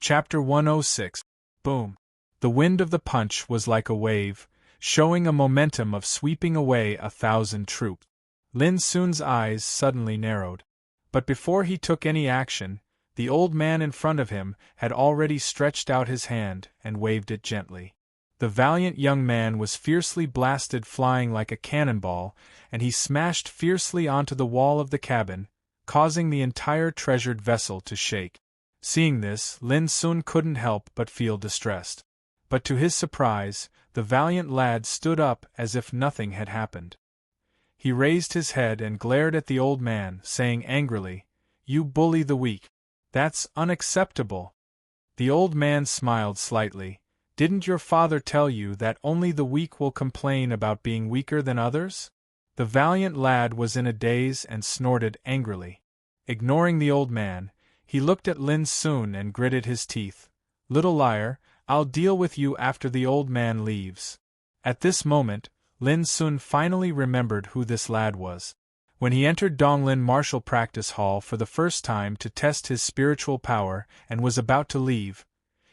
Chapter 106. Boom. The wind of the punch was like a wave, showing a momentum of sweeping away 1,000 troops. Lin Sun's eyes suddenly narrowed. But before he took any action, the old man in front of him had already stretched out his hand and waved it gently. The valiant young man was fiercely blasted, flying like a cannonball, and he smashed fiercely onto the wall of the cabin, causing the entire treasured vessel to shake. Seeing this, Lin Sun couldn't help but feel distressed. But to his surprise, the valiant lad stood up as if nothing had happened. He raised his head and glared at the old man, saying angrily, "You bully the weak. That's unacceptable." The old man smiled slightly. "Didn't your father tell you that only the weak will complain about being weaker than others?" The valiant lad was in a daze and snorted angrily. Ignoring the old man, he looked at Lin Sun and gritted his teeth. "Little liar, I'll deal with you after the old man leaves." At this moment, Lin Sun finally remembered who this lad was. When he entered Donglin Martial Practice Hall for the first time to test his spiritual power and was about to leave,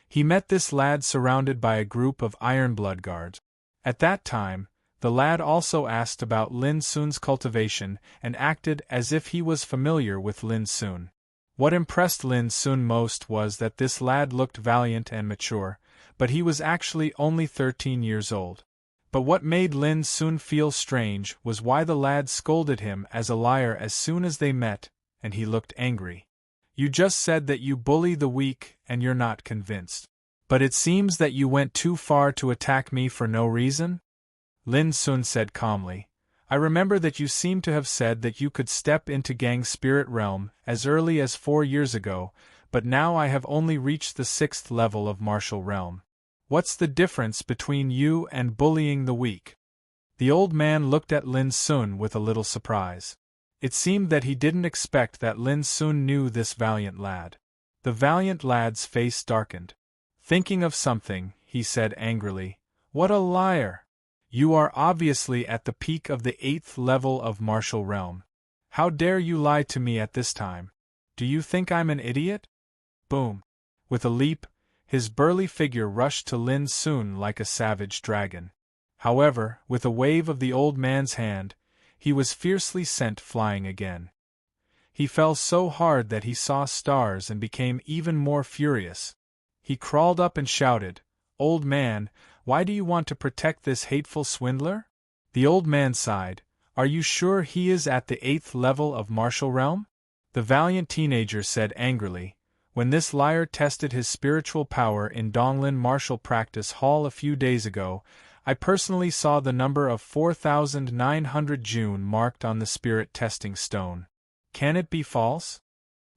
he met this lad surrounded by a group of Ironblood guards. At that time, the lad also asked about Lin Sun's cultivation and acted as if he was familiar with Lin Sun. What impressed Lin Sun most was that this lad looked valiant and mature, but he was actually only 13 years old. But what made Lin Sun feel strange was why the lad scolded him as a liar as soon as they met, and he looked angry. "You just said that you bully the weak and you're not convinced. But it seems that you went too far to attack me for no reason?" Lin Sun said calmly. "I remember that you seem to have said that you could step into Gang Spirit Realm as early as 4 years ago, but now I have only reached the 6th level of Martial Realm. What's the difference between you and bullying the weak?" The old man looked at Lin Sun with a little surprise. It seemed that he didn't expect that Lin Sun knew this valiant lad. The valiant lad's face darkened. Thinking of something, he said angrily, "What a liar! You are obviously at the peak of the 8th level of Martial Realm. How dare you lie to me at this time? Do you think I'm an idiot?" Boom! With a leap, his burly figure rushed to Lin Sun like a savage dragon. However, with a wave of the old man's hand, he was fiercely sent flying again. He fell so hard that he saw stars and became even more furious. He crawled up and shouted, "Old man, why do you want to protect this hateful swindler?" The old man sighed. "Are you sure he is at the 8th level of Martial Realm?" The valiant teenager said angrily, "When this liar tested his spiritual power in Donglin Martial Practice Hall a few days ago, I personally saw the number of 4,900 June marked on the spirit testing stone. Can it be false?"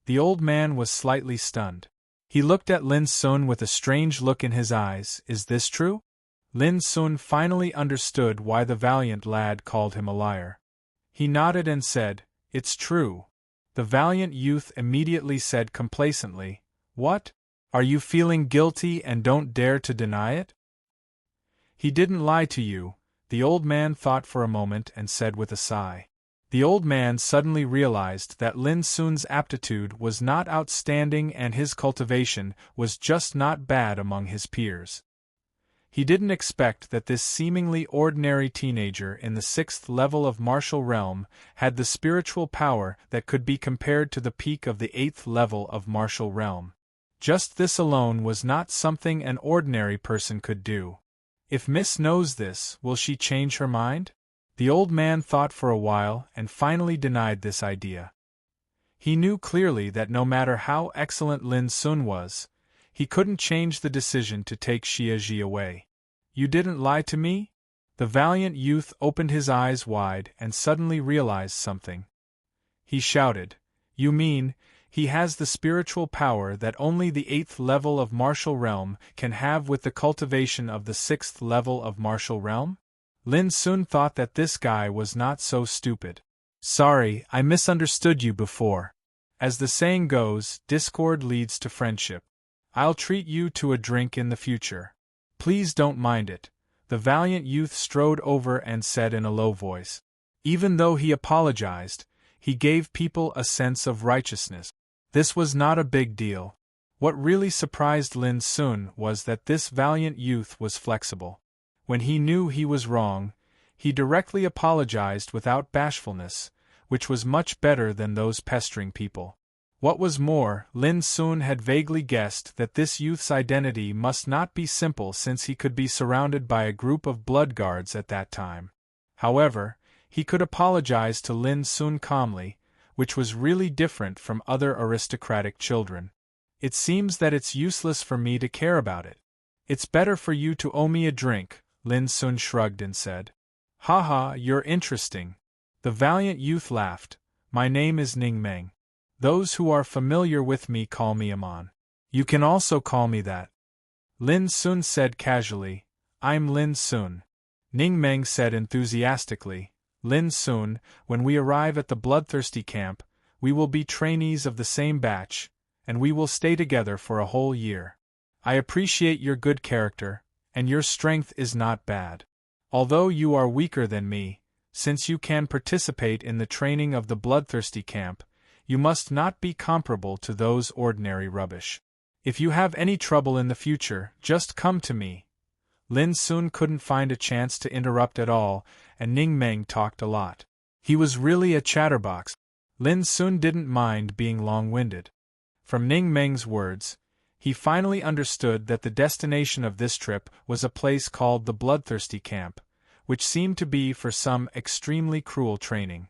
The old man was slightly stunned. He looked at Lin Sun with a strange look in his eyes. "Is this true?" Lin Sun finally understood why the valiant lad called him a liar. He nodded and said, "It's true." The valiant youth immediately said complacently, "What? Are you feeling guilty and don't dare to deny it?" "He didn't lie to you," the old man thought for a moment and said with a sigh. The old man suddenly realized that Lin Sun's aptitude was not outstanding and his cultivation was just not bad among his peers. He didn't expect that this seemingly ordinary teenager in the 6th level of Martial Realm had the spiritual power that could be compared to the peak of the 8th level of Martial Realm. Just this alone was not something an ordinary person could do. If Miss knows this, will she change her mind? The old man thought for a while and finally denied this idea. He knew clearly that no matter how excellent Lin Sun was, he couldn't change the decision to take Xiaji away. "You didn't lie to me?" The valiant youth opened his eyes wide and suddenly realized something. He shouted, "You mean, he has the spiritual power that only the 8th level of Martial Realm can have with the cultivation of the 6th level of Martial Realm?" Lin Sun thought that this guy was not so stupid. "Sorry, I misunderstood you before. As the saying goes, discord leads to friendship. I'll treat you to a drink in the future. Please don't mind it." The valiant youth strode over and said in a low voice. Even though he apologized, he gave people a sense of righteousness. This was not a big deal. What really surprised Lin Sun was that this valiant youth was flexible. When he knew he was wrong, he directly apologized without bashfulness, which was much better than those pestering people. What was more, Lin Sun had vaguely guessed that this youth's identity must not be simple since he could be surrounded by a group of blood guards at that time. However, he could apologize to Lin Sun calmly, which was really different from other aristocratic children. It seems that it's useless for me to care about it. It's better for you to owe me a drink, Lin Sun shrugged and said. Ha ha, you're interesting. The valiant youth laughed. My name is Ning Meng. Those who are familiar with me call me Amon. You can also call me that. Lin Sun said casually. I'm Lin Sun. Ning Meng said enthusiastically. Lin Sun, when we arrive at the bloodthirsty camp, we will be trainees of the same batch, and we will stay together for a whole year. I appreciate your good character, and your strength is not bad. Although you are weaker than me, since you can participate in the training of the bloodthirsty camp, you must not be comparable to those ordinary rubbish. If you have any trouble in the future, just come to me. Lin Sun couldn't find a chance to interrupt at all, and Ning Meng talked a lot. He was really a chatterbox. Lin Sun didn't mind being long-winded. From Ning Meng's words, he finally understood that the destination of this trip was a place called the Bloodthirsty Camp, which seemed to be for some extremely cruel training.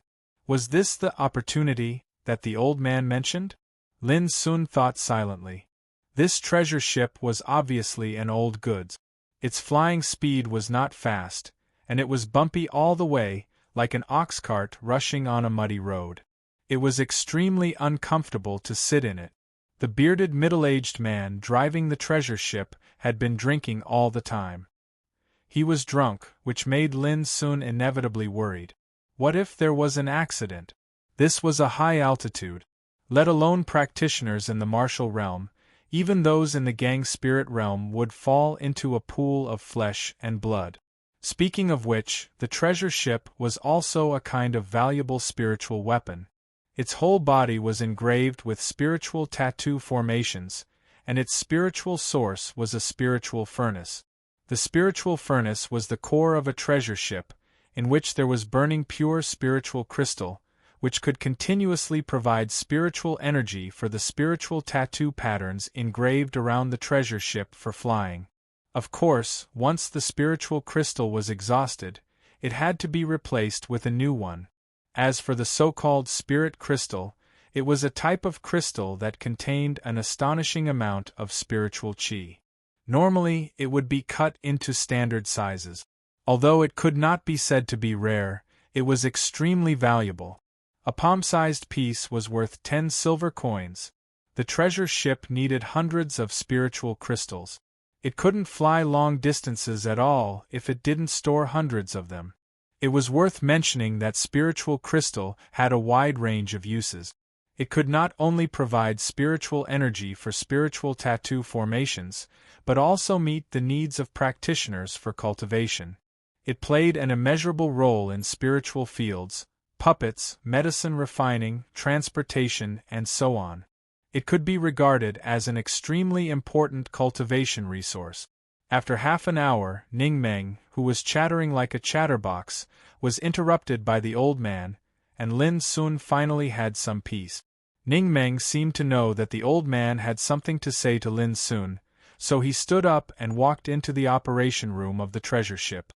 Was this the opportunity that the old man mentioned? Lin Sun thought silently. This treasure ship was obviously an old goods. Its flying speed was not fast, and it was bumpy all the way, like an ox cart rushing on a muddy road. It was extremely uncomfortable to sit in it. The bearded middle-aged man driving the treasure ship had been drinking all the time. He was drunk, which made Lin Sun inevitably worried. What if there was an accident? This was a high altitude. Let alone practitioners in the martial realm, even those in the gang spirit realm would fall into a pool of flesh and blood. Speaking of which, the treasure ship was also a kind of valuable spiritual weapon. Its whole body was engraved with spiritual tattoo formations, and its spiritual source was a spiritual furnace. The spiritual furnace was the core of a treasure ship, in which there was burning pure spiritual crystal, which could continuously provide spiritual energy for the spiritual tattoo patterns engraved around the treasure ship for flying. Of course, once the spiritual crystal was exhausted, it had to be replaced with a new one. As for the so-called spirit crystal, it was a type of crystal that contained an astonishing amount of spiritual qi. Normally, it would be cut into standard sizes. Although it could not be said to be rare, it was extremely valuable. A palm-sized piece was worth 10 silver coins. The treasure ship needed hundreds of spiritual crystals. It couldn't fly long distances at all if it didn't store hundreds of them. It was worth mentioning that spiritual crystal had a wide range of uses. It could not only provide spiritual energy for spiritual tattoo formations, but also meet the needs of practitioners for cultivation. It played an immeasurable role in spiritual fields, puppets, medicine refining, transportation, and so on. It could be regarded as an extremely important cultivation resource. After half an hour, Ning Meng, who was chattering like a chatterbox, was interrupted by the old man, and Lin Sun finally had some peace. Ning Meng seemed to know that the old man had something to say to Lin Sun, so he stood up and walked into the operation room of the treasure ship.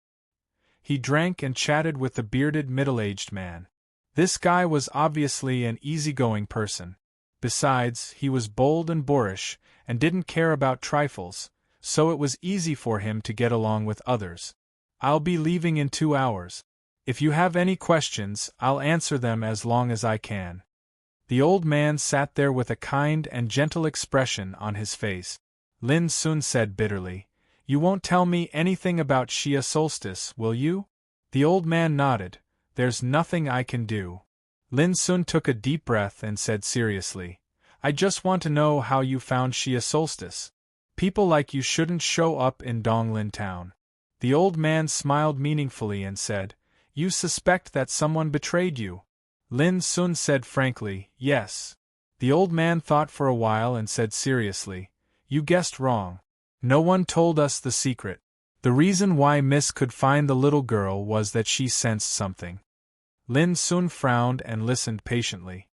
He drank and chatted with the bearded middle-aged man. This guy was obviously an easygoing person. Besides, he was bold and boorish, and didn't care about trifles, so it was easy for him to get along with others. I'll be leaving in 2 hours. If you have any questions, I'll answer them as long as I can. The old man sat there with a kind and gentle expression on his face. Lin Sun said bitterly, "You won't tell me anything about Shia solstice, will you?" The old man nodded. "There's nothing I can do." Lin Sun took a deep breath and said seriously, "I just want to know how you found Shia solstice. People like you shouldn't show up in Donglin town." The old man smiled meaningfully and said, "You suspect that someone betrayed you?" Lin Sun said frankly, "Yes." The old man thought for a while and said seriously, "You guessed wrong. No one told us the secret. The reason why Miss could find the little girl was that she sensed something." Lin Sun frowned and listened patiently.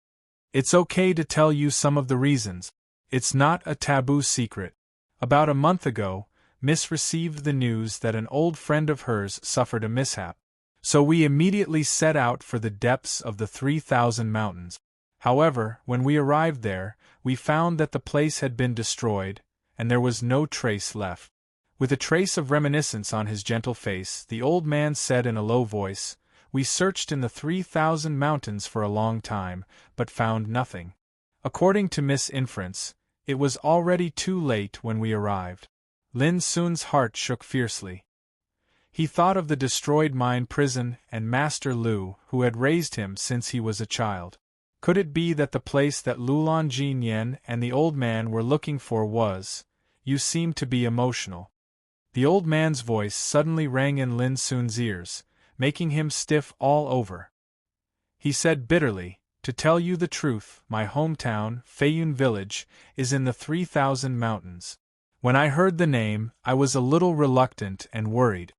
"It's okay to tell you some of the reasons. It's not a taboo secret. About a month ago, Miss received the news that an old friend of hers suffered a mishap. So we immediately set out for the depths of the 3,000 mountains. However, when we arrived there, we found that the place had been destroyed, and there was no trace left." With a trace of reminiscence on his gentle face, the old man said in a low voice, "We searched in the 3,000 mountains for a long time, but found nothing. According to Miss' inference, it was already too late when we arrived." Lin Sun's heart shook fiercely. He thought of the destroyed mine prison and Master Lu, who had raised him since he was a child. Could it be that the place that Lulan Jinyan and the old man were looking for was? "You seem to be emotional." The old man's voice suddenly rang in Lin Sun's ears, making him stiff all over. He said bitterly, "To tell you the truth, my hometown, Feiyun Village, is in the 3,000 mountains. When I heard the name, I was a little reluctant and worried."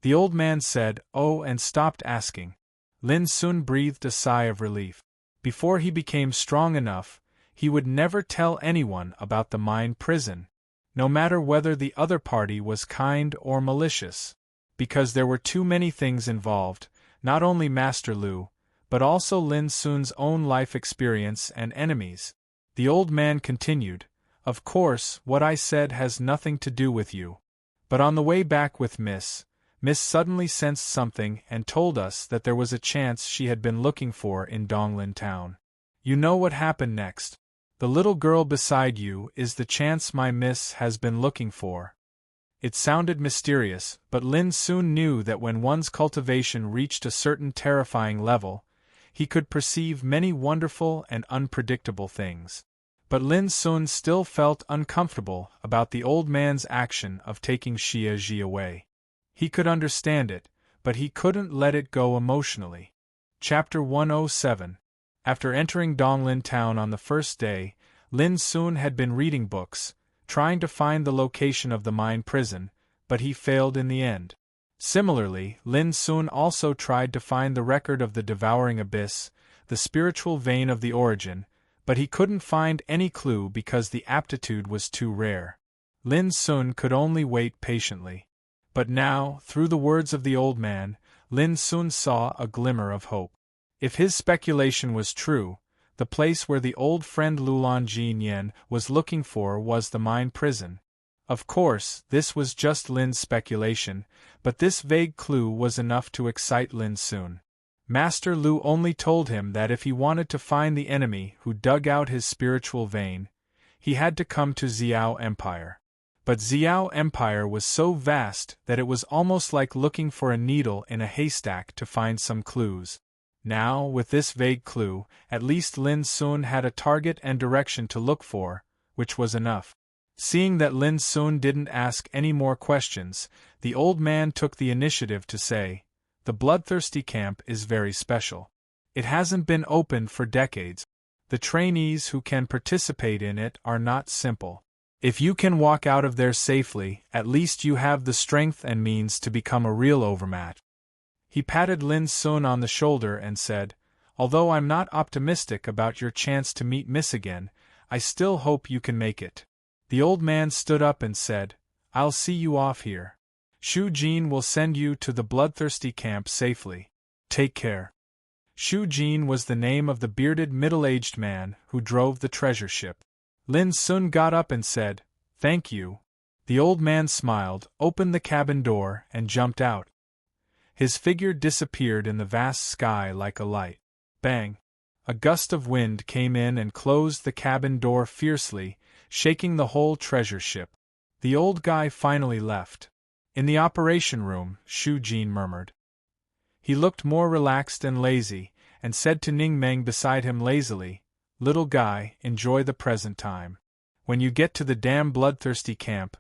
The old man said, "Oh," and stopped asking. Lin Sun breathed a sigh of relief. Before he became strong enough, he would never tell anyone about the mine prison, no matter whether the other party was kind or malicious, because there were too many things involved, not only Master Lu, but also Lin Sun's own life experience and enemies. The old man continued, "Of course, what I said has nothing to do with you. But on the way back with Miss suddenly sensed something and told us that there was a chance she had been looking for in Donglin Town. You know what happened next. The little girl beside you is the chance my Miss has been looking for." It sounded mysterious, but Lin soon knew that when one's cultivation reached a certain terrifying level, he could perceive many wonderful and unpredictable things. But Lin Sun still felt uncomfortable about the old man's action of taking Xia Ji away. He could understand it, but he couldn't let it go emotionally. Chapter 107. After entering Donglin Town on the first day, Lin Sun had been reading books, trying to find the location of the mine prison, but he failed in the end. Similarly, Lin Sun also tried to find the record of the devouring abyss, the spiritual vein of the origin, but he couldn't find any clue because the aptitude was too rare. Lin Sun could only wait patiently. But now, through the words of the old man, Lin Sun saw a glimmer of hope. If his speculation was true, the place where the old friend Lulan Jinyan was looking for was the mine prison. Of course, this was just Lin's speculation, but this vague clue was enough to excite Lin Sun. Master Lu only told him that if he wanted to find the enemy who dug out his spiritual vein, he had to come to Xiao Empire. But Xiao Empire was so vast that it was almost like looking for a needle in a haystack to find some clues. Now, with this vague clue, at least Lin Sun had a target and direction to look for, which was enough. Seeing that Lin Sun didn't ask any more questions, the old man took the initiative to say, "The Bloodthirsty Camp is very special. It hasn't been opened for decades. The trainees who can participate in it are not simple. If you can walk out of there safely, at least you have the strength and means to become a real overmatch." He patted Lin Sun on the shoulder and said, "Although I'm not optimistic about your chance to meet Miss again, I still hope you can make it." The old man stood up and said, "I'll see you off here. Shu Jin will send you to the Bloodthirsty Camp safely. Take care." Shu Jin was the name of the bearded middle-aged man who drove the treasure ship. Lin Sun got up and said, "Thank you." The old man smiled, opened the cabin door, and jumped out. His figure disappeared in the vast sky like a light. Bang! A gust of wind came in and closed the cabin door fiercely, shaking the whole treasure ship. The old guy finally left. In the operation room, Shu Jin murmured. He looked more relaxed and lazy, and said to Ning Meng beside him lazily, "Little guy, enjoy the present time. When you get to the damn bloodthirsty camp,"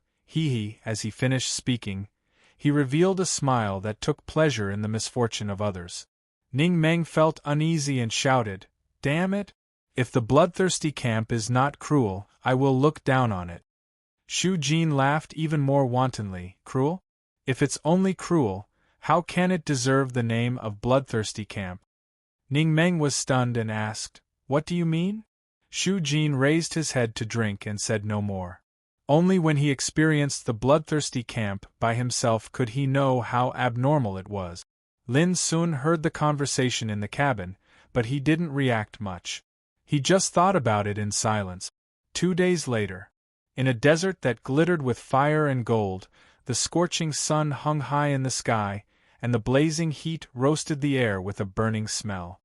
as he finished speaking, he revealed a smile that took pleasure in the misfortune of others. Ning Meng felt uneasy and shouted, "Damn it! If the bloodthirsty camp is not cruel, I will look down on it. Shu Jin laughed even more wantonly. Cruel? If it's only cruel, how can it deserve the name of bloodthirsty camp? Ning Meng was stunned and asked, What do you mean? Shu Jin raised his head to drink and said no more. Only when he experienced the bloodthirsty camp by himself could he know how abnormal it was. Lin Sun heard the conversation in the cabin, but he didn't react much. He just thought about it in silence. 2 days later, in a desert that glittered with fire and gold, the scorching sun hung high in the sky, and the blazing heat roasted the air with a burning smell.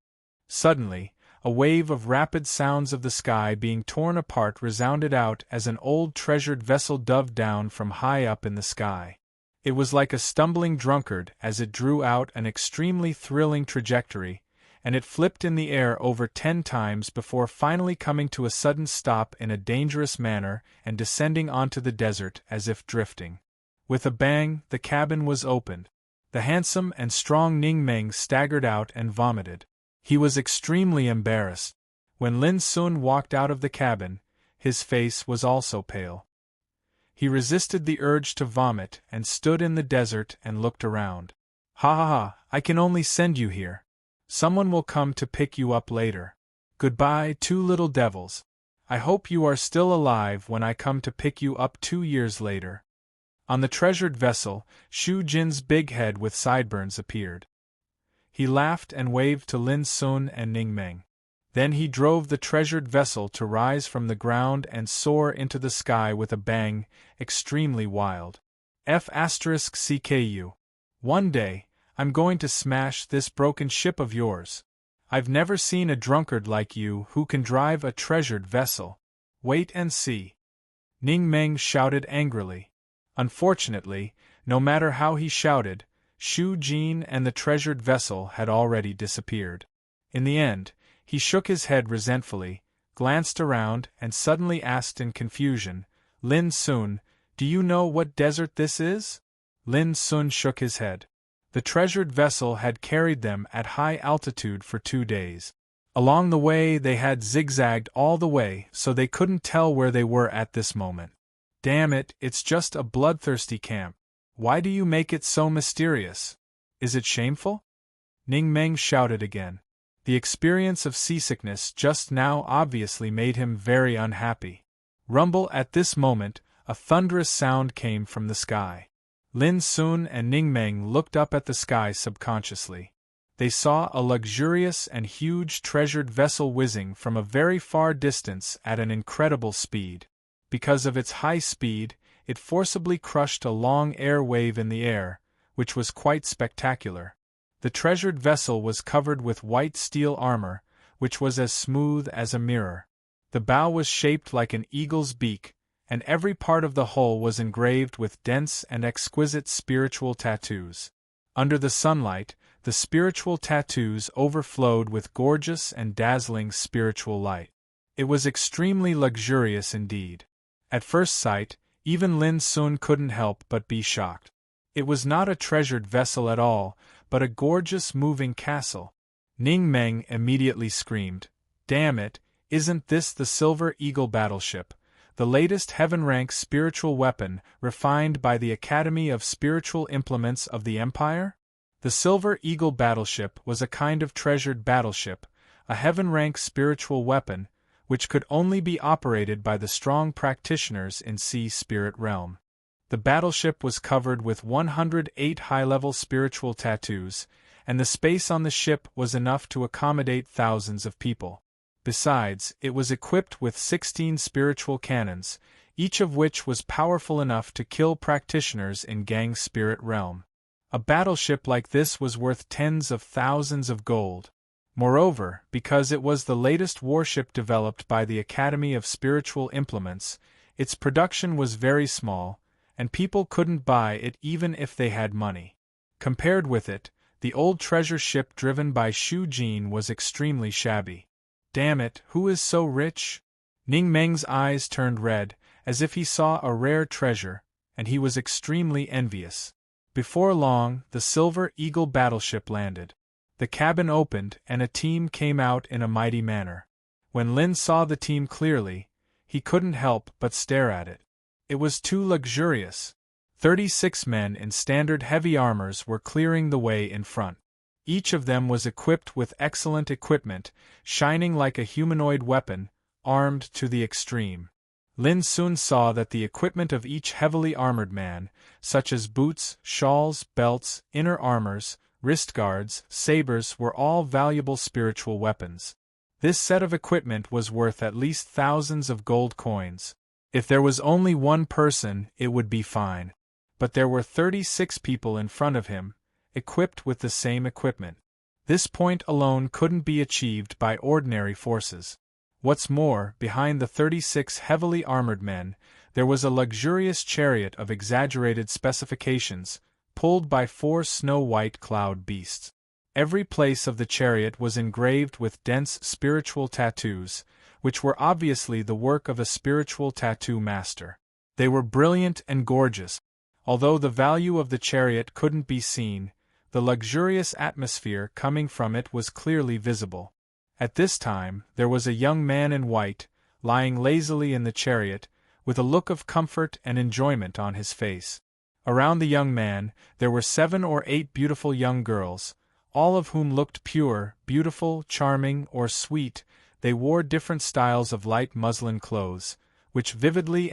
Suddenly, a wave of rapid sounds of the sky being torn apart resounded out as an old treasured vessel dove down from high up in the sky. It was like a stumbling drunkard as it drew out an extremely thrilling trajectory, and it flipped in the air over 10 times before finally coming to a sudden stop in a dangerous manner and descending onto the desert as if drifting. With a bang, the cabin was opened. The handsome and strong Ning Meng staggered out and vomited. He was extremely embarrassed. When Lin Sun walked out of the cabin, his face was also pale. He resisted the urge to vomit and stood in the desert and looked around. Ha ha ha, I can only send you here. Someone will come to pick you up later. Goodbye, 2 little devils. I hope you are still alive when I come to pick you up 2 years later. On the treasured vessel, Shu Jin's big head with sideburns appeared. He laughed and waved to Lin Sun and Ning Meng. Then he drove the treasured vessel to rise from the ground and soar into the sky with a bang, extremely wild. F*CKU. One day, I'm going to smash this broken ship of yours. I've never seen a drunkard like you who can drive a treasured vessel. Wait and see. Ning Meng shouted angrily. Unfortunately, no matter how he shouted, Shu Jin and the treasured vessel had already disappeared. In the end, he shook his head resentfully, glanced around, and suddenly asked in confusion, Lin Sun, do you know what desert this is? Lin Sun shook his head. The treasured vessel had carried them at high altitude for 2 days. Along the way they had zigzagged all the way so they couldn't tell where they were at this moment. Damn it, it's just a bloodthirsty camp. Why do you make it so mysterious? Is it shameful? Ning Meng shouted again. The experience of seasickness just now obviously made him very unhappy. Rumble at this moment, a thunderous sound came from the sky. Lin Sun and Ning Meng looked up at the sky subconsciously. They saw a luxurious and huge treasured vessel whizzing from a very far distance at an incredible speed. Because of its high speed, it forcibly crushed a long air wave in the air, which was quite spectacular. The treasured vessel was covered with white steel armor, which was as smooth as a mirror. The bow was shaped like an eagle's beak, and every part of the hull was engraved with dense and exquisite spiritual tattoos. Under the sunlight, the spiritual tattoos overflowed with gorgeous and dazzling spiritual light. It was extremely luxurious indeed. At first sight, even Lin Sun couldn't help but be shocked. It was not a treasured vessel at all, but a gorgeous moving castle. Ning Meng immediately screamed, Damn it, isn't this the Silver Eagle battleship, the latest heaven-rank spiritual weapon refined by the Academy of Spiritual Implements of the Empire? The Silver Eagle battleship was a kind of treasured battleship, a heaven-rank spiritual weapon, which could only be operated by the strong practitioners in Sea Spirit Realm. The battleship was covered with 108 high-level spiritual tattoos, and the space on the ship was enough to accommodate thousands of people. Besides, it was equipped with 16 spiritual cannons, each of which was powerful enough to kill practitioners in Gang Spirit Realm. A battleship like this was worth tens of thousands of gold. Moreover, because it was the latest warship developed by the Academy of Spiritual Implements, its production was very small, and people couldn't buy it even if they had money. Compared with it, the old treasure ship driven by Shu Jin was extremely shabby. Damn it, who is so rich? Ning Meng's eyes turned red, as if he saw a rare treasure, and he was extremely envious. Before long, the Silver Eagle battleship landed. The cabin opened, and a team came out in a mighty manner. When Lin saw the team clearly, he couldn't help but stare at it. It was too luxurious. 36 men in standard heavy armors were clearing the way in front. Each of them was equipped with excellent equipment, shining like a humanoid weapon, armed to the extreme. Lin soon saw that the equipment of each heavily armored man, such as boots, shawls, belts, inner armors, wrist guards, sabers, were all valuable spiritual weapons. This set of equipment was worth at least thousands of gold coins. If there was only one person, it would be fine. But there were 36 people in front of him, equipped with the same equipment. This point alone couldn't be achieved by ordinary forces. What's more, behind the 36 heavily armored men, there was a luxurious chariot of exaggerated specifications, pulled by 4 snow-white cloud beasts. Every place of the chariot was engraved with dense spiritual tattoos, which were obviously the work of a spiritual tattoo master. They were brilliant and gorgeous. Although the value of the chariot couldn't be seen, the luxurious atmosphere coming from it was clearly visible. At this time, there was a young man in white, lying lazily in the chariot, with a look of comfort and enjoyment on his face. Around the young man, there were 7 or 8 beautiful young girls, all of whom looked pure, beautiful, charming, or sweet. They wore different styles of light muslin clothes, which vividly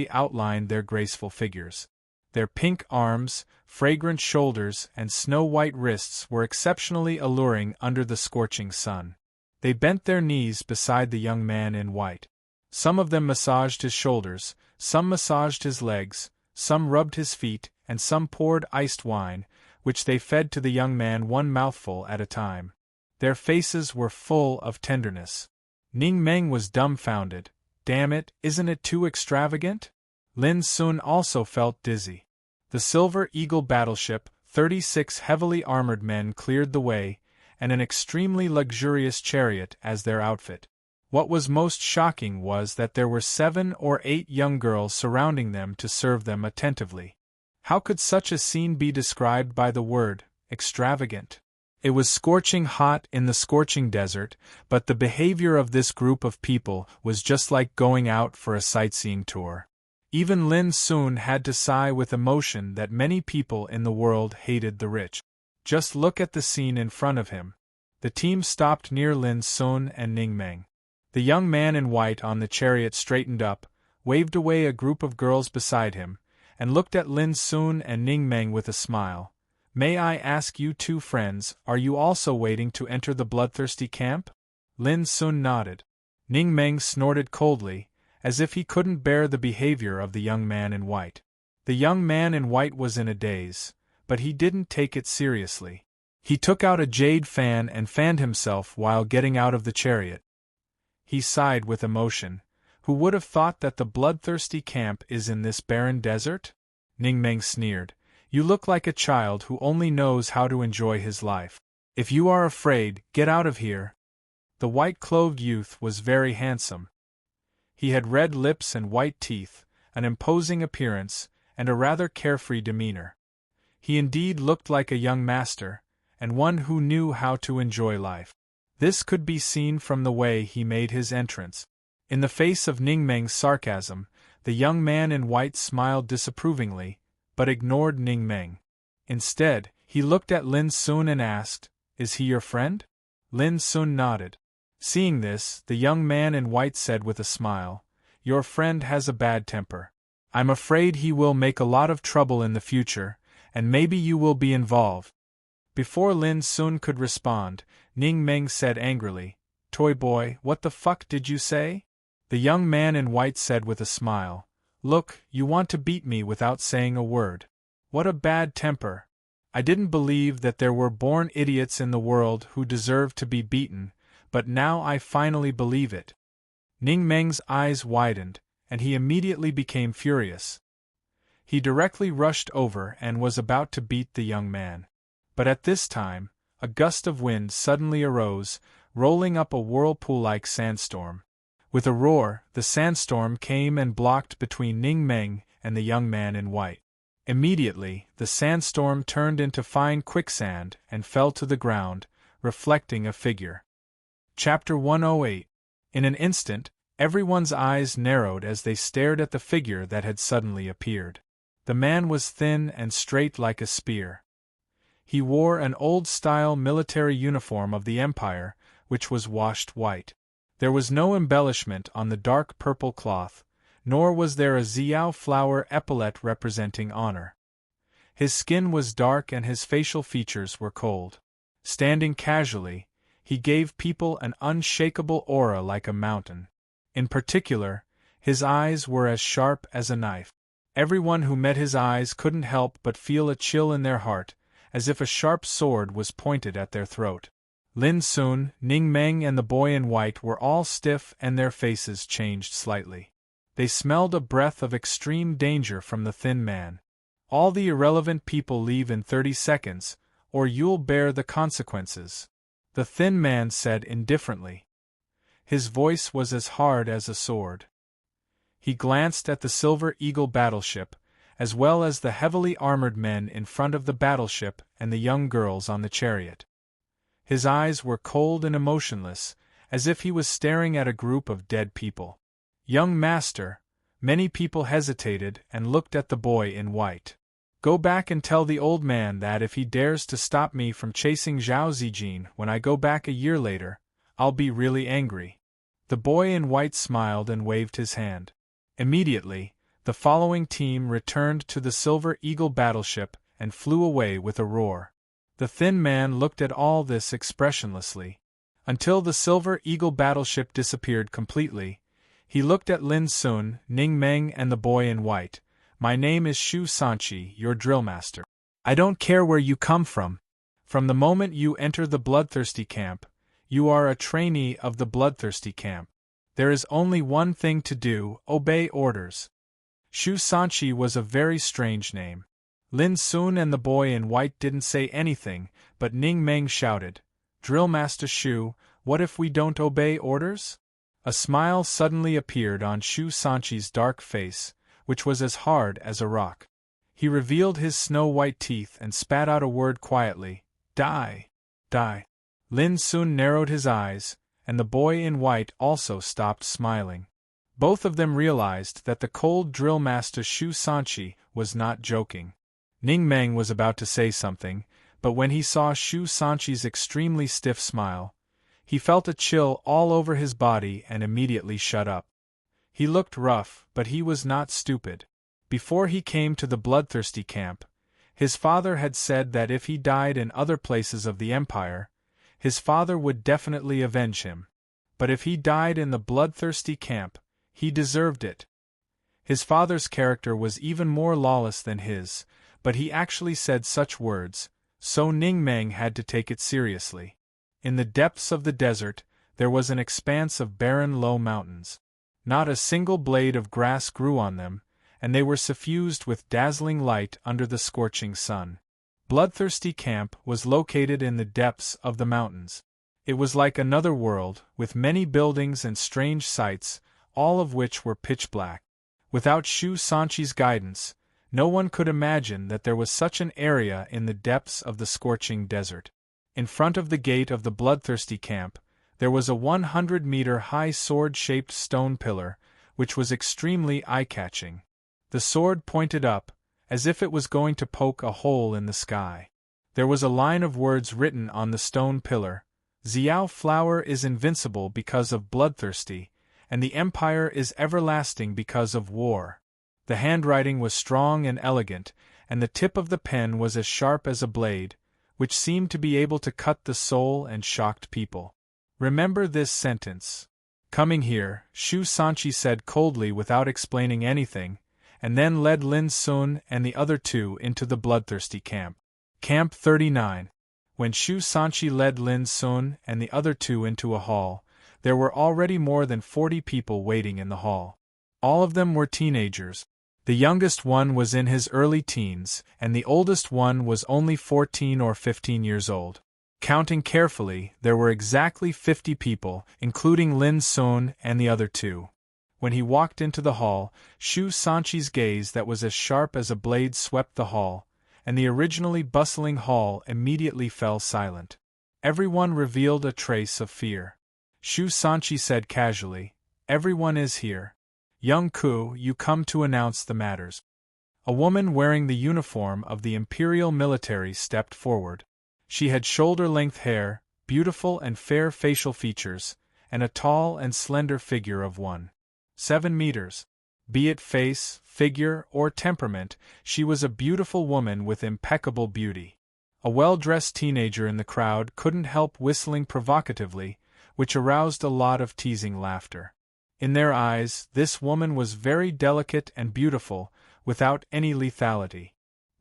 outlined their graceful figures. Their pink arms, fragrant shoulders, and snow-white wrists were exceptionally alluring under the scorching sun. They bent their knees beside the young man in white. Some of them massaged his shoulders, some massaged his legs, some rubbed his feet, and some poured iced wine, which they fed to the young man one mouthful at a time. Their faces were full of tenderness. Ning Meng was dumbfounded. Damn it, isn't it too extravagant? Lin Sun also felt dizzy. The Silver Eagle battleship, 36 heavily armored men cleared the way, and an extremely luxurious chariot as their outfit. What was most shocking was that there were 7 or 8 young girls surrounding them to serve them attentively. How could such a scene be described by the word, extravagant? It was scorching hot in the scorching desert, but the behavior of this group of people was just like going out for a sightseeing tour. Even Lin Sun had to sigh with emotion that many people in the world hated the rich. Just look at the scene in front of him. The team stopped near Lin Sun and Ning Meng. The young man in white on the chariot straightened up, waved away a group of girls beside him, and looked at Lin Sun and Ning Meng with a smile. May I ask you 2 friends, are you also waiting to enter the bloodthirsty camp? Lin Sun nodded. Ning Meng snorted coldly, as if he couldn't bear the behavior of the young man in white. The young man in white was in a daze, but he didn't take it seriously. He took out a jade fan and fanned himself while getting out of the chariot. He sighed with emotion. Who would have thought that the bloodthirsty camp is in this barren desert? Ning Meng sneered. You look like a child who only knows how to enjoy his life. If you are afraid, get out of here. The white-clothed youth was very handsome. He had red lips and white teeth, an imposing appearance, and a rather carefree demeanor. He indeed looked like a young master, and one who knew how to enjoy life. This could be seen from the way he made his entrance. In the face of Ning Meng's sarcasm, the young man in white smiled disapprovingly, but ignored Ning Meng. Instead, he looked at Lin Sun and asked, "Is he your friend?" Lin Sun nodded. Seeing this, the young man in white said with a smile, "Your friend has a bad temper. I'm afraid he will make a lot of trouble in the future, and maybe you will be involved." Before Lin Sun could respond, Ning Meng said angrily, "Toy boy, what the fuck did you say?" The young man in white said with a smile, "Look, you want to beat me without saying a word. What a bad temper. I didn't believe that there were born idiots in the world who deserved to be beaten, but now I finally believe it." Ning Meng's eyes widened, and he immediately became furious. He directly rushed over and was about to beat the young man. But at this time, a gust of wind suddenly arose, rolling up a whirlpool-like sandstorm. With a roar, the sandstorm came and blocked between Ning Meng and the young man in white. Immediately, the sandstorm turned into fine quicksand and fell to the ground, reflecting a figure. Chapter 108. In an instant, everyone's eyes narrowed as they stared at the figure that had suddenly appeared. The man was thin and straight like a spear. He wore an old-style military uniform of the Empire, which was washed white. There was no embellishment on the dark purple cloth, nor was there a xiao flower epaulet representing honor. His skin was dark and his facial features were cold. Standing casually, he gave people an unshakable aura like a mountain. In particular, his eyes were as sharp as a knife. Everyone who met his eyes couldn't help but feel a chill in their heart, as if a sharp sword was pointed at their throat. Lin Sun, Ning Meng and the boy in white were all stiff and their faces changed slightly. They smelled a breath of extreme danger from the thin man. All the irrelevant people leave in 30 seconds, or you'll bear the consequences, the thin man said indifferently. His voice was as hard as a sword. He glanced at the Silver Eagle battleship, as well as the heavily armored men in front of the battleship and the young girls on the chariot. His eyes were cold and emotionless, as if he was staring at a group of dead people. Young master, many people hesitated and looked at the boy in white. Go back and tell the old man that if he dares to stop me from chasing Zhao Zijin when I go back a year later, I'll be really angry. The boy in white smiled and waved his hand. Immediately, the following team returned to the Silver Eagle battleship and flew away with a roar. The thin man looked at all this expressionlessly. Until the Silver Eagle battleship disappeared completely, he looked at Lin Sun, Ning Meng and the boy in white. My name is Shu Sanqi, your drillmaster. I don't care where you come from. From the moment you enter the bloodthirsty camp, you are a trainee of the bloodthirsty camp. There is only one thing to do, obey orders. Shu Sanqi was a very strange name. Lin Sun and the boy in white didn't say anything, but Ning Meng shouted, Drillmaster Shu, what if we don't obey orders? A smile suddenly appeared on Shu Sanqi's dark face, which was as hard as a rock. He revealed his snow-white teeth and spat out a word quietly, Die! Die! Lin Sun narrowed his eyes, and the boy in white also stopped smiling. Both of them realized that the cold drill master Shu Sanqi was not joking. Ning Meng was about to say something, but when he saw Shu Sanqi's extremely stiff smile, he felt a chill all over his body and immediately shut up. He looked rough, but he was not stupid. Before he came to the bloodthirsty camp, his father had said that if he died in other places of the Empire, his father would definitely avenge him. But if he died in the bloodthirsty camp, he deserved it. His father's character was even more lawless than his, but he actually said such words, so Ning Meng had to take it seriously. In the depths of the desert, there was an expanse of barren low mountains. Not a single blade of grass grew on them, and they were suffused with dazzling light under the scorching sun. Bloodthirsty Camp was located in the depths of the mountains. It was like another world, with many buildings and strange sights, all of which were pitch black. Without Shu Sanqi's guidance, no one could imagine that there was such an area in the depths of the scorching desert. In front of the gate of the bloodthirsty camp, there was a 100-meter-high sword-shaped stone pillar, which was extremely eye-catching. The sword pointed up, as if it was going to poke a hole in the sky. There was a line of words written on the stone pillar, Xiao flower is invincible because of bloodthirsty, and the empire is everlasting because of war. The handwriting was strong and elegant, and the tip of the pen was as sharp as a blade, which seemed to be able to cut the soul and shocked people. Remember this sentence. Coming here, Shu Sanqi said coldly without explaining anything, and then led Lin Sun and the other two into the bloodthirsty camp. Camp 39. When Shu Sanqi led Lin Sun and the other two into a hall, there were already more than 40 people waiting in the hall. All of them were teenagers. The youngest one was in his early teens, and the oldest one was only 14 or 15 years old. Counting carefully, there were exactly 50 people, including Lin Sun and the other two. When he walked into the hall, Shu Sanqi's gaze that was as sharp as a blade swept the hall, and the originally bustling hall immediately fell silent. Everyone revealed a trace of fear. Shu Sanchi said casually. Everyone is here. Young Ku, you come to announce the matters. A woman wearing the uniform of the Imperial Military stepped forward. She had shoulder-length hair, beautiful and fair facial features, and a tall and slender figure of 1.7 meters. Be it face, figure, or temperament, she was a beautiful woman with impeccable beauty. A well-dressed teenager in the crowd couldn't help whistling provocatively, which aroused a lot of teasing laughter. In their eyes, this woman was very delicate and beautiful, without any lethality.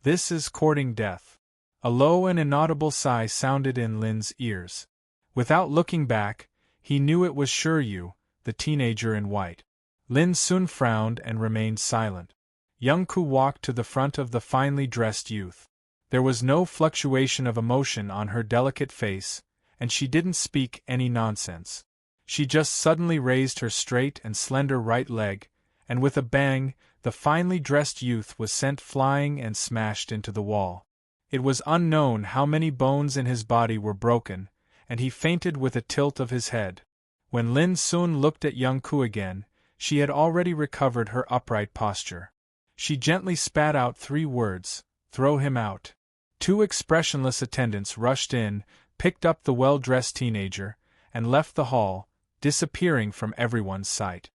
This is courting death. A low and inaudible sigh sounded in Lin's ears. Without looking back, he knew it was Shiryu, the teenager in white. Lin soon frowned and remained silent. Young Ku walked to the front of the finely dressed youth. There was no fluctuation of emotion on her delicate face, and she didn't speak any nonsense. She just suddenly raised her straight and slender right leg, and with a bang, the finely dressed youth was sent flying and smashed into the wall. It was unknown how many bones in his body were broken, and he fainted with a tilt of his head. When Lin soon looked at young Ku again, she had already recovered her upright posture. She gently spat out 3 words, "Throw him out." 2 expressionless attendants rushed in, picked up the well-dressed teenager, and left the hall, disappearing from everyone's sight.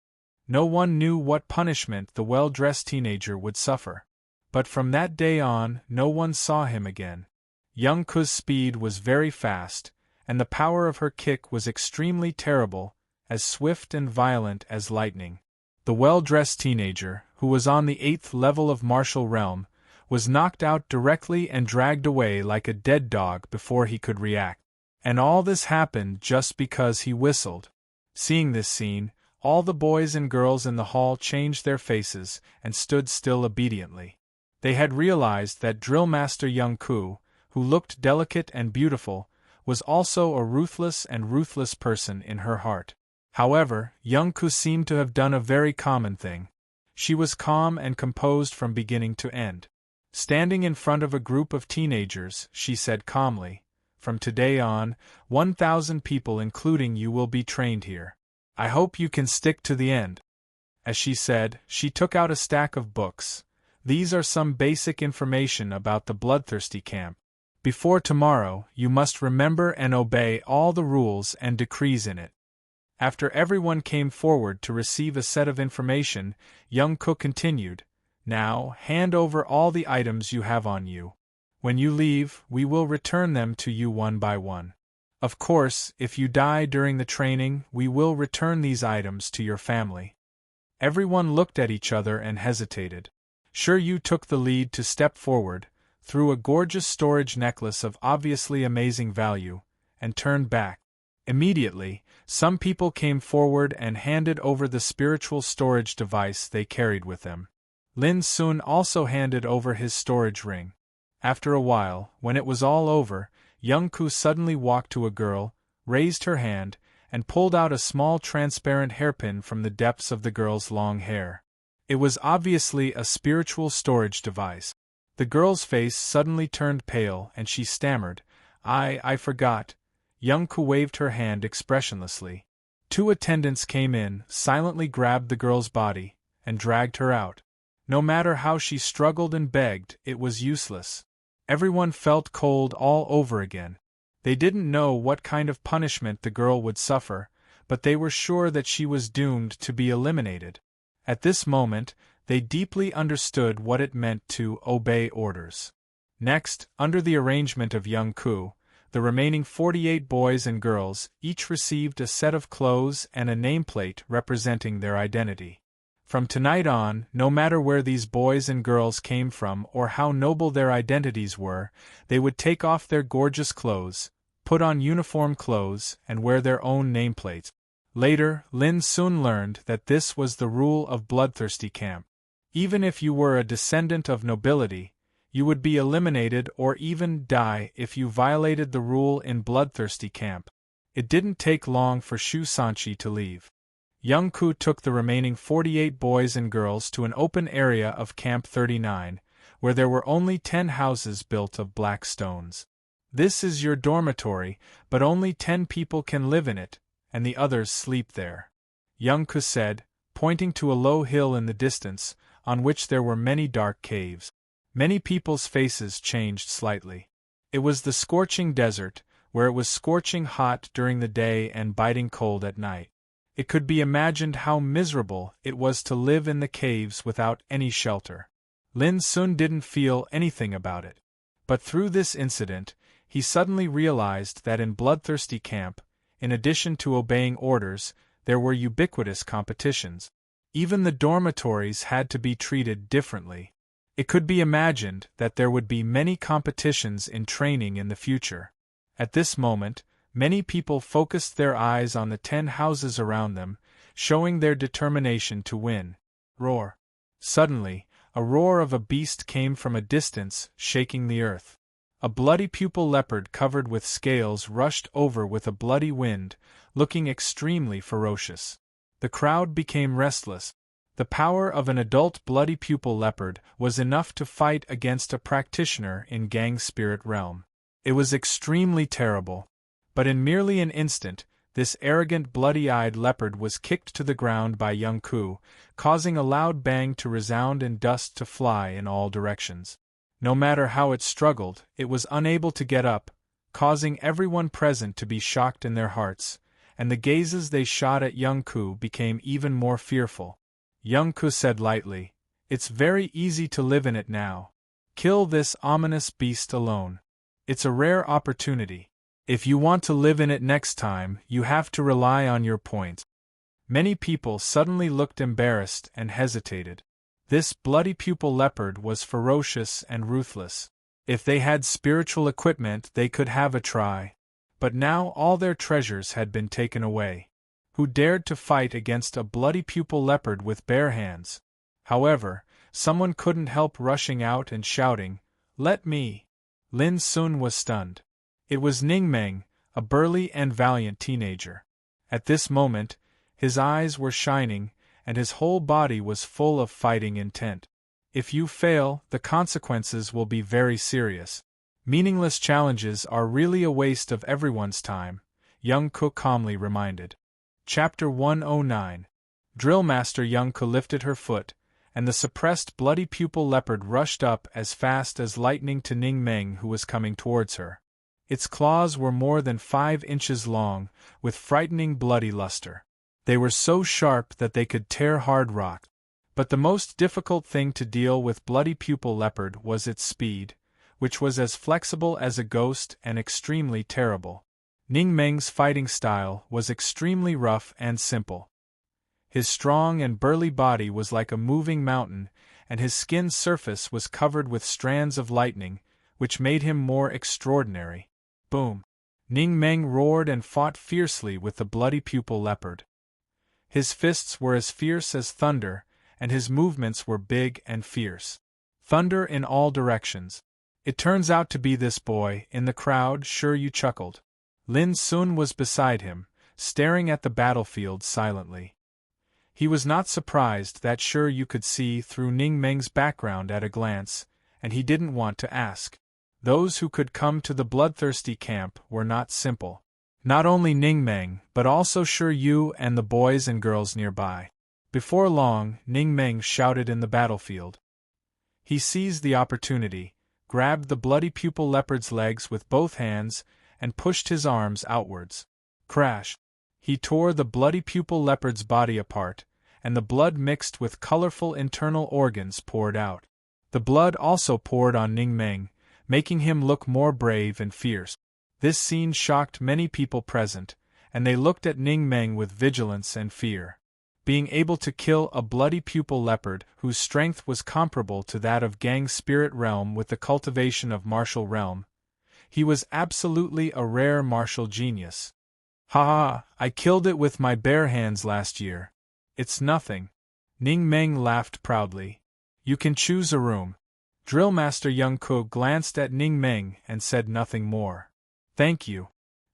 No one knew what punishment the well-dressed teenager would suffer. But from that day on, no one saw him again. Young Ku's speed was very fast, and the power of her kick was extremely terrible, as swift and violent as lightning. The well-dressed teenager, who was on the 8th level of martial realm, was knocked out directly and dragged away like a dead dog before he could react. And all this happened just because he whistled. Seeing this scene, all the boys and girls in the hall changed their faces and stood still obediently. They had realized that Drill Master Young Ku, who looked delicate and beautiful, was also a ruthless person in her heart. However, Young Ku seemed to have done a very common thing. She was calm and composed from beginning to end. Standing in front of a group of teenagers, she said calmly, "From today on, 1,000 people including you will be trained here. I hope you can stick to the end." As she said, she took out a stack of books. These are some basic information about the bloodthirsty camp. Before tomorrow, you must remember and obey all the rules and decrees in it. After everyone came forward to receive a set of information, Young Ku continued, "Now, hand over all the items you have on you. When you leave, we will return them to you one by one. Of course, if you die during the training, we will return these items to your family." Everyone looked at each other and hesitated. Shiryu took the lead to step forward, threw a gorgeous storage necklace of obviously amazing value, and turned back. Immediately, some people came forward and handed over the spiritual storage device they carried with them. Lin Sun also handed over his storage ring. After a while, when it was all over, Young Ku suddenly walked to a girl, raised her hand, and pulled out a small transparent hairpin from the depths of the girl's long hair. It was obviously a spiritual storage device. The girl's face suddenly turned pale and she stammered, I forgot." Young Ku waved her hand expressionlessly. 2 attendants came in, silently grabbed the girl's body, and dragged her out. No matter how she struggled and begged, it was useless. Everyone felt cold all over again. They didn't know what kind of punishment the girl would suffer, but they were sure that she was doomed to be eliminated. At this moment, they deeply understood what it meant to obey orders. Next, under the arrangement of Young Ku, the remaining 48 boys and girls each received a set of clothes and a nameplate representing their identity. From tonight on, no matter where these boys and girls came from or how noble their identities were, they would take off their gorgeous clothes, put on uniform clothes, and wear their own nameplates. Later, Lin soon learned that this was the rule of Bloodthirsty Camp. Even if you were a descendant of nobility, you would be eliminated or even die if you violated the rule in Bloodthirsty Camp. It didn't take long for Shu Sanchi to leave. Young Ku took the remaining 48 boys and girls to an open area of Camp 39, where there were only 10 houses built of black stones. "This is your dormitory, but only 10 people can live in it," and the others sleep there," young Ku said, pointing to a low hill in the distance, on which there were many dark caves. Many people's faces changed slightly. It was the scorching desert, where it was scorching hot during the day and biting cold at night. It could be imagined how miserable it was to live in the caves without any shelter. Lin Sun didn't feel anything about it. But through this incident, he suddenly realized that in Bloodthirsty Camp, in addition to obeying orders, there were ubiquitous competitions. Even the dormitories had to be treated differently. It could be imagined that there would be many competitions in training in the future. At this moment, many people focused their eyes on the 10 houses around them, showing their determination to win. Roar! Suddenly, a roar of a beast came from a distance, shaking the earth. A bloody pupil leopard covered with scales rushed over with a bloody wind, looking extremely ferocious. The crowd became restless. The power of an adult bloody pupil leopard was enough to fight against a practitioner in Gang Spirit Realm. It was extremely terrible. But in merely an instant, this arrogant bloody-eyed leopard was kicked to the ground by young Ku, causing a loud bang to resound and dust to fly in all directions. No matter how it struggled, it was unable to get up, causing everyone present to be shocked in their hearts, and the gazes they shot at young Ku became even more fearful. Young Ku said lightly, "It's very easy to live in it now. Kill this ominous beast alone. It's a rare opportunity. If you want to live in it next time, you have to rely on your points." Many people suddenly looked embarrassed and hesitated. This bloody pupil leopard was ferocious and ruthless. If they had spiritual equipment, they could have a try. But now all their treasures had been taken away. Who dared to fight against a bloody pupil leopard with bare hands? However, someone couldn't help rushing out and shouting, "Let me!" Lin Sun was stunned. It was Ning Meng, a burly and valiant teenager. At this moment, his eyes were shining, and his whole body was full of fighting intent. If you fail, the consequences will be very serious. Meaningless challenges are really a waste of everyone's time, young Ku calmly reminded. Chapter 109. Drillmaster Young Ku lifted her foot, and the suppressed bloody pupil leopard rushed up as fast as lightning to Ning Meng, who was coming towards her. Its claws were more than 5 inches long, with frightening bloody luster. They were so sharp that they could tear hard rock. But the most difficult thing to deal with bloody pupil leopard was its speed, which was as flexible as a ghost and extremely terrible. Ning Meng's fighting style was extremely rough and simple. His strong and burly body was like a moving mountain, and his skin's surface was covered with strands of lightning, which made him more extraordinary. Boom! Ning Meng roared and fought fiercely with the bloody pupil leopard. His fists were as fierce as thunder, and his movements were big and fierce. Thunder in all directions. "It turns out to be this boy in the crowd," sure you chuckled. Lin Sun was beside him, staring at the battlefield silently. He was not surprised that sure you could see through Ning Meng's background at a glance, and he didn't want to ask. Those who could come to the Bloodthirsty Camp were not simple. Not only Ning Meng, but also Sure Yu and the boys and girls nearby. Before long, Ning Meng shouted in the battlefield. He seized the opportunity, grabbed the bloody pupil leopard's legs with both hands, and pushed his arms outwards. Crash! He tore the bloody pupil leopard's body apart, and the blood mixed with colorful internal organs poured out. The blood also poured on Ning Meng, making him look more brave and fierce. This scene shocked many people present, and they looked at Ning Meng with vigilance and fear. Being able to kill a bloody pupil leopard whose strength was comparable to that of Gang Spirit Realm with the cultivation of martial realm, he was absolutely a rare martial genius. "Ha ha, I killed it with my bare hands last year. It's nothing." Ning Meng laughed proudly. "You can choose a room." Drillmaster Young Ku glanced at Ning Meng and said nothing more. "Thank you."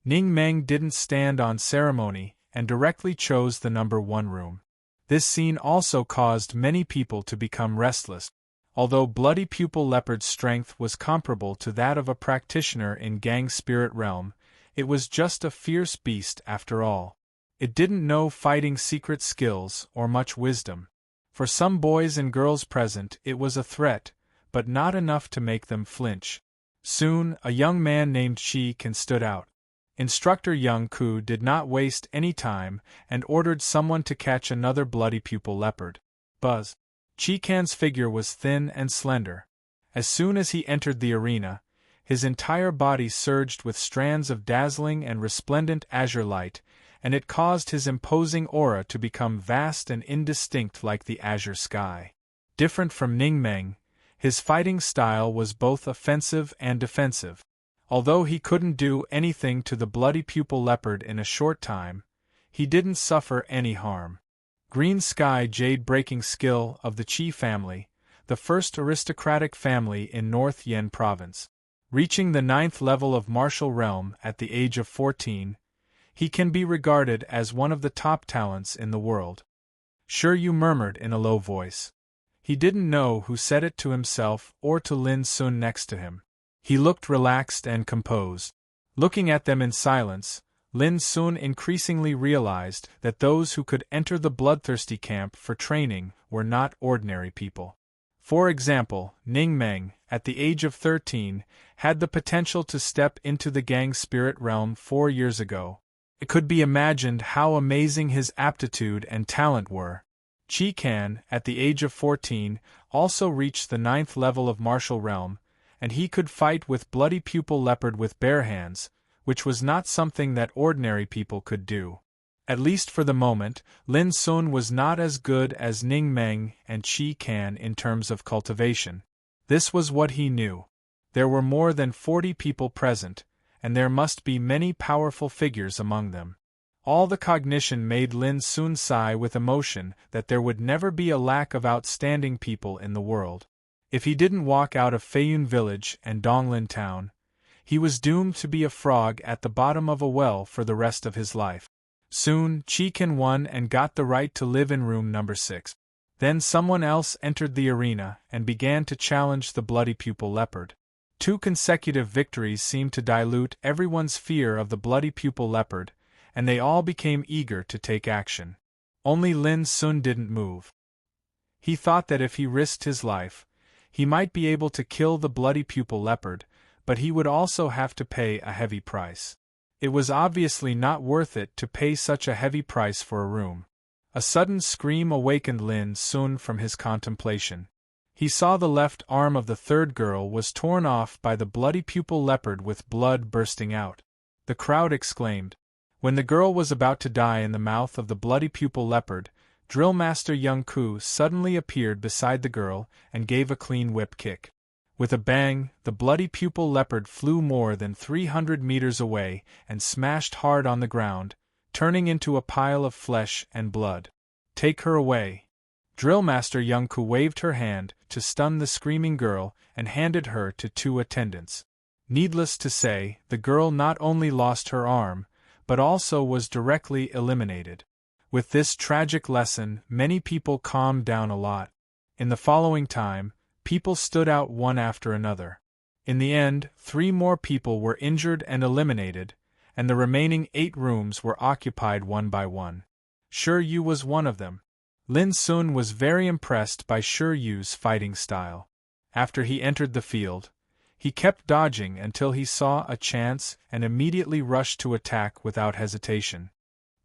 Ning Meng didn't stand on ceremony and directly chose the number 1 room. This scene also caused many people to become restless. Although bloody pupil leopard's strength was comparable to that of a practitioner in Gang Spirit Realm, it was just a fierce beast after all. It didn't know fighting secret skills or much wisdom. For some boys and girls present, it was a threat, but not enough to make them flinch. Soon, a young man named Chi-Kan stood out. Instructor Young Ku did not waste any time and ordered someone to catch another bloody pupil leopard. Buzz. Chi-Kan's figure was thin and slender. As soon as he entered the arena, his entire body surged with strands of dazzling and resplendent azure light, and it caused his imposing aura to become vast and indistinct like the azure sky. Different from Ning Meng, his fighting style was both offensive and defensive. Although he couldn't do anything to the bloody pupil leopard in a short time, he didn't suffer any harm. Green Sky Jade breaking skill of the Qi family, the first aristocratic family in North Yen province. Reaching the 9th level of martial realm at the age of 14, he can be regarded as one of the top talents in the world. Sure, you murmured in a low voice. He didn't know who said it to himself or to Lin Sun next to him. He looked relaxed and composed. Looking at them in silence, Lin Sun increasingly realized that those who could enter the bloodthirsty camp for training were not ordinary people. For example, Ning Meng, at the age of 13, had the potential to step into the gang spirit realm 4 years ago. It could be imagined how amazing his aptitude and talent were. Chi-Kan, at the age of 14, also reached the 9th level of martial realm, and he could fight with bloody pupil leopard with bare hands, which was not something that ordinary people could do. At least for the moment, Lin Sun was not as good as Ning Meng and Chi-Kan in terms of cultivation. This was what he knew. There were more than 40 people present, and there must be many powerful figures among them. All the cognition made Lin Sun sigh with emotion that there would never be a lack of outstanding people in the world. If he didn't walk out of Feiyun village and Donglin town, he was doomed to be a frog at the bottom of a well for the rest of his life. Soon, Chi-Kan won and got the right to live in room number 6. Then someone else entered the arena and began to challenge the bloody pupil leopard. 2 consecutive victories seemed to dilute everyone's fear of the bloody pupil leopard, and they all became eager to take action. Only Lin Sun didn't move. He thought that if he risked his life, he might be able to kill the bloody pupil leopard, but he would also have to pay a heavy price. It was obviously not worth it to pay such a heavy price for a room. A sudden scream awakened Lin Sun from his contemplation. He saw the left arm of the third girl was torn off by the bloody pupil leopard with blood bursting out. The crowd exclaimed. When the girl was about to die in the mouth of the bloody pupil leopard, Drill Master Young Ku suddenly appeared beside the girl and gave a clean whip kick. With a bang, the bloody pupil leopard flew more than 300 meters away and smashed hard on the ground, turning into a pile of flesh and blood. Take her away. Drill Master Young Ku waved her hand to stun the screaming girl and handed her to 2 attendants. Needless to say, the girl not only lost her arm, but also was directly eliminated. With this tragic lesson, many people calmed down a lot. In the following time, people stood out one after another. In the end, 3 more people were injured and eliminated, and the remaining 8 rooms were occupied one by one. Shi Yu was one of them. Lin Sun was very impressed by Shi Yu's fighting style. After he entered the field, he kept dodging until he saw a chance and immediately rushed to attack without hesitation.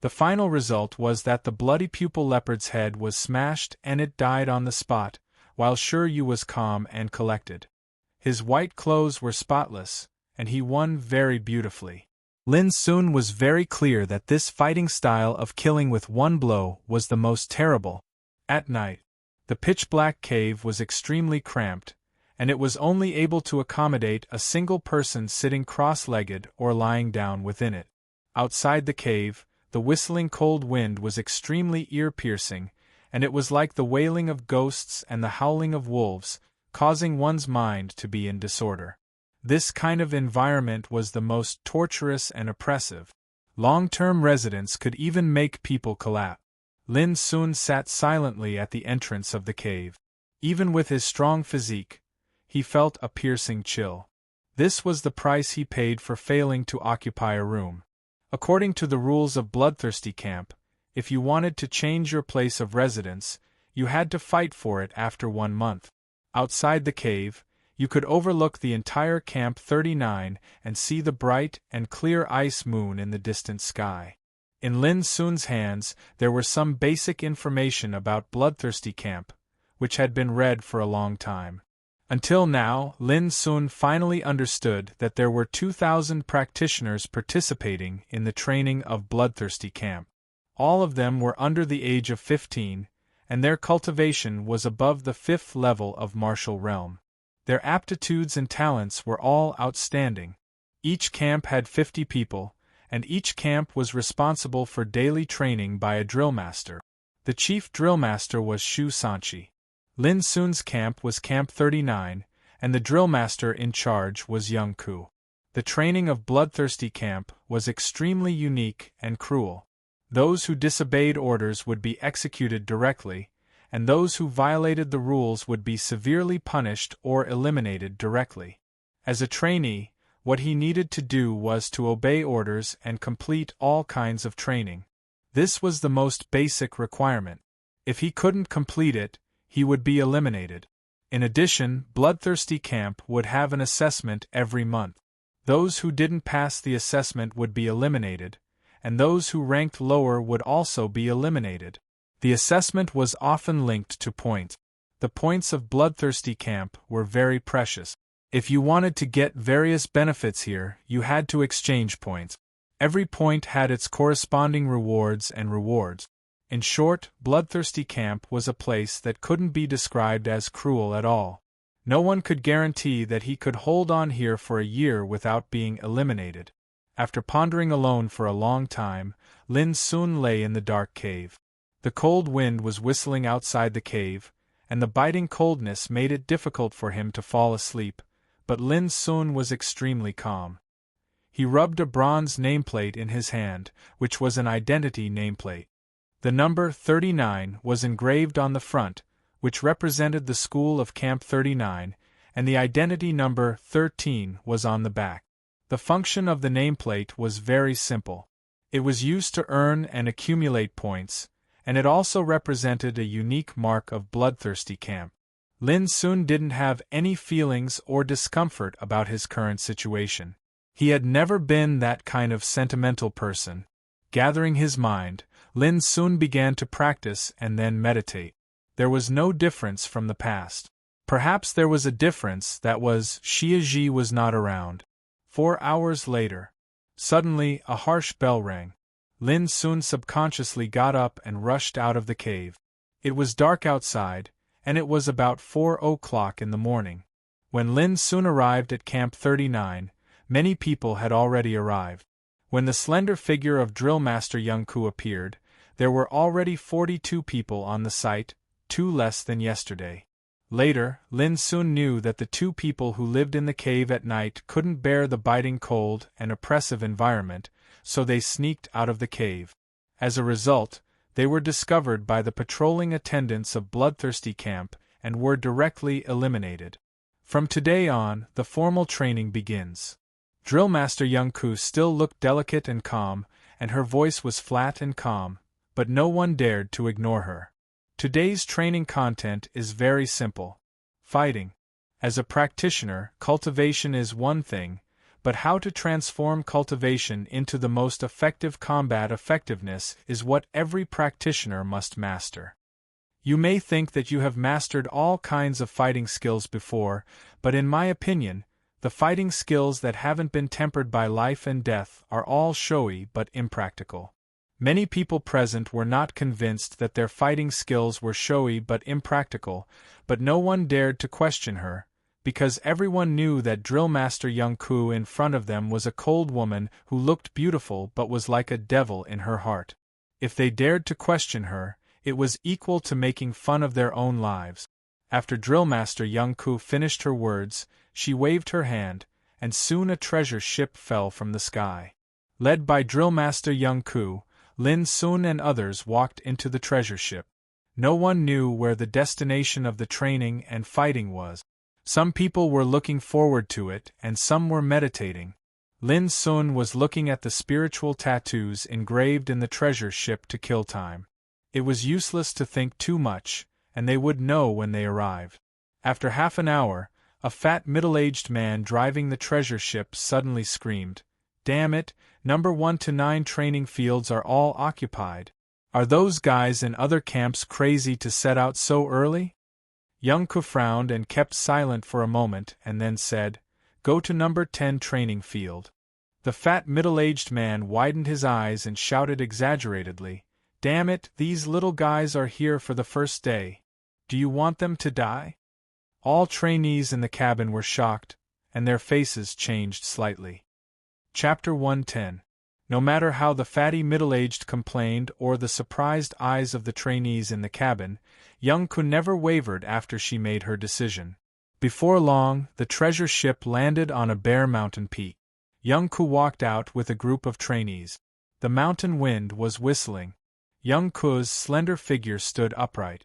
The final result was that the bloody pupil leopard's head was smashed and it died on the spot, while Shi Yu was calm and collected. His white clothes were spotless, and he won very beautifully. Lin Sun was very clear that this fighting style of killing with one blow was the most terrible. At night, the pitch-black cave was extremely cramped, and it was only able to accommodate a single person sitting cross-legged or lying down within it. Outside the cave, the whistling cold wind was extremely ear-piercing, and it was like the wailing of ghosts and the howling of wolves, causing one's mind to be in disorder. This kind of environment was the most torturous and oppressive. Long-term residence could even make people collapse. Lin Sun sat silently at the entrance of the cave. Even with his strong physique, he felt a piercing chill. This was the price he paid for failing to occupy a room. According to the rules of Bloodthirsty Camp, if you wanted to change your place of residence, you had to fight for it after 1 month. Outside the cave, you could overlook the entire Camp 39 and see the bright and clear ice moon in the distant sky. In Lin Sun's hands there were some basic information about Bloodthirsty Camp, which had been read for a long time. Until now, Lin Sun finally understood that there were 2,000 practitioners participating in the training of Bloodthirsty Camp. All of them were under the age of 15, and their cultivation was above the 5th level of martial realm. Their aptitudes and talents were all outstanding. Each camp had 50 people, and each camp was responsible for daily training by a drill master. The chief drill master was Shu Sanchi. Lin Sun's camp was Camp 39, and the drill master in charge was Young Ku. The training of Bloodthirsty Camp was extremely unique and cruel. Those who disobeyed orders would be executed directly, and those who violated the rules would be severely punished or eliminated directly. As a trainee, what he needed to do was to obey orders and complete all kinds of training. This was the most basic requirement. If he couldn't complete it, he would be eliminated. In addition, Bloodthirsty Camp would have an assessment every month. Those who didn't pass the assessment would be eliminated, and those who ranked lower would also be eliminated. The assessment was often linked to points. The points of Bloodthirsty Camp were very precious. If you wanted to get various benefits here, you had to exchange points. Every point had its corresponding rewards and rewards. In short, Bloodthirsty Camp was a place that couldn't be described as cruel at all. No one could guarantee that he could hold on here for a year without being eliminated. After pondering alone for a long time, Lin Sun lay in the dark cave. The cold wind was whistling outside the cave, and the biting coldness made it difficult for him to fall asleep, but Lin Sun was extremely calm. He rubbed a bronze nameplate in his hand, which was an identity nameplate. The number 39 was engraved on the front, which represented the school of Camp 39, and the identity number 13 was on the back. The function of the nameplate was very simple. It was used to earn and accumulate points, and it also represented a unique mark of Bloodthirsty Camp. Lin Sun didn't have any feelings or discomfort about his current situation. He had never been that kind of sentimental person. Gathering his mind, Lin Sun began to practice and then meditate. There was no difference from the past. Perhaps there was a difference, that was, Xia Ji was not around. 4 hours later. Suddenly, a harsh bell rang. Lin Sun subconsciously got up and rushed out of the cave. It was dark outside, and it was about 4 o'clock in the morning. When Lin Sun arrived at Camp 39, many people had already arrived. When the slender figure of Drill Master Young Ku appeared, there were already 42 people on the site, 2 less than yesterday. Later, Lin Sun knew that the 2 people who lived in the cave at night couldn't bear the biting cold and oppressive environment, so they sneaked out of the cave. As a result, they were discovered by the patrolling attendants of Bloodthirsty Camp and were directly eliminated. From today on, the formal training begins. Drill Master Young Ku still looked delicate and calm, and her voice was flat and calm, but no one dared to ignore her. Today's training content is very simple. Fighting. As a practitioner, cultivation is one thing, but how to transform cultivation into the most effective combat effectiveness is what every practitioner must master. You may think that you have mastered all kinds of fighting skills before, but in my opinion, the fighting skills that haven't been tempered by life and death are all showy but impractical. Many people present were not convinced that their fighting skills were showy but impractical, but no one dared to question her, because everyone knew that Drill Master Young Ku in front of them was a cold woman who looked beautiful but was like a devil in her heart. If they dared to question her, it was equal to making fun of their own lives. After Drill Master Young Ku finished her words, she waved her hand, and soon a treasure ship fell from the sky. Led by Drill Master Young Ku, Lin Sun and others walked into the treasure ship. No one knew where the destination of the training and fighting was. Some people were looking forward to it and some were meditating. Lin Sun was looking at the spiritual tattoos engraved in the treasure ship to kill time. It was useless to think too much, and they would know when they arrived. After half an hour, a fat middle-aged man driving the treasure ship suddenly screamed, "Damn it, number 1 to 9 training fields are all occupied. Are those guys in other camps crazy to set out so early?" Young Ku frowned and kept silent for a moment and then said, "Go to number 10 training field." The fat middle-aged man widened his eyes and shouted exaggeratedly, "Damn it, these little guys are here for the first day. Do you want them to die?" All trainees in the cabin were shocked, and their faces changed slightly. Chapter 110. No matter how the fatty middle-aged complained or the surprised eyes of the trainees in the cabin, young Ku never wavered after she made her decision. Before long, the treasure ship landed on a bare mountain peak. Young Ku walked out with a group of trainees. The mountain wind was whistling. Young Ku's slender figure stood upright.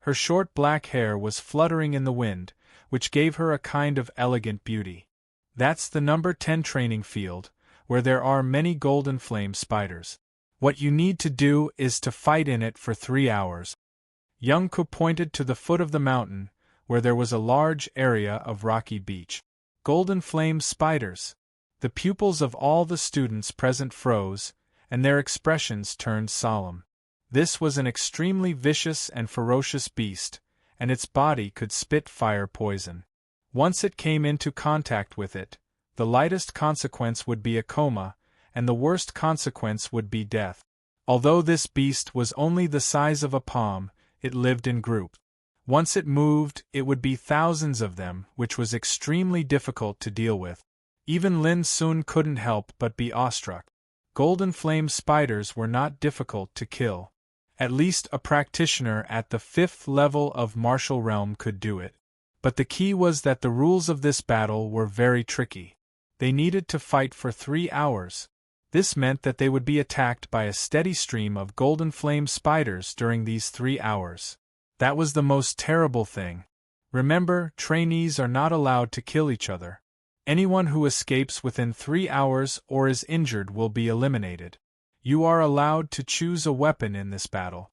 Her short black hair was fluttering in the wind, which gave her a kind of elegant beauty. "That's the number 10 training field, where there are many golden flame spiders. What you need to do is to fight in it for 3 hours. Young Ku pointed to the foot of the mountain, where there was a large area of rocky beach. Golden flame spiders! The pupils of all the students present froze, and their expressions turned solemn. This was an extremely vicious and ferocious beast, and its body could spit fire poison. Once it came into contact with it, the lightest consequence would be a coma, and the worst consequence would be death. Although this beast was only the size of a palm, it lived in groups. Once it moved, it would be thousands of them, which was extremely difficult to deal with. Even Lin Sun couldn't help but be awestruck. Golden flame spiders were not difficult to kill. At least a practitioner at the 5th level of martial realm could do it. But the key was that the rules of this battle were very tricky. They needed to fight for 3 hours. This meant that they would be attacked by a steady stream of golden flame spiders during these 3 hours. That was the most terrible thing. Remember, trainees are not allowed to kill each other. Anyone who escapes within 3 hours or is injured will be eliminated. You are allowed to choose a weapon in this battle.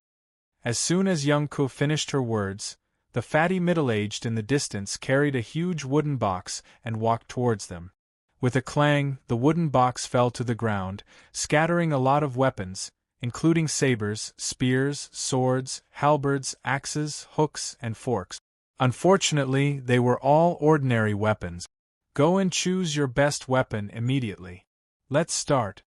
As soon as young Ku finished her words, the fatty middle-aged in the distance carried a huge wooden box and walked towards them. With a clang, the wooden box fell to the ground, scattering a lot of weapons, including sabers, spears, swords, halberds, axes, hooks, and forks. Unfortunately, they were all ordinary weapons. Go and choose your best weapon immediately. Let's start.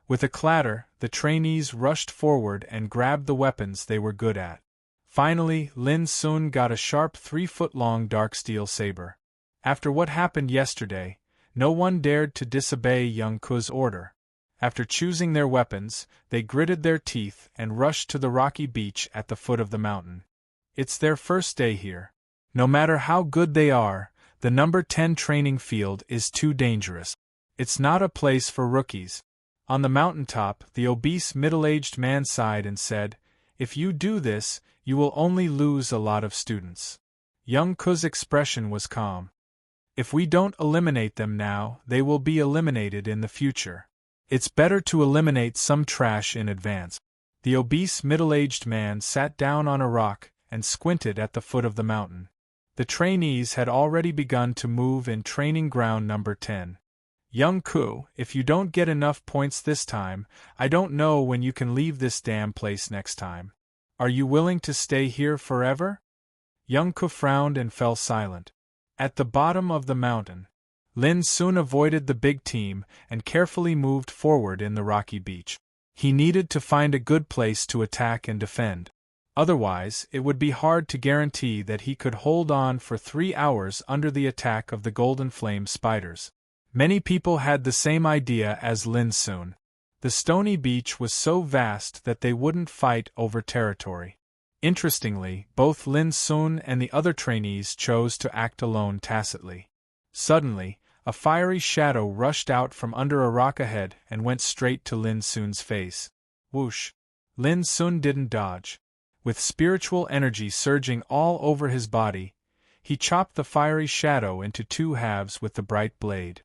With a clatter, the trainees rushed forward and grabbed the weapons they were good at. Finally, Lin Sun got a sharp 3-foot-long dark steel saber. After what happened yesterday, no one dared to disobey young Ku's order. After choosing their weapons, they gritted their teeth and rushed to the rocky beach at the foot of the mountain. It's their first day here. No matter how good they are, the number 10 training field is too dangerous. It's not a place for rookies. On the mountaintop, the obese middle-aged man sighed and said, "If you do this, you will only lose a lot of students." Young Ku's expression was calm. "If we don't eliminate them now, they will be eliminated in the future. It's better to eliminate some trash in advance." The obese middle-aged man sat down on a rock and squinted at the foot of the mountain. The trainees had already begun to move in training ground number 10. "Young Ku, if you don't get enough points this time, I don't know when you can leave this damn place next time. Are you willing to stay here forever?" Young Ku frowned and fell silent. At the bottom of the mountain, Lin Sun avoided the big team and carefully moved forward in the rocky beach. He needed to find a good place to attack and defend. Otherwise, it would be hard to guarantee that he could hold on for 3 hours under the attack of the golden flame spiders. Many people had the same idea as Lin Sun. The stony beach was so vast that they wouldn't fight over territory. Interestingly, both Lin Sun and the other trainees chose to act alone tacitly. Suddenly, a fiery shadow rushed out from under a rock ahead and went straight to Lin Sun's face. Whoosh! Lin Sun didn't dodge. With spiritual energy surging all over his body, he chopped the fiery shadow into 2 halves with the bright blade.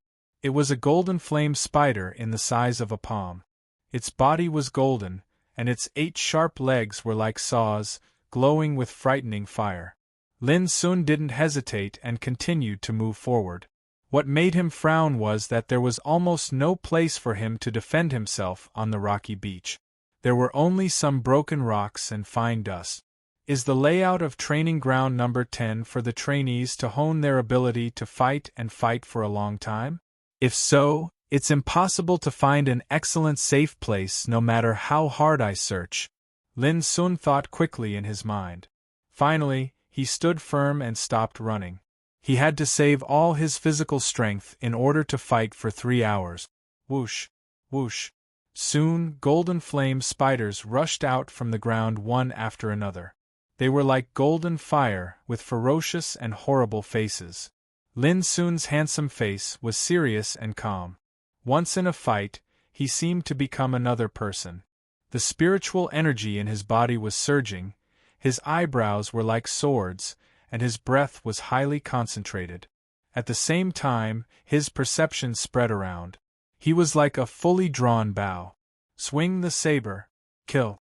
It was a golden flame spider in the size of a palm. Its body was golden, and its 8 sharp legs were like saws, glowing with frightening fire. Lin Sun didn't hesitate and continued to move forward. What made him frown was that there was almost no place for him to defend himself on the rocky beach. There were only some broken rocks and fine dust. Is the layout of training ground number 10 for the trainees to hone their ability to fight and fight for a long time? If so, it's impossible to find an excellent safe place no matter how hard I search. Lin Sun thought quickly in his mind. Finally, he stood firm and stopped running. He had to save all his physical strength in order to fight for 3 hours. Whoosh, whoosh. Soon, golden flame spiders rushed out from the ground one after another. They were like golden fire, with ferocious and horrible faces. Lin Sun's handsome face was serious and calm. Once in a fight, he seemed to become another person. The spiritual energy in his body was surging, his eyebrows were like swords, and his breath was highly concentrated. At the same time, his perception spread around. He was like a fully drawn bow. Swing the saber. Kill.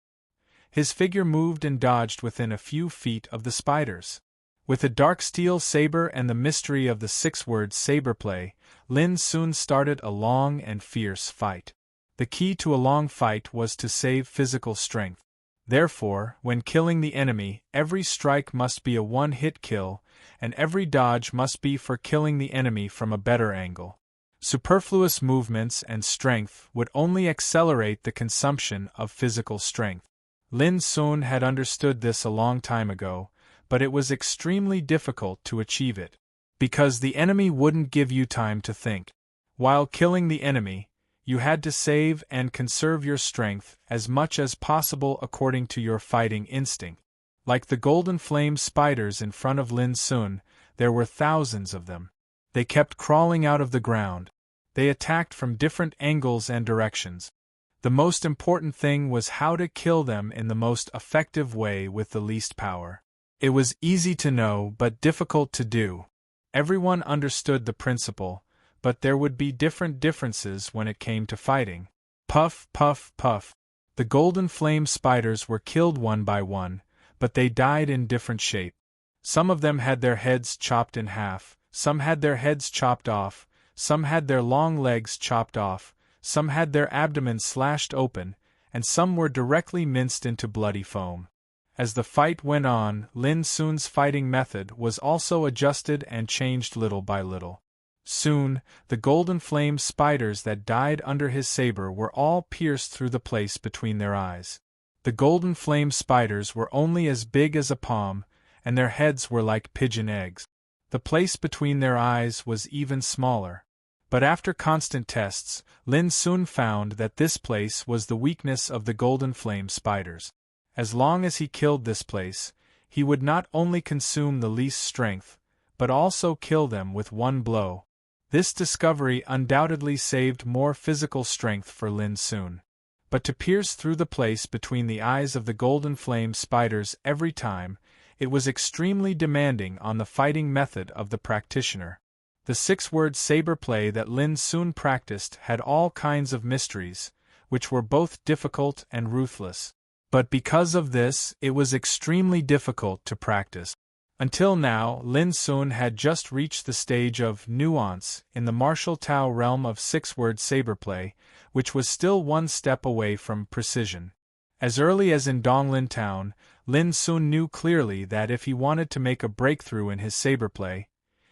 His figure moved and dodged within a few feet of the spiders. With the dark steel saber and the mystery of the 6-word saber play, Lin Sun started a long and fierce fight. The key to a long fight was to save physical strength. Therefore, when killing the enemy, every strike must be a one-hit kill, and every dodge must be for killing the enemy from a better angle. Superfluous movements and strength would only accelerate the consumption of physical strength. Lin Sun had understood this a long time ago, but it was extremely difficult to achieve it, because the enemy wouldn't give you time to think. While killing the enemy, you had to save and conserve your strength as much as possible according to your fighting instinct. Like the golden flame spiders in front of Lin Sun, there were thousands of them. They kept crawling out of the ground. They attacked from different angles and directions. The most important thing was how to kill them in the most effective way with the least power. It was easy to know but difficult to do. Everyone understood the principle, but there would be differences when it came to fighting. Puff, puff, puff. The golden flame spiders were killed one by one, but they died in different shape. Some of them had their heads chopped in half, some had their heads chopped off, some had their long legs chopped off, some had their abdomens slashed open, and some were directly minced into bloody foam. As the fight went on, Lin Sun's fighting method was also adjusted and changed little by little. Soon, the golden flame spiders that died under his saber were all pierced through the place between their eyes. The golden flame spiders were only as big as a palm, and their heads were like pigeon eggs. The place between their eyes was even smaller. But after constant tests, Lin Sun found that this place was the weakness of the golden flame spiders. As long as he killed this place, he would not only consume the least strength, but also kill them with one blow. This discovery undoubtedly saved more physical strength for Lin Sun. But to pierce through the place between the eyes of the golden flame spiders every time, it was extremely demanding on the fighting method of the practitioner. The 6-word saber play that Lin Sun practiced had all kinds of mysteries, which were both difficult and ruthless. But because of this, it was extremely difficult to practice. Until now, Lin Sun had just reached the stage of nuance in the martial Tao realm of 6-word saber play, which was still one step away from precision. As early as in Donglin Town, Lin Sun knew clearly that if he wanted to make a breakthrough in his saber play,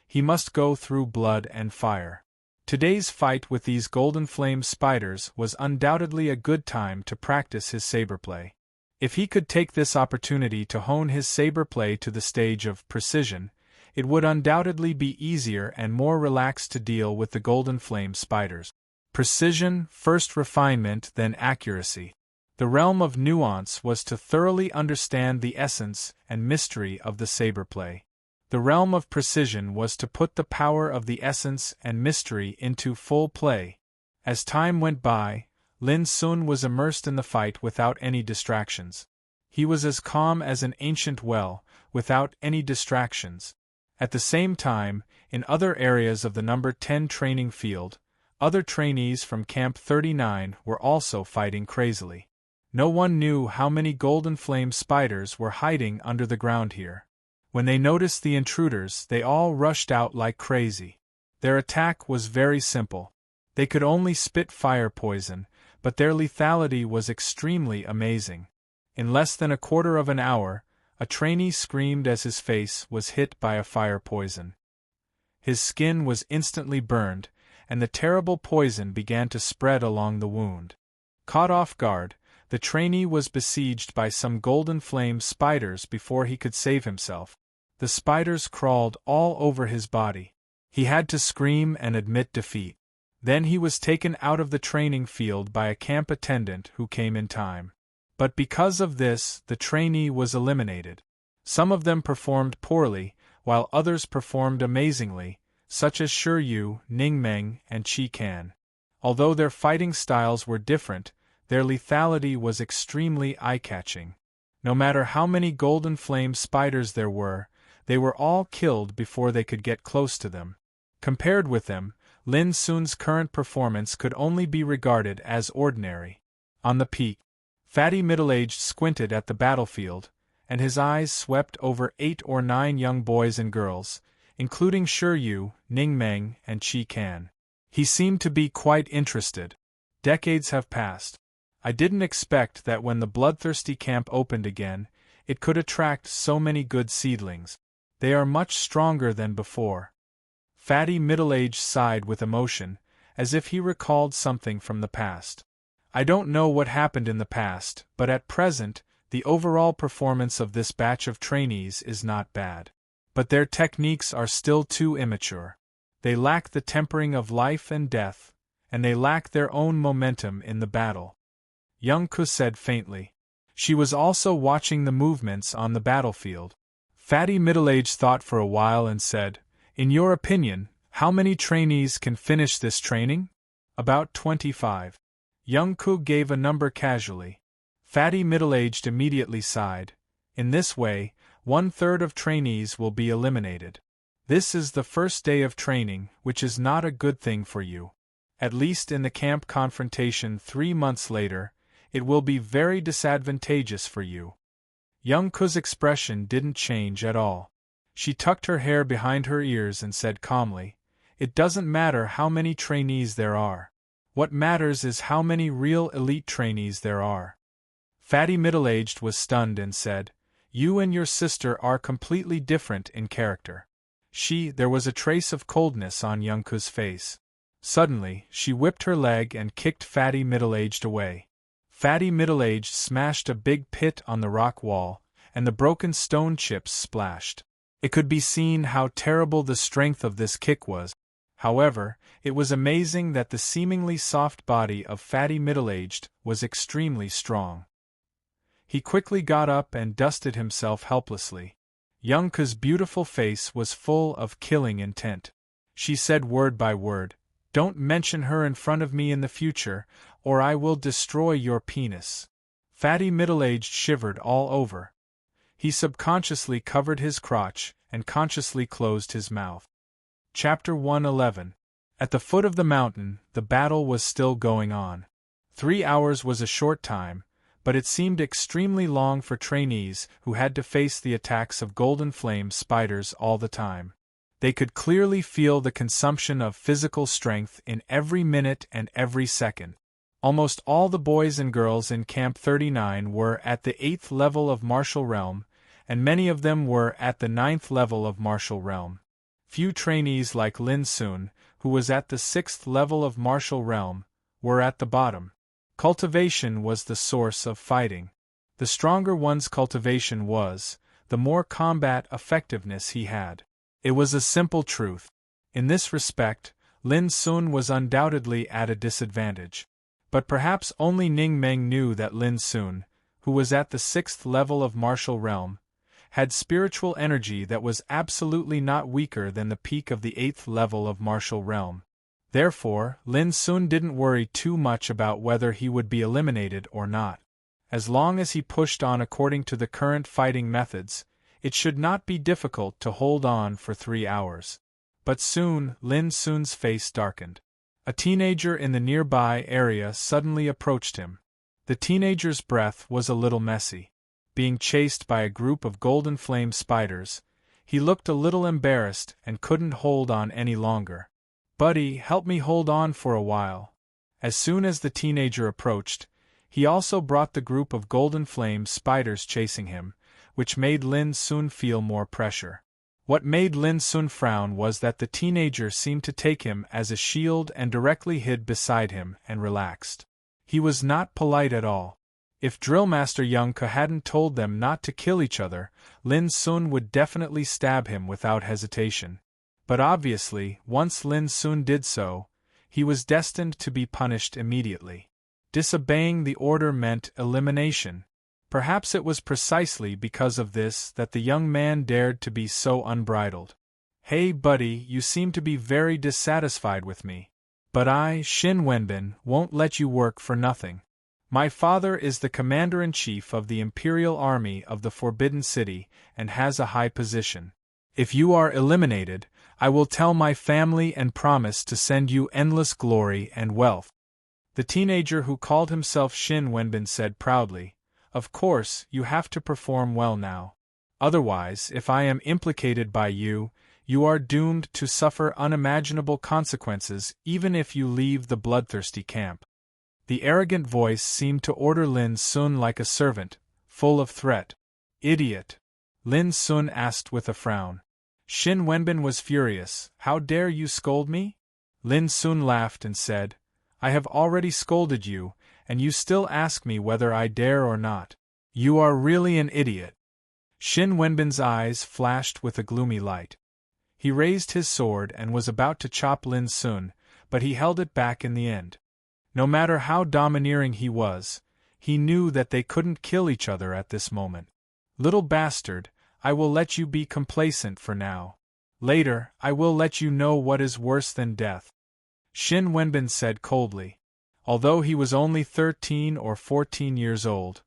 he must go through blood and fire. Today's fight with these golden flame spiders was undoubtedly a good time to practice his saber play. If he could take this opportunity to hone his saber play to the stage of precision, it would undoubtedly be easier and more relaxed to deal with the golden flame spiders. Precision, first refinement, then accuracy. The realm of nuance was to thoroughly understand the essence and mystery of the saber play. The realm of precision was to put the power of the essence and mystery into full play. As time went by, Lin Sun was immersed in the fight without any distractions. He was as calm as an ancient well, without any distractions. At the same time, in other areas of the number 10 training field, Other trainees from Camp 39 were also fighting crazily. No one knew how many golden flame spiders were hiding under the ground here. When they noticed the intruders, they all rushed out like crazy. Their attack was very simple. They could only spit fire poison, but their lethality was extremely amazing. In less than a quarter of an hour, a trainee screamed as his face was hit by a fire poison. His skin was instantly burned, and the terrible poison began to spread along the wound. Caught off guard, the trainee was besieged by some golden flame spiders before he could save himself. The spiders crawled all over his body. He had to scream and admit defeat. Then he was taken out of the training field by a camp attendant who came in time. But because of this, the trainee was eliminated. Some of them performed poorly, while others performed amazingly, such as Shiryu, Ningmeng, and Chi Kan. Although their fighting styles were different, their lethality was extremely eye-catching. No matter how many golden flame spiders there were, they were all killed before they could get close to them. Compared with them, Lin Sun's current performance could only be regarded as ordinary. On the peak, Fatty Middle-Aged squinted at the battlefield, and his eyes swept over 8 or 9 young boys and girls, including Shiryu, Ningmeng, and Chi Kan. He seemed to be quite interested. Decades have passed. I didn't expect that when the bloodthirsty camp opened again, it could attract so many good seedlings. They are much stronger than before. Fatty Middle-Aged sighed with emotion, as if he recalled something from the past. I don't know what happened in the past, but at present, the overall performance of this batch of trainees is not bad. But their techniques are still too immature. They lack the tempering of life and death, and they lack their own momentum in the battle. Young Ku said faintly. She was also watching the movements on the battlefield. Fatty Middle-Aged thought for a while and said, "In your opinion, how many trainees can finish this training?" "About 25. Young Ku gave a number casually. Fatty Middle-Aged immediately sighed. In this way, 1/3 of trainees will be eliminated. This is the first day of training, which is not a good thing for you. At least in the camp confrontation 3 months later, it will be very disadvantageous for you." Young Ku's expression didn't change at all. She tucked her hair behind her ears and said calmly, "It doesn't matter how many trainees there are. What matters is how many real elite trainees there are." Fatty Middle-Aged was stunned and said, "You and your sister are completely different in character." There was a trace of coldness on Young Ku's face. Suddenly, she whipped her leg and kicked Fatty Middle-Aged away. Fatty Middle-Aged smashed a big pit on the rock wall, and the broken stone chips splashed. It could be seen how terrible the strength of this kick was. However, it was amazing that the seemingly soft body of Fatty Middle-Aged was extremely strong. He quickly got up and dusted himself helplessly. Young Ku's beautiful face was full of killing intent. She said word by word, "Don't mention her in front of me in the future, or I will destroy your penis." Fatty Middle-Aged shivered all over. He subconsciously covered his crotch and consciously closed his mouth. Chapter 111. At the foot of the mountain, the battle was still going on. 3 hours was a short time, but it seemed extremely long for trainees who had to face the attacks of golden flame spiders all the time. They could clearly feel the consumption of physical strength in every minute and every second. Almost all the boys and girls in Camp 39 were at the 8th level of Martial Realm, and many of them were at the 9th level of Martial Realm. Few trainees like Lin Sun, who was at the 6th level of Martial Realm, were at the bottom. Cultivation was the source of fighting. The stronger one's cultivation was, the more combat effectiveness he had. It was a simple truth. In this respect, Lin Sun was undoubtedly at a disadvantage. But perhaps only Ning Meng knew that Lin Sun, who was at the 6th level of Martial Realm, had spiritual energy that was absolutely not weaker than the peak of the 8th level of Martial Realm. Therefore, Lin Sun didn't worry too much about whether he would be eliminated or not. As long as he pushed on according to the current fighting methods, it should not be difficult to hold on for 3 hours. But soon, Lin Sun's face darkened. A teenager in the nearby area suddenly approached him. The teenager's breath was a little messy. Being chased by a group of golden flame spiders, he looked a little embarrassed and couldn't hold on any longer. "Buddy, help me hold on for a while." As soon as the teenager approached, he also brought the group of golden flame spiders chasing him, which made Lin Sun feel more pressure. What made Lin Sun frown was that the teenager seemed to take him as a shield and directly hid beside him and relaxed. He was not polite at all. If Drillmaster Youngka hadn't told them not to kill each other, Lin Sun would definitely stab him without hesitation. But obviously, once Lin Sun did so, he was destined to be punished immediately. Disobeying the order meant elimination. Perhaps it was precisely because of this that the young man dared to be so unbridled. "Hey buddy, you seem to be very dissatisfied with me. But I, Shin Wenbin, won't let you work for nothing. My father is the commander-in-chief of the Imperial Army of the Forbidden City and has a high position. If you are eliminated, I will tell my family and promise to send you endless glory and wealth." The teenager who called himself Shin Wenbin said proudly, "Of course, you have to perform well now. Otherwise, if I am implicated by you, you are doomed to suffer unimaginable consequences even if you leave the bloodthirsty camp." The arrogant voice seemed to order Lin Sun like a servant, full of threat. "Idiot!" Lin Sun asked with a frown. Shin Wenbin was furious. "How dare you scold me?" Lin Sun laughed and said, "I have already scolded you, and you still ask me whether I dare or not. You are really an idiot." Shin Wenbin's eyes flashed with a gloomy light. He raised his sword and was about to chop Lin Sun, but he held it back in the end. No matter how domineering he was, he knew that they couldn't kill each other at this moment. "Little bastard, I will let you be complacent for now. Later, I will let you know what is worse than death," Shin Wenbin said coldly. Although he was only 13 or 14 years old,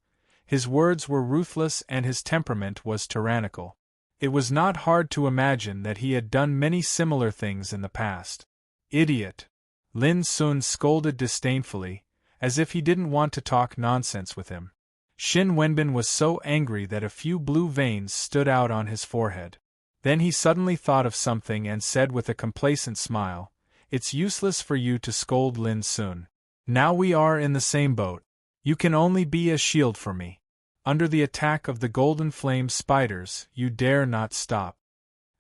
his words were ruthless and his temperament was tyrannical. It was not hard to imagine that he had done many similar things in the past. "Idiot!" Lin Sun scolded disdainfully, as if he didn't want to talk nonsense with him. Shin Wenbin was so angry that a few blue veins stood out on his forehead. Then he suddenly thought of something and said with a complacent smile, "It's useless for you to scold Lin Sun. Now we are in the same boat. You can only be a shield for me. Under the attack of the golden flame spiders, you dare not stop."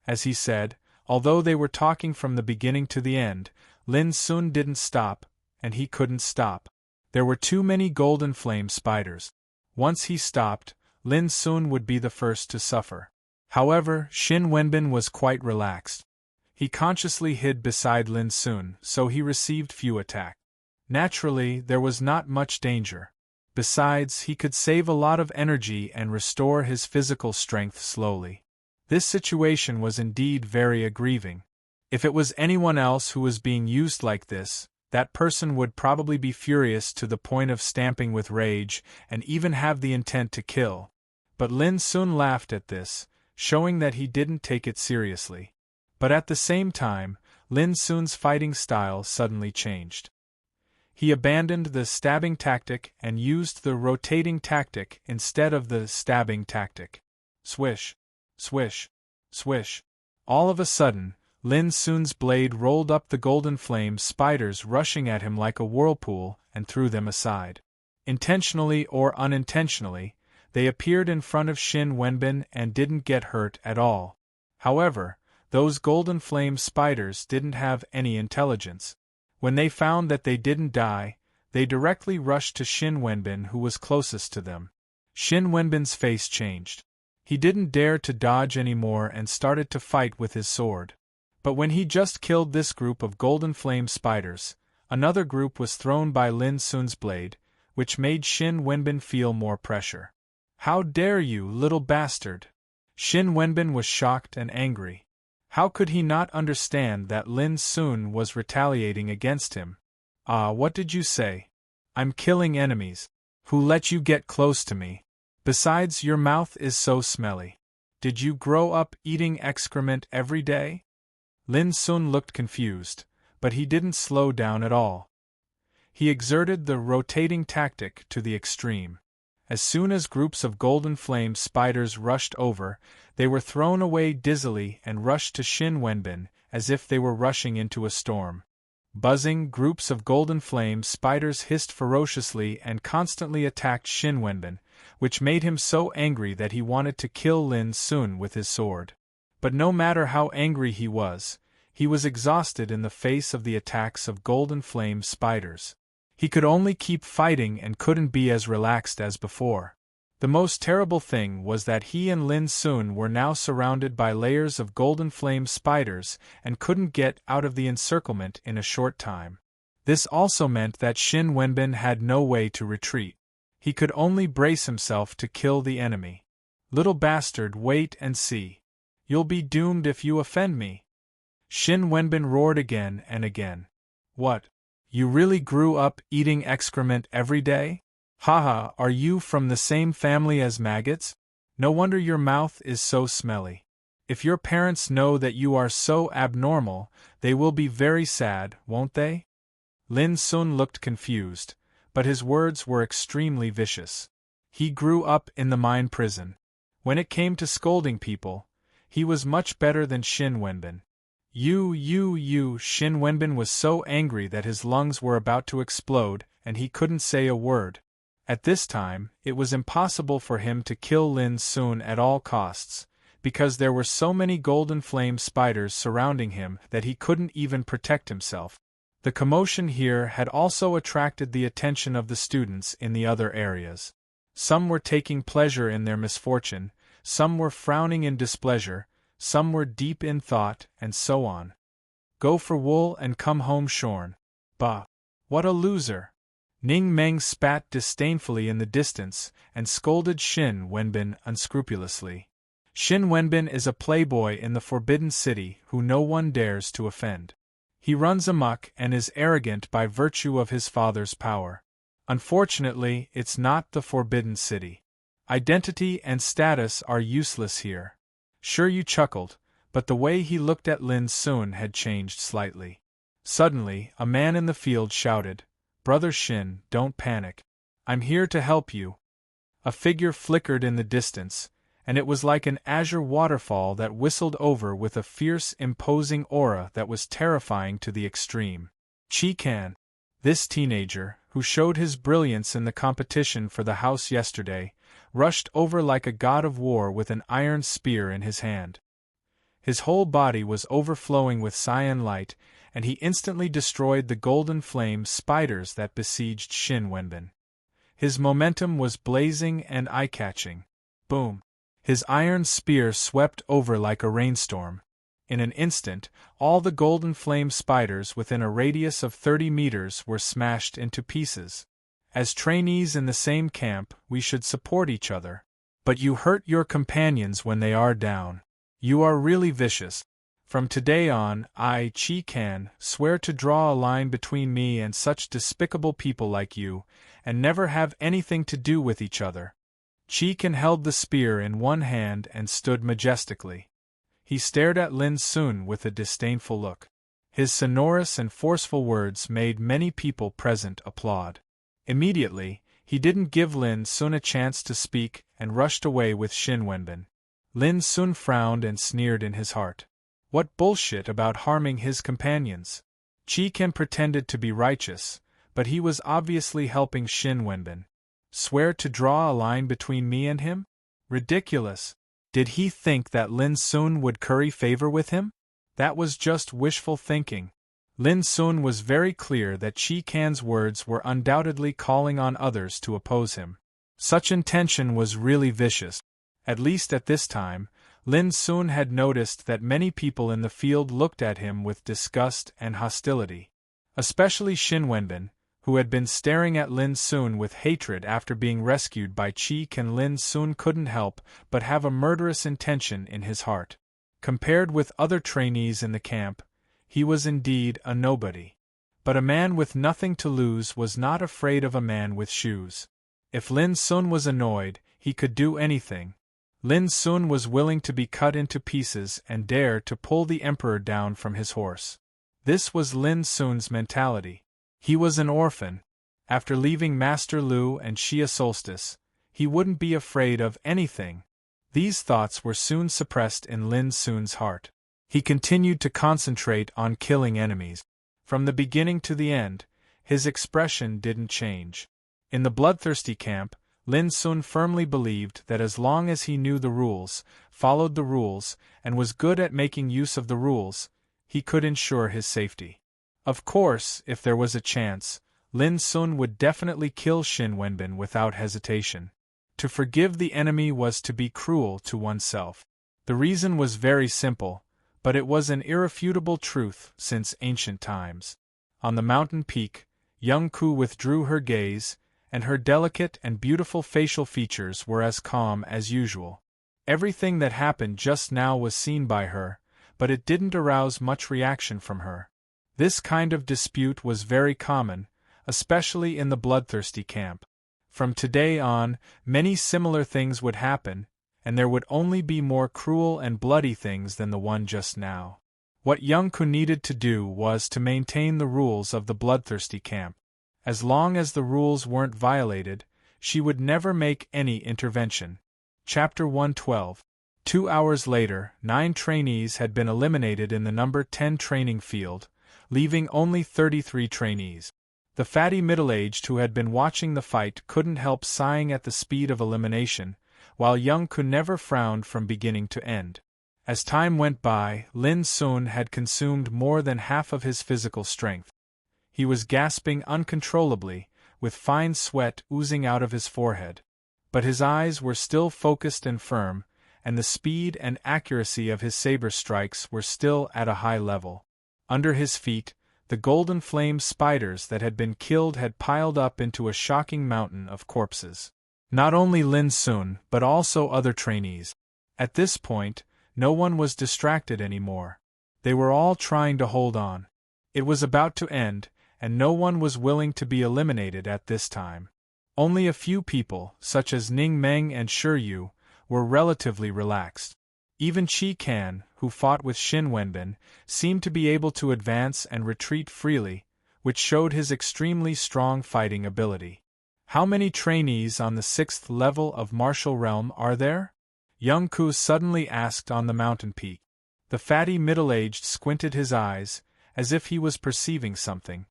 As he said, although they were talking from the beginning to the end, Lin Sun didn't stop, and he couldn't stop. There were too many golden flame spiders. Once he stopped, Lin Sun would be the first to suffer. However, Shin Wenbin was quite relaxed. He consciously hid beside Lin Sun, so he received few attacks. Naturally, there was not much danger. Besides, he could save a lot of energy and restore his physical strength slowly. This situation was indeed very aggrieving. If it was anyone else who was being used like this, that person would probably be furious to the point of stamping with rage and even have the intent to kill. But Lin Sun laughed at this, showing that he didn't take it seriously. But at the same time, Lin Sun's fighting style suddenly changed. He abandoned the stabbing tactic and used the rotating tactic instead of the stabbing tactic. Swish, swish, swish. All of a sudden, Lin Sun's blade rolled up the golden flame spiders rushing at him like a whirlpool and threw them aside. Intentionally or unintentionally, they appeared in front of Shin Wenbin and didn't get hurt at all. However, those golden flame spiders didn't have any intelligence. When they found that they didn't die, they directly rushed to Shin Wenbin, who was closest to them. Shin Wenbin's face changed. He didn't dare to dodge anymore and started to fight with his sword. But when he just killed this group of golden flame spiders, another group was thrown by Lin Sun's blade, which made Shin Wenbin feel more pressure. "How dare you, little bastard!" Shin Wenbin was shocked and angry. How could he not understand that Lin Sun was retaliating against him? "Ah, what did you say? I'm killing enemies. Who let you get close to me? Besides, your mouth is so smelly. Did you grow up eating excrement every day?" Lin Sun looked confused, but he didn't slow down at all. He exerted the rotating tactic to the extreme. As soon as groups of golden flame spiders rushed over, they were thrown away dizzily and rushed to Shin Wenbin, as if they were rushing into a storm. Buzzing, groups of golden flame spiders hissed ferociously and constantly attacked Shin Wenbin, which made him so angry that he wanted to kill Lin Sun with his sword. But no matter how angry he was exhausted in the face of the attacks of golden flame spiders. He could only keep fighting and couldn't be as relaxed as before. The most terrible thing was that he and Lin Sun were now surrounded by layers of golden flame spiders and couldn't get out of the encirclement in a short time. This also meant that Shin Wenbin had no way to retreat. He could only brace himself to kill the enemy. "Little bastard, wait and see. You'll be doomed if you offend me." Shin Wenbin roared again and again. "What? You really grew up eating excrement every day? Haha, are you from the same family as maggots? No wonder your mouth is so smelly. If your parents know that you are so abnormal, they will be very sad, won't they?" Lin Sun looked confused, but his words were extremely vicious. He grew up in the mine prison. When it came to scolding people, he was much better than Shin Wenbin. Shin Wenbin was so angry that his lungs were about to explode, and he couldn't say a word. At this time, it was impossible for him to kill Lin Sun at all costs, because there were so many golden flame spiders surrounding him that he couldn't even protect himself. The commotion here had also attracted the attention of the students in the other areas. Some were taking pleasure in their misfortune, some were frowning in displeasure, some were deep in thought, and so on. "Go for wool and come home shorn. Bah! What a loser!" Ning Meng spat disdainfully in the distance and scolded Shin Wenbin unscrupulously. Shin Wenbin is a playboy in the Forbidden City who no one dares to offend. He runs amok and is arrogant by virtue of his father's power. Unfortunately, it's not the Forbidden City. Identity and status are useless here. Sure, you chuckled, but the way he looked at Lin Sun had changed slightly. Suddenly, a man in the field shouted, "Brother Shin, don't panic. I'm here to help you." A figure flickered in the distance, and it was like an azure waterfall that whistled over with a fierce, imposing aura that was terrifying to the extreme. Chi Kan. This teenager, who showed his brilliance in the competition for the house yesterday, rushed over like a god of war with an iron spear in his hand. His whole body was overflowing with cyan light, and he instantly destroyed the golden flame spiders that besieged Shin Wenbin. His momentum was blazing and eye-catching. Boom! His iron spear swept over like a rainstorm. In an instant, all the golden flame spiders within a radius of 30 meters were smashed into pieces. As trainees in the same camp, we should support each other. But you hurt your companions when they are down. You are really vicious. From today on, I, Chi Kan, swear to draw a line between me and such despicable people like you, and never have anything to do with each other. Chi Kan held the spear in one hand and stood majestically. He stared at Lin Sun with a disdainful look. His sonorous and forceful words made many people present applaud. Immediately, he didn't give Lin Sun a chance to speak and rushed away with Shin Wenbin. Lin Sun frowned and sneered in his heart. What bullshit about harming his companions? Chi Kan pretended to be righteous, but he was obviously helping Shin Wenbin. Swear to draw a line between me and him? Ridiculous. Did he think that Lin Sun would curry favor with him? That was just wishful thinking. Lin Sun was very clear that Chi Kan's words were undoubtedly calling on others to oppose him. Such intention was really vicious. At least at this time, Lin Sun had noticed that many people in the field looked at him with disgust and hostility. Especially Shin Wenbin, who had been staring at Lin Sun with hatred after being rescued by Chi Kan. Lin Sun couldn't help but have a murderous intention in his heart. Compared with other trainees in the camp, he was indeed a nobody. But a man with nothing to lose was not afraid of a man with shoes. If Lin Sun was annoyed, he could do anything. Lin Sun was willing to be cut into pieces and dare to pull the emperor down from his horse. This was Lin Sun's mentality. He was an orphan. After leaving Master Lu and Xia Solstice, he wouldn't be afraid of anything. These thoughts were soon suppressed in Lin Sun's heart. He continued to concentrate on killing enemies. From the beginning to the end, his expression didn't change. In the bloodthirsty camp, Lin Sun firmly believed that as long as he knew the rules, followed the rules, and was good at making use of the rules, he could ensure his safety. Of course, if there was a chance, Lin Sun would definitely kill Xin Wenbin without hesitation. To forgive the enemy was to be cruel to oneself. The reason was very simple, but it was an irrefutable truth since ancient times. On the mountain peak, young Ku withdrew her gaze, and her delicate and beautiful facial features were as calm as usual. Everything that happened just now was seen by her, but it didn't arouse much reaction from her. This kind of dispute was very common, especially in the bloodthirsty camp. From today on, many similar things would happen, and there would only be more cruel and bloody things than the one just now. What young Ku needed to do was to maintain the rules of the bloodthirsty camp. As long as the rules weren't violated, she would never make any intervention. Chapter 112. 2 hours later, 9 trainees had been eliminated in the number 10 training field, leaving only 33 trainees. The fatty middle-aged who had been watching the fight couldn't help sighing at the speed of elimination, while young Ku never frowned from beginning to end. As time went by, Lin Sun had consumed more than half of his physical strength. He was gasping uncontrollably, with fine sweat oozing out of his forehead. But his eyes were still focused and firm, and the speed and accuracy of his saber strikes were still at a high level. Under his feet, the golden flame spiders that had been killed had piled up into a shocking mountain of corpses. Not only Lin Sun, but also other trainees. At this point, no one was distracted anymore. They were all trying to hold on. It was about to end, and no one was willing to be eliminated at this time. Only a few people, such as Ning Meng and Shi Yu, were relatively relaxed. Even Qi Kan, who fought with Xin Wenbin, seemed to be able to advance and retreat freely, which showed his extremely strong fighting ability. How many trainees on the 6th level of martial realm are there? Young Ku suddenly asked on the mountain peak. The fatty middle-aged squinted his eyes, as if he was perceiving something.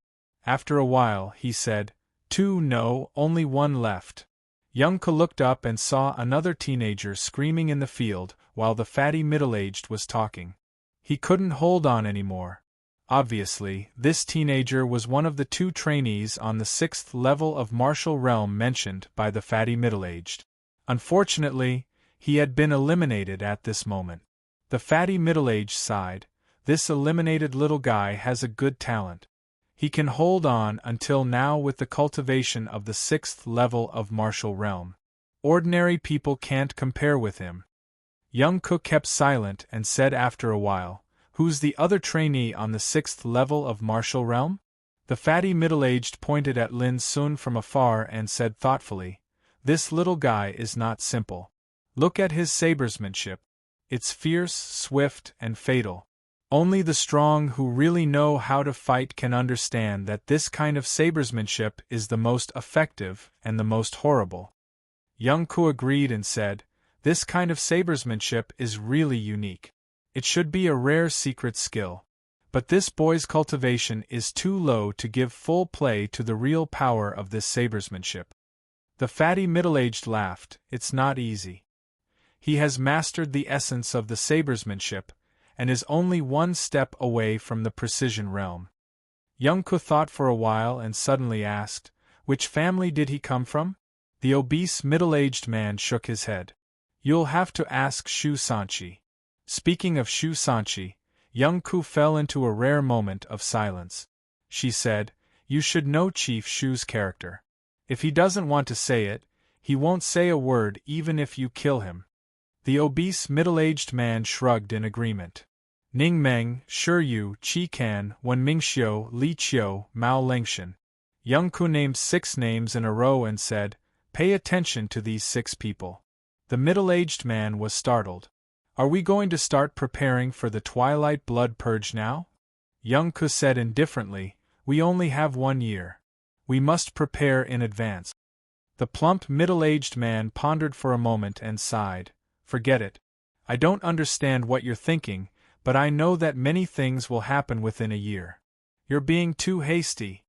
After a while, he said, 2, no, only 1 left. Young Ku looked up and saw another teenager screaming in the field, while the fatty middle-aged was talking. He couldn't hold on anymore. Obviously, this teenager was one of the 2 trainees on the 6th level of martial realm mentioned by the fatty middle-aged. Unfortunately, he had been eliminated at this moment. The fatty middle-aged sighed. This eliminated little guy has a good talent. He can hold on until now with the cultivation of the 6th level of martial realm. Ordinary people can't compare with him. Young Ku kept silent and said after a while, "Who's the other trainee on the 6th level of martial realm?" The fatty middle-aged pointed at Lin Sun from afar and said thoughtfully, "This little guy is not simple. Look at his sabersmanship. It's fierce, swift, and fatal. Only the strong who really know how to fight can understand that this kind of sabersmanship is the most effective and the most horrible." Young Ku agreed and said, "This kind of sabersmanship is really unique. It should be a rare secret skill. But this boy's cultivation is too low to give full play to the real power of this sabersmanship." The fatty middle-aged laughed. "It's not easy. He has mastered the essence of the sabersmanship, and is only 1 step away from the precision realm." Young Ku thought for a while and suddenly asked, "Which family did he come from?" The obese middle-aged man shook his head. "You'll have to ask Shu Sanqi." Speaking of Shu Sanqi, young Ku fell into a rare moment of silence. She said, "You should know Chief Shu's character. If he doesn't want to say it, he won't say a word even if you kill him." The obese middle-aged man shrugged in agreement. Ning Meng, Shi Yu, Qi Kan, Wen Mingxiu, Li Qiu, Mao Lengshan. Young Ku named 6 names in a row and said, "Pay attention to these 6 people." The middle-aged man was startled. "Are we going to start preparing for the Twilight Blood Purge now?" Young Ku said indifferently, we only have 1 year. We must prepare in advance. The plump, middle-aged man pondered for a moment and sighed. Forget it. I don't understand what you're thinking, but I know that many things will happen within a year. You're being too hasty.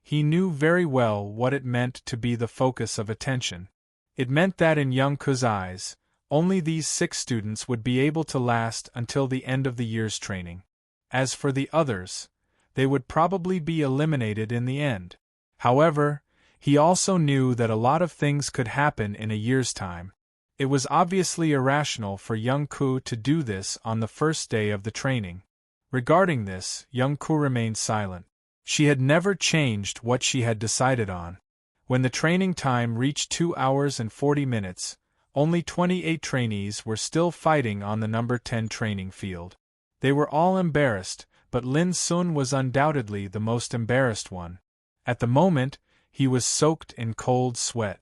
He knew very well what it meant to be the focus of attention. It meant that in Young Ku's eyes, only these 6 students would be able to last until the end of the year's training. As for the others, they would probably be eliminated in the end. However, he also knew that a lot of things could happen in a year's time. It was obviously irrational for Young Ku to do this on the first day of the training. Regarding this, Young Ku remained silent. She had never changed what she had decided on. When the training time reached 2 hours and 40 minutes, only 28 trainees were still fighting on the number 10 training field. They were all embarrassed, but Lin Sun was undoubtedly the most embarrassed one. At the moment, he was soaked in cold sweat.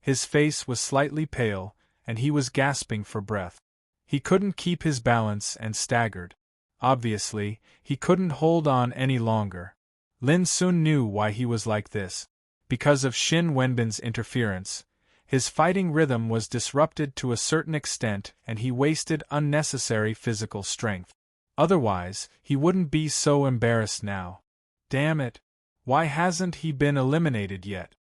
His face was slightly pale, and he was gasping for breath. He couldn't keep his balance and staggered. Obviously, he couldn't hold on any longer. Lin Sun knew why he was like this. Because of Shin Wenbin's interference, his fighting rhythm was disrupted to a certain extent and he wasted unnecessary physical strength. Otherwise, he wouldn't be so embarrassed now. Damn it! Why hasn't he been eliminated yet?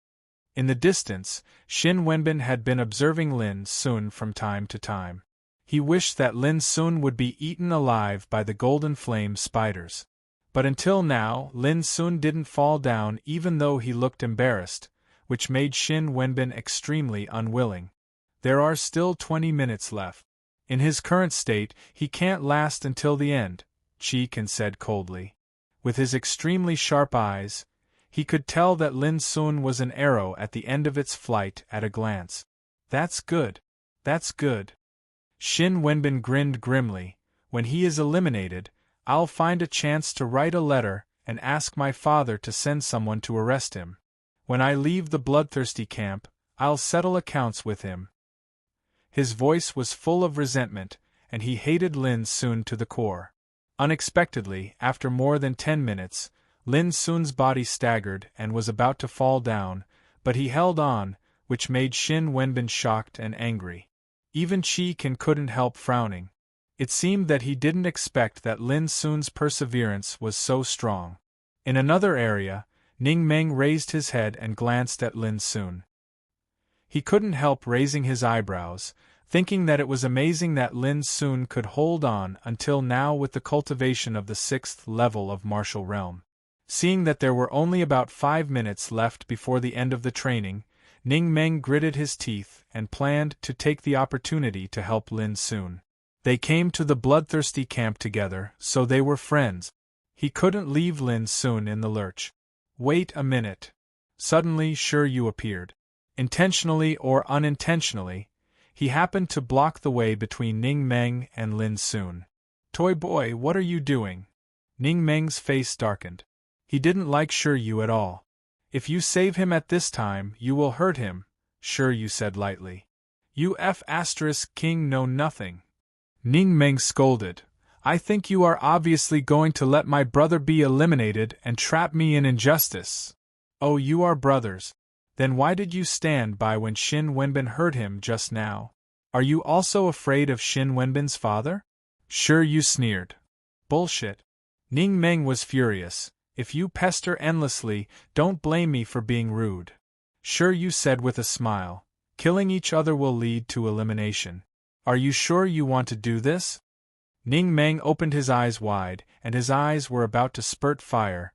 In the distance, Shin Wenbin had been observing Lin Sun from time to time. He wished that Lin Sun would be eaten alive by the golden flame spiders. But until now, Lin Sun didn't fall down even though he looked embarrassed, which made Shin Wenbin extremely unwilling. There are still 20 minutes left. In his current state, he can't last until the end, Chi Kan said coldly. With his extremely sharp eyes, he could tell that Lin Sun was an arrow at the end of its flight at a glance. That's good. That's good. Shin Wenbin grinned grimly. When he is eliminated, I'll find a chance to write a letter and ask my father to send someone to arrest him. When I leave the bloodthirsty camp, I'll settle accounts with him. His voice was full of resentment, and he hated Lin Sun to the core. Unexpectedly, after more than 10 minutes, Lin Sun's body staggered and was about to fall down, but he held on, which made Shin Wenbin shocked and angry. Even Chi Kan couldn't help frowning. It seemed that he didn't expect that Lin Sun's perseverance was so strong. In another area, Ning Meng raised his head and glanced at Lin Sun. He couldn't help raising his eyebrows, thinking that it was amazing that Lin Sun could hold on until now with the cultivation of the 6th level of martial realm. Seeing that there were only about 5 minutes left before the end of the training, Ning Meng gritted his teeth and planned to take the opportunity to help Lin Sun. They came to the bloodthirsty camp together, so they were friends. He couldn't leave Lin Sun in the lurch. Wait a minute. Suddenly Shi Yu appeared. Intentionally or unintentionally, he happened to block the way between Ning Meng and Lin Sun. Toy boy, what are you doing? Ning Meng's face darkened. He didn't like Shi Yu at all. If you save him at this time, you will hurt him, Shi Yu said lightly. You King know nothing. Ning Meng scolded. I think you are obviously going to let my brother be eliminated and trap me in injustice. Oh, you are brothers. Then why did you stand by when Shin Wenbin hurt him just now? Are you also afraid of Shin Wenbin's father? Shi Yu sneered. Bullshit. Ning Meng was furious. If you pester endlessly, don't blame me for being rude. Shi Yu said with a smile. Killing each other will lead to elimination. Are you sure you want to do this? Ning Meng opened his eyes wide, and his eyes were about to spurt fire.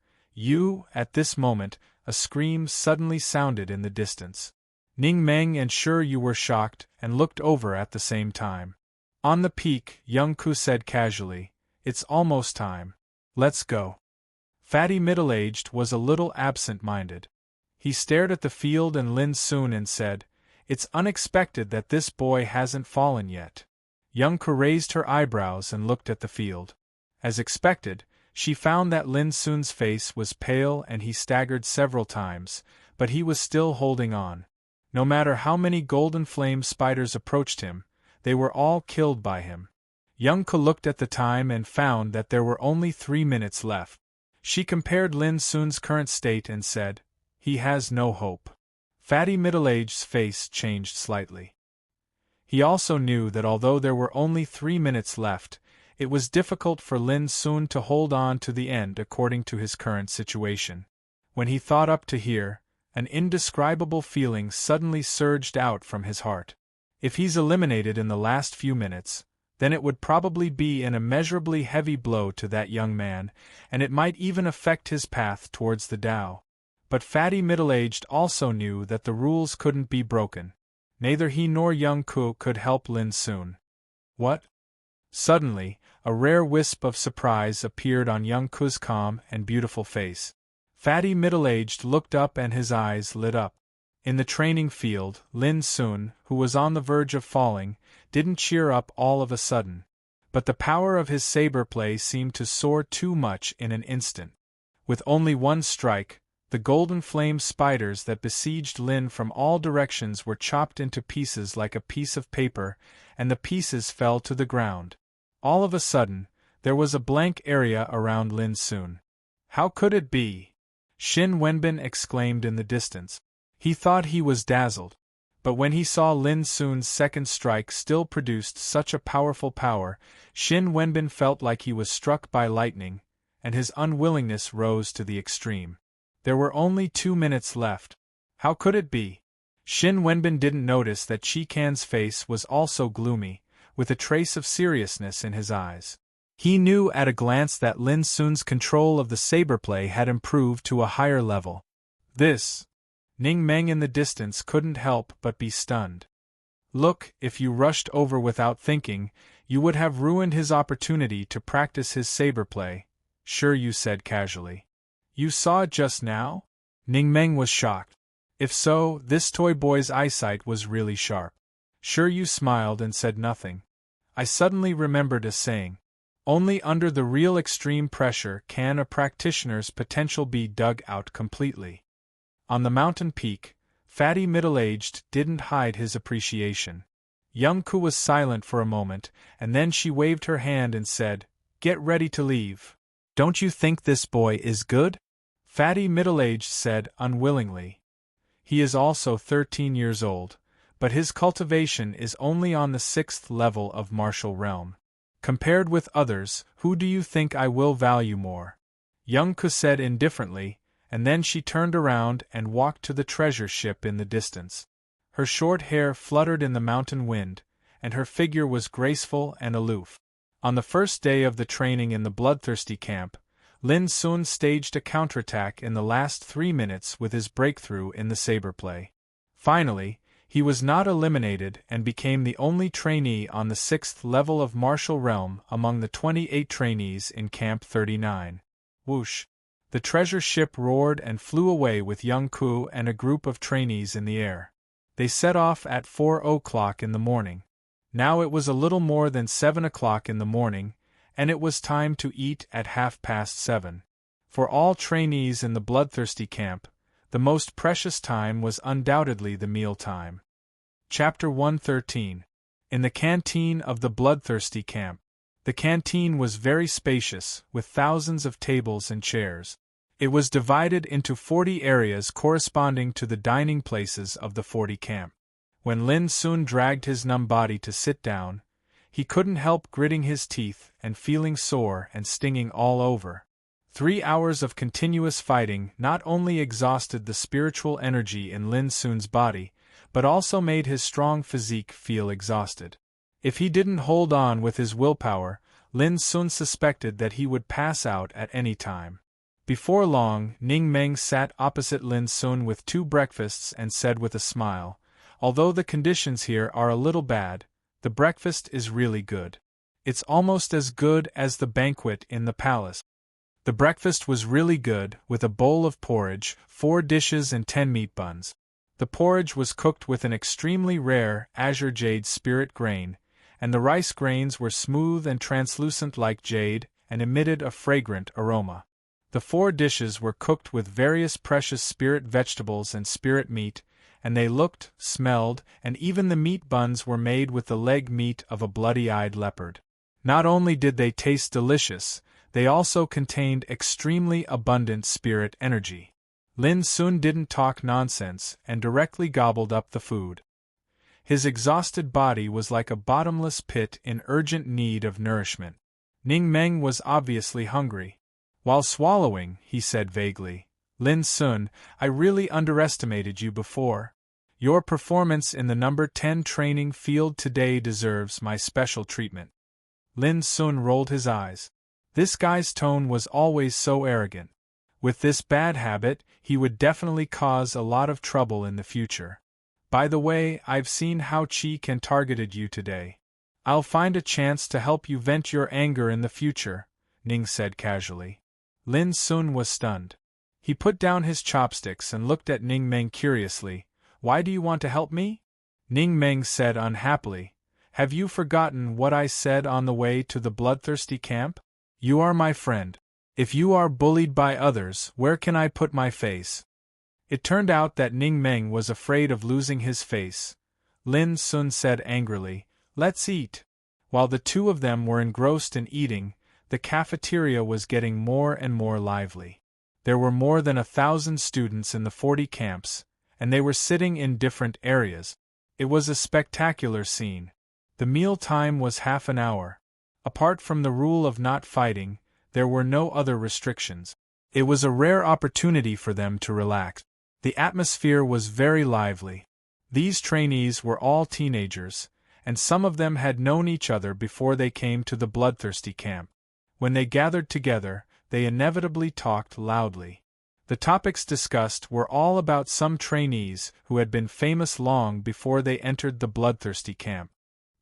At this moment, a scream suddenly sounded in the distance. Ning Meng and Shi Yu were shocked and looked over at the same time. On the peak, Young Ku said casually, It's almost time. Let's go. Fatty middle-aged was a little absent-minded. He stared at the field and Lin Sun and said, It's unexpected that this boy hasn't fallen yet. Young Ku raised her eyebrows and looked at the field. As expected, she found that Lin Sun's face was pale and he staggered several times, but he was still holding on. No matter how many golden flame spiders approached him, they were all killed by him. Young Ko looked at the time and found that there were only 3 minutes left. She compared Lin Sun's current state and said, "He has no hope." Fatty middle-aged's face changed slightly. He also knew that although there were only 3 minutes left, it was difficult for Lin Sun to hold on to the end according to his current situation. When he thought up to here, an indescribable feeling suddenly surged out from his heart. If he's eliminated in the last few minutes, then it would probably be an immeasurably heavy blow to that young man, and it might even affect his path towards the Tao. But Fatty middle-aged also knew that the rules couldn't be broken. Neither he nor young Ko could help Lin Sun. What? Suddenly, a rare wisp of surprise appeared on young Ko's calm and beautiful face. Fatty middle-aged looked up and his eyes lit up. In the training field, Lin Sun, who was on the verge of falling, didn't cheer up all of a sudden. But the power of his saber play seemed to soar too much in an instant. With only one strike, the golden flame spiders that besieged Lin from all directions were chopped into pieces like a piece of paper, and the pieces fell to the ground. All of a sudden, there was a blank area around Lin Sun. How could it be? Shin Wenbin exclaimed in the distance. He thought he was dazzled. But when he saw Lin Sun's second strike still produced such a powerful power, Shin Wenbin felt like he was struck by lightning, and his unwillingness rose to the extreme. There were only 2 minutes left. How could it be? Shin Wenbin didn't notice that Chi Can's face was also gloomy, with a trace of seriousness in his eyes. He knew at a glance that Lin Sun's control of the saber play had improved to a higher level. This. Ning Meng in the distance couldn't help but be stunned. Look, if you rushed over without thinking, you would have ruined his opportunity to practice his saber play, sure, you said casually. You saw it just now? Ning Meng was shocked. If so, this toy boy's eyesight was really sharp. Sure, you smiled and said nothing. I suddenly remembered a saying. Only under the real extreme pressure can a practitioner's potential be dug out completely. On the mountain peak, Fatty middle-aged didn't hide his appreciation. Young Ko was silent for a moment, and then she waved her hand and said, "Get ready to leave. Don't you think this boy is good?" Fatty middle-aged said unwillingly. He is also 13 years old, but his cultivation is only on the 6th level of martial realm. Compared with others, who do you think I will value more? Young Ko said indifferently, and then she turned around and walked to the treasure ship in the distance. Her short hair fluttered in the mountain wind, and her figure was graceful and aloof. On the first day of the training in the bloodthirsty camp, Lin Sun staged a counterattack in the last 3 minutes with his breakthrough in the saber play. Finally, he was not eliminated and became the only trainee on the 6th level of martial realm among the 28 trainees in Camp 39. Whoosh! The treasure ship roared and flew away with young Ko and a group of trainees in the air. They set off at 4 o'clock in the morning. Now it was a little more than 7 o'clock in the morning, and it was time to eat at 7:30. For all trainees in the bloodthirsty camp, the most precious time was undoubtedly the meal time. Chapter 113. In the canteen of the bloodthirsty camp. The canteen was very spacious, with thousands of tables and chairs. It was divided into 40 areas corresponding to the dining places of the 40 camp. When Lin Sun dragged his numb body to sit down, he couldn't help gritting his teeth and feeling sore and stinging all over. 3 hours of continuous fighting not only exhausted the spiritual energy in Lin Sun's body, but also made his strong physique feel exhausted. If he didn't hold on with his willpower, Lin Sun suspected that he would pass out at any time. Before long, Ning Meng sat opposite Lin Sun with 2 breakfasts and said with a smile, "Although the conditions here are a little bad, the breakfast is really good. It's almost as good as the banquet in the palace." The breakfast was really good, with a bowl of porridge, 4 dishes and 10 meat buns. The porridge was cooked with an extremely rare azure jade spirit grain, and the rice grains were smooth and translucent like jade and emitted a fragrant aroma. The 4 dishes were cooked with various precious spirit vegetables and spirit meat, and they looked, smelled, and even the meat buns were made with the leg meat of a bloody-eyed leopard. Not only did they taste delicious, they also contained extremely abundant spirit energy. Lin Sun didn't talk nonsense and directly gobbled up the food. His exhausted body was like a bottomless pit in urgent need of nourishment. Ning Meng was obviously hungry. While swallowing, he said vaguely, "Lin Sun, I really underestimated you before. Your performance in the number 10 training field today deserves my special treatment." Lin Sun rolled his eyes. This guy's tone was always so arrogant. With this bad habit, he would definitely cause a lot of trouble in the future. "By the way, I've seen how Qi can targeted you today. I'll find a chance to help you vent your anger in the future," Ning said casually. Lin Sun was stunned. He put down his chopsticks and looked at Ning Meng curiously. "Why do you want to help me?" Ning Meng said unhappily, "Have you forgotten what I said on the way to the bloodthirsty camp? You are my friend. If you are bullied by others, where can I put my face?" It turned out that Ning Meng was afraid of losing his face. Lin Sun said angrily, "Let's eat." While the two of them were engrossed in eating, the cafeteria was getting more and more lively. There were more than 1,000 students in the 40 camps, and they were sitting in different areas. It was a spectacular scene. The meal time was half an hour. Apart from the rule of not fighting, there were no other restrictions. It was a rare opportunity for them to relax. The atmosphere was very lively. These trainees were all teenagers, and some of them had known each other before they came to the bloodthirsty camp. When they gathered together, they inevitably talked loudly. The topics discussed were all about some trainees who had been famous long before they entered the bloodthirsty camp.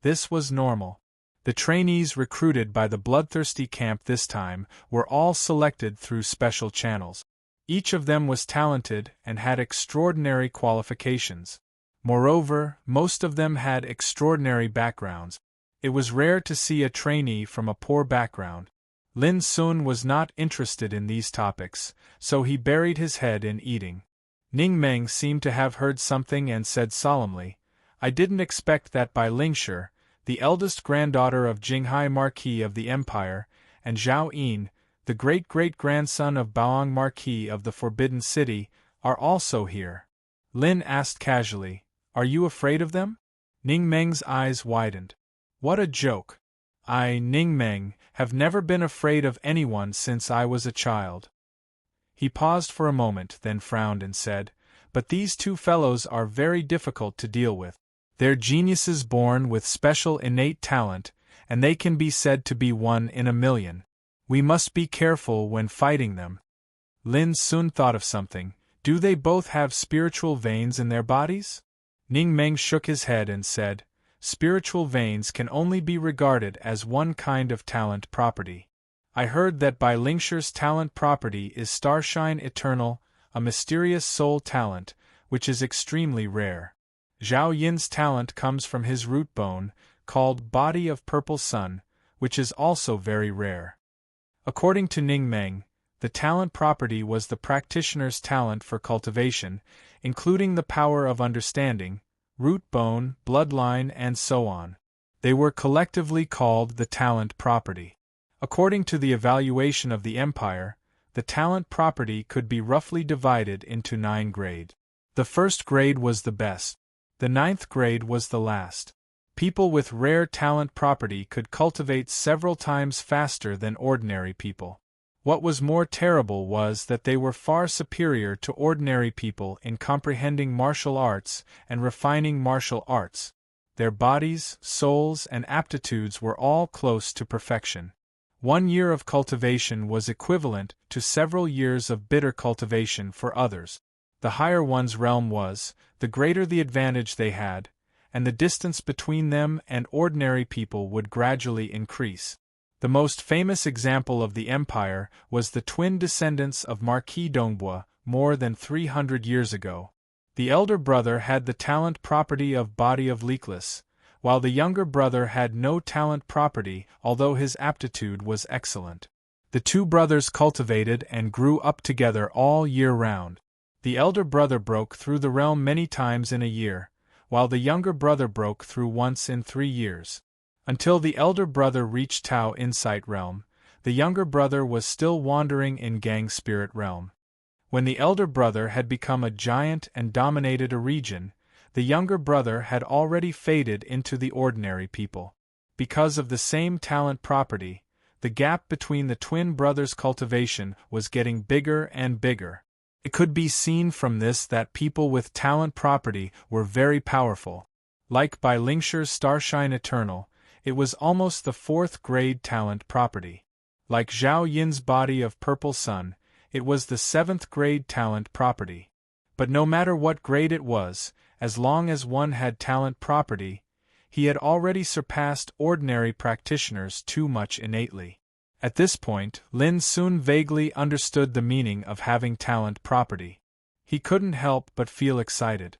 This was normal. The trainees recruited by the bloodthirsty camp this time were all selected through special channels. Each of them was talented and had extraordinary qualifications. Moreover, most of them had extraordinary backgrounds. It was rare to see a trainee from a poor background. Lin Sun was not interested in these topics, so he buried his head in eating. Ning Meng seemed to have heard something and said solemnly, "I didn't expect that Bai Lingshi, the eldest granddaughter of Jinghai Marquis of the Empire, and Zhao Yin, the great-great-grandson of Baoang Marquis of the Forbidden City, are also here." Lin asked casually, "Are you afraid of them?" Ning Meng's eyes widened. "What a joke! I, Ning Meng, have never been afraid of anyone since I was a child." He paused for a moment, then frowned and said, "But these two fellows are very difficult to deal with. They're geniuses born with special innate talent, and they can be said to be 1 in a million. We must be careful when fighting them." Lin Sun thought of something. "Do they both have spiritual veins in their bodies?" Ning Meng shook his head and said, "Spiritual veins can only be regarded as one kind of talent property. I heard that Bai Lingshi's talent property is Starshine Eternal, a mysterious soul talent, which is extremely rare. Zhao Yin's talent comes from his root bone, called Body of Purple Sun, which is also very rare." According to Ning Meng, the talent property was the practitioner's talent for cultivation, including the power of understanding, root bone, bloodline, and so on. They were collectively called the talent property. According to the evaluation of the Empire, the talent property could be roughly divided into 9 grades. The first grade was the best. The 9th grade was the last. People with rare talent property could cultivate several times faster than ordinary people. What was more terrible was that they were far superior to ordinary people in comprehending martial arts and refining martial arts. Their bodies, souls, and aptitudes were all close to perfection. 1 year of cultivation was equivalent to several years of bitter cultivation for others. The higher one's realm was, the greater the advantage they had, and the distance between them and ordinary people would gradually increase. The most famous example of the Empire was the twin descendants of Marquis Dongbua, more than 300 years ago. The elder brother had the talent property of Body of Leakless, while the younger brother had no talent property, although his aptitude was excellent. The two brothers cultivated and grew up together all year round. The elder brother broke through the realm many times in a year, while the younger brother broke through once in 3 years. Until the elder brother reached Tao Insight Realm, the younger brother was still wandering in Gang Spirit Realm. When the elder brother had become a giant and dominated a region, the younger brother had already faded into the ordinary people. Because of the same talent property, the gap between the twin brothers' cultivation was getting bigger and bigger. It could be seen from this that people with talent property were very powerful. Like Bai Lingshi's Starshine Eternal, it was almost the 4th grade talent property. Like Zhao Yin's Body of Purple Sun, it was the 7th grade talent property. But no matter what grade it was, as long as one had talent property, he had already surpassed ordinary practitioners too much innately. At this point, Lin soon vaguely understood the meaning of having talent property. He couldn't help but feel excited.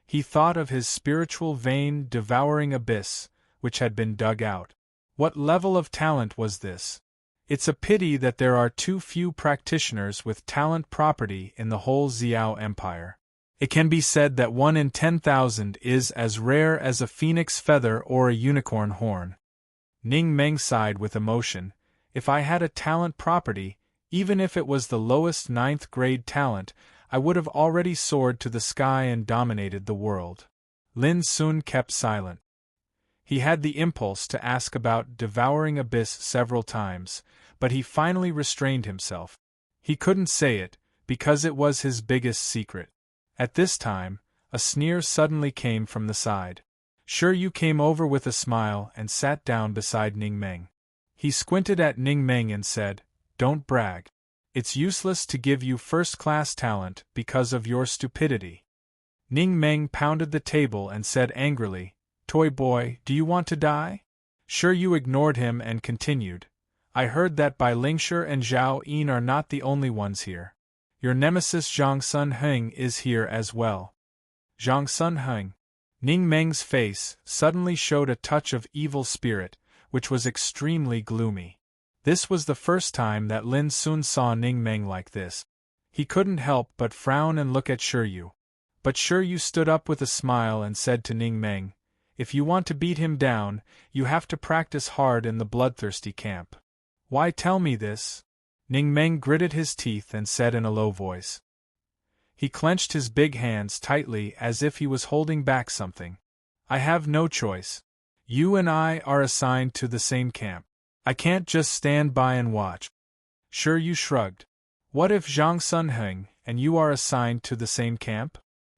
He thought of his spiritual vein devouring abyss, which had been dug out. What level of talent was this? It's a pity that there are too few practitioners with talent property in the whole Xiao Empire. It can be said that 1 in 10,000 is as rare as a phoenix feather or a unicorn horn. Ning Meng sighed with emotion. If I had a talent property, even if it was the lowest 9th grade talent, I would have already soared to the sky and dominated the world. Lin soon kept silent. He had the impulse to ask about devouring abyss several times, but he finally restrained himself. He couldn't say it, because it was his biggest secret. At this time, a sneer suddenly came from the side. Sure, you came over with a smile and sat down beside Ning Meng. He squinted at Ning Meng and said, "Don't brag. It's useless to give you first-class talent because of your stupidity." Ning Meng pounded the table and said angrily, "Toy boy, do you want to die?" Sure, you ignored him and continued, "I heard that Bai Lingshi and Zhao Yin are not the only ones here. Your nemesis Zhang Sun Heng is here as well." Zhang Sun Heng. Ning Meng's face suddenly showed a touch of evil spirit, which was extremely gloomy. This was the first time that Lin Sun saw Ning Meng like this. He couldn't help but frown and look at Shiryu. But Shiryu stood up with a smile and said to Ning Meng, "If you want to beat him down, you have to practice hard in the bloodthirsty camp." "Why tell me this?" Ning Meng gritted his teeth and said in a low voice. He clenched his big hands tightly as if he was holding back something. "I have no choice. You and I are assigned to the same camp. I can't just stand by and watch." Shiryu shrugged. "What if Zhang Sun Heng and you are assigned to the same camp?"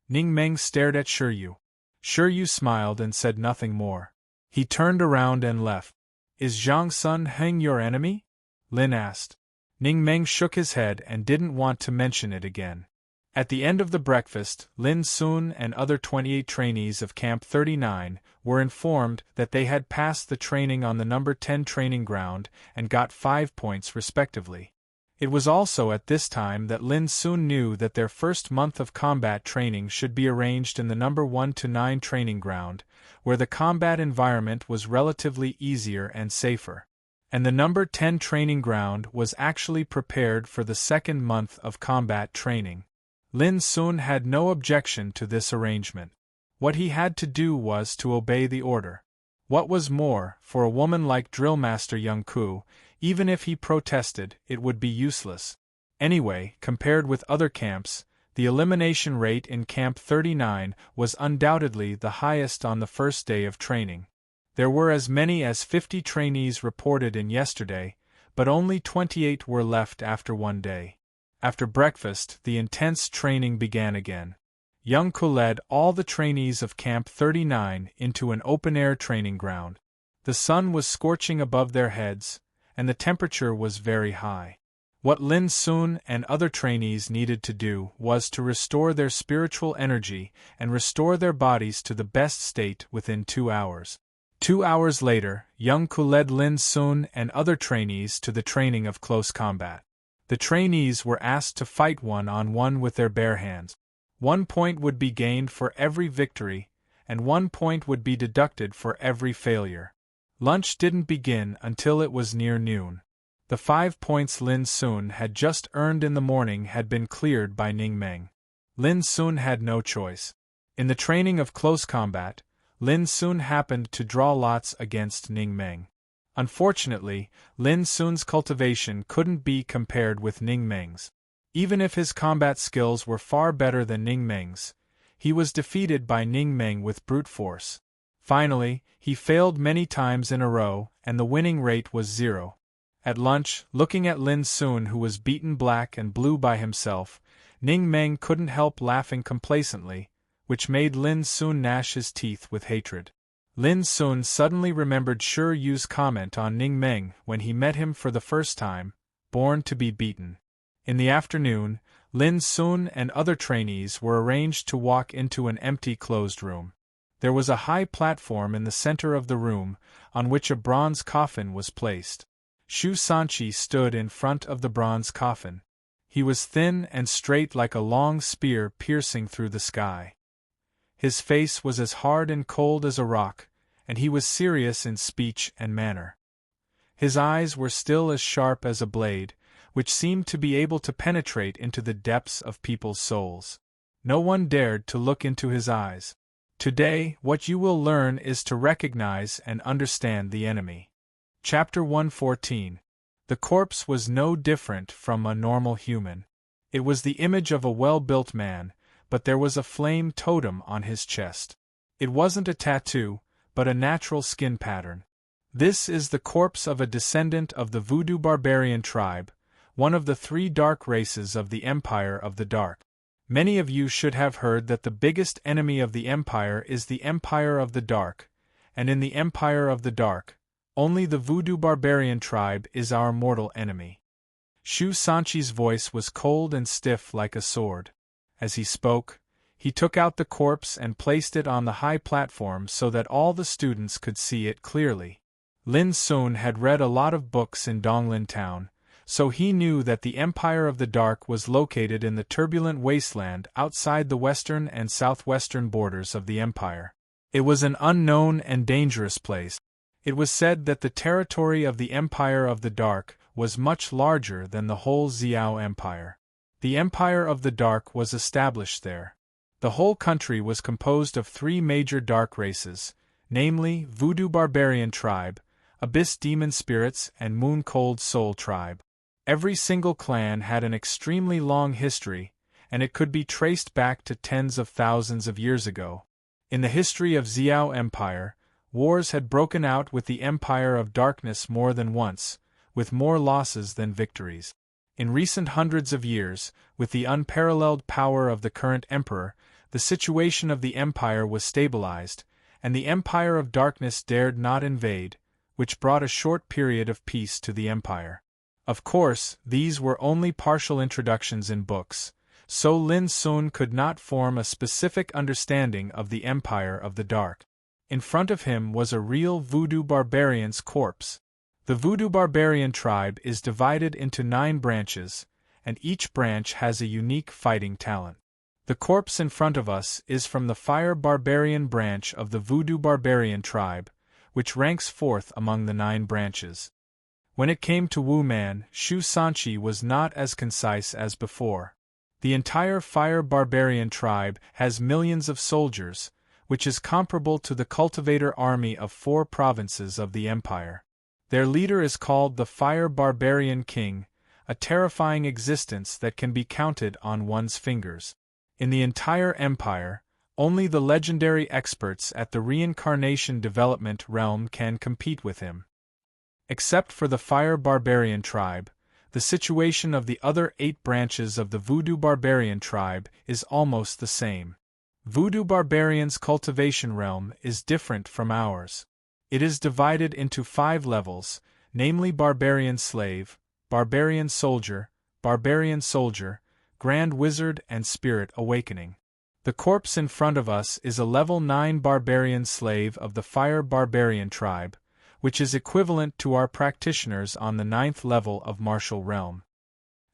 Ning Meng stared at Shiryu. Shiryu smiled and said nothing more. He turned around and left. "Is Zhang Sun Heng your enemy?" Lin asked. Ning Meng shook his head and didn't want to mention it again. At the end of the breakfast, Lin Sun and other 28 trainees of Camp 39 were informed that they had passed the training on the number 10 training ground and got 5 points respectively. It was also at this time that Lin Sun knew that their first month of combat training should be arranged in the number 1 to 9 training ground, where the combat environment was relatively easier and safer. And the number 10 training ground was actually prepared for the second month of combat training. Lin Sun had no objection to this arrangement. What he had to do was to obey the order. What was more, for a woman like Drillmaster Young Ku, even if he protested, it would be useless. Anyway, compared with other camps, the elimination rate in Camp 39 was undoubtedly the highest on the first day of training. There were as many as 50 trainees reported in yesterday, but only 28 were left after one day. After breakfast, the intense training began again. Young Ku led all the trainees of Camp 39 into an open-air training ground. The sun was scorching above their heads, and the temperature was very high. What Lin Sun and other trainees needed to do was to restore their spiritual energy and restore their bodies to the best state within 2 hours. 2 hours later, Young Ku led Lin Sun and other trainees to the training of close combat. The trainees were asked to fight one-on-one with their bare hands. 1 point would be gained for every victory, and 1 point would be deducted for every failure. Lunch didn't begin until it was near noon. The 5 points Lin Sun had just earned in the morning had been cleared by Ning Meng. Lin Sun had no choice. In the training of close combat, Lin Sun happened to draw lots against Ning Meng. Unfortunately, Lin Sun's cultivation couldn't be compared with Ning Meng's. Even if his combat skills were far better than Ning Meng's, he was defeated by Ning Meng with brute force. Finally, he failed many times in a row, and the winning rate was 0. At lunch, looking at Lin Sun, who was beaten black and blue by himself, Ning Meng couldn't help laughing complacently, which made Lin Sun gnash his teeth with hatred. Lin Sun suddenly remembered Shi Yu's comment on Ning Meng when he met him for the first time, born to be beaten. In the afternoon, Lin Sun and other trainees were arranged to walk into an empty closed room. There was a high platform in the center of the room, on which a bronze coffin was placed. Shu Sanqi stood in front of the bronze coffin. He was thin and straight like a long spear piercing through the sky. His face was as hard and cold as a rock, and he was serious in speech and manner. His eyes were still as sharp as a blade, which seemed to be able to penetrate into the depths of people's souls. No one dared to look into his eyes. Today, what you will learn is to recognize and understand the enemy. Chapter 114. The corpse was no different from a normal human. It was the image of a well-built man, but there was a flame totem on his chest. It wasn't a tattoo, but a natural skin pattern. This is the corpse of a descendant of the Voodoo barbarian tribe, one of the 3 dark races of the Empire of the Dark. Many of you should have heard that the biggest enemy of the Empire is the Empire of the Dark, and in the Empire of the Dark, only the Voodoo barbarian tribe is our mortal enemy. Shu Sanqi's voice was cold and stiff like a sword. As he spoke, he took out the corpse and placed it on the high platform so that all the students could see it clearly. Lin Sun had read a lot of books in Donglin Town, so he knew that the Empire of the Dark was located in the turbulent wasteland outside the western and southwestern borders of the Empire. It was an unknown and dangerous place. It was said that the territory of the Empire of the Dark was much larger than the whole Xiao Empire. The Empire of the Dark was established there. The whole country was composed of 3 major dark races, namely Voodoo Barbarian Tribe, Abyss Demon Spirits, and Moon Cold Soul Tribe. Every single clan had an extremely long history, and it could be traced back to tens of thousands of years ago. In the history of Xiao Empire, wars had broken out with the Empire of Darkness more than once, with more losses than victories. In recent hundreds of years, with the unparalleled power of the current emperor, the situation of the empire was stabilized, and the Empire of Darkness dared not invade, which brought a short period of peace to the empire. Of course, these were only partial introductions in books, so Lin Sun could not form a specific understanding of the Empire of the Dark. In front of him was a real Voodoo barbarian's corpse. The Voodoo barbarian tribe is divided into 9 branches, and each branch has a unique fighting talent. The corpse in front of us is from the Fire Barbarian branch of the Voodoo barbarian tribe, which ranks 4th among the 9 branches. When it came to Wu Man, Shu Sanqi was not as concise as before. The entire Fire Barbarian tribe has millions of soldiers, which is comparable to the cultivator army of 4 provinces of the empire. Their leader is called the Fire Barbarian King, a terrifying existence that can be counted on one's fingers. In the entire empire, only the legendary experts at the reincarnation development realm can compete with him. Except for the Fire Barbarian tribe, the situation of the other 8 branches of the Voodoo Barbarian tribe is almost the same. Voodoo Barbarian's cultivation realm is different from ours. It is divided into 5 levels, namely Barbarian Slave, Barbarian Soldier, Grand Wizard, and Spirit Awakening. The corpse in front of us is a level 9 Barbarian Slave of the Fire Barbarian tribe, which is equivalent to our practitioners on the 9th level of Martial Realm.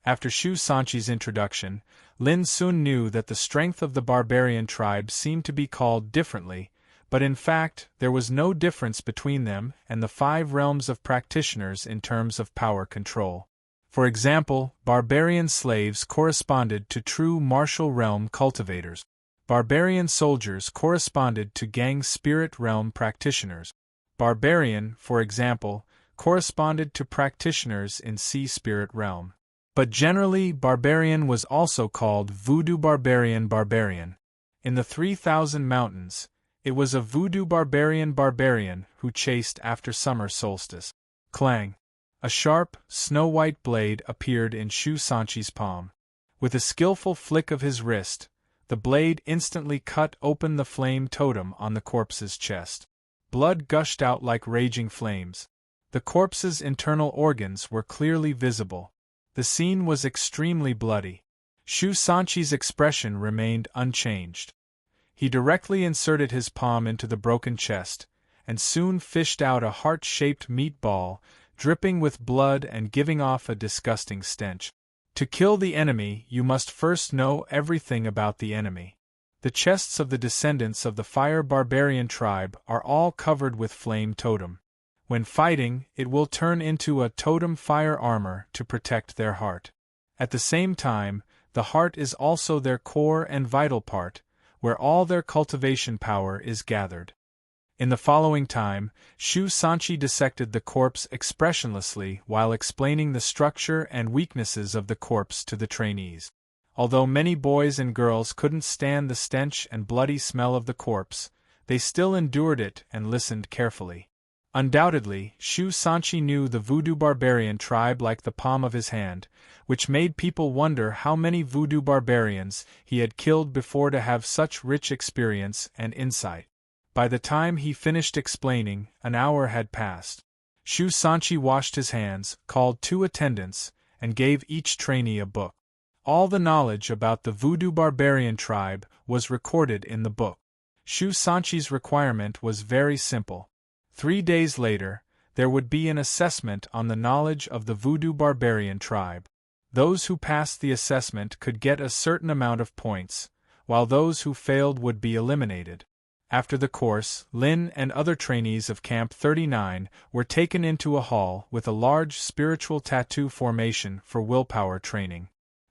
After Shu Sanqi's introduction, Lin Sun knew that the strength of the Barbarian tribe seemed to be called differently, but in fact there was no difference between them and the 5 realms of practitioners in terms of power control. For example, Barbarian Slaves corresponded to true Martial Realm cultivators. Barbarian soldiers corresponded to gang spirit realm practitioners. Barbarian, for example, corresponded to practitioners in sea spirit realm. But generally, barbarian was also called voodoo barbarian. In the 3,000 Mountains, it was a voodoo barbarian who chased after summer solstice. Clang! A sharp, snow-white blade appeared in Shu Sanchi's palm. With a skillful flick of his wrist, the blade instantly cut open the flame totem on the corpse's chest. Blood gushed out like raging flames. The corpse's internal organs were clearly visible. The scene was extremely bloody. Shu Sanchi's expression remained unchanged. He directly inserted his palm into the broken chest, and soon fished out a heart-shaped meatball, dripping with blood and giving off a disgusting stench. To kill the enemy, you must first know everything about the enemy. The chests of the descendants of the fire barbarian tribe are all covered with flame totem. When fighting, it will turn into a totem fire armor to protect their heart. At the same time, the heart is also their core and vital part, where all their cultivation power is gathered. In the following time, Shu Sanchi dissected the corpse expressionlessly while explaining the structure and weaknesses of the corpse to the trainees. Although many boys and girls couldn't stand the stench and bloody smell of the corpse, they still endured it and listened carefully. Undoubtedly, Shu Sanchi knew the voodoo barbarian tribe like the palm of his hand, which made people wonder how many voodoo barbarians he had killed before to have such rich experience and insight. By the time he finished explaining, an hour had passed. Shu Sanchi washed his hands, called 2 attendants, and gave each trainee a book. All the knowledge about the voodoo barbarian tribe was recorded in the book. Shu Sanchi's requirement was very simple. 3 days later, there would be an assessment on the knowledge of the voodoo barbarian tribe. Those who passed the assessment could get a certain amount of points, while those who failed would be eliminated. After the course, Lin and other trainees of Camp 39 were taken into a hall with a large spiritual tattoo formation for willpower training.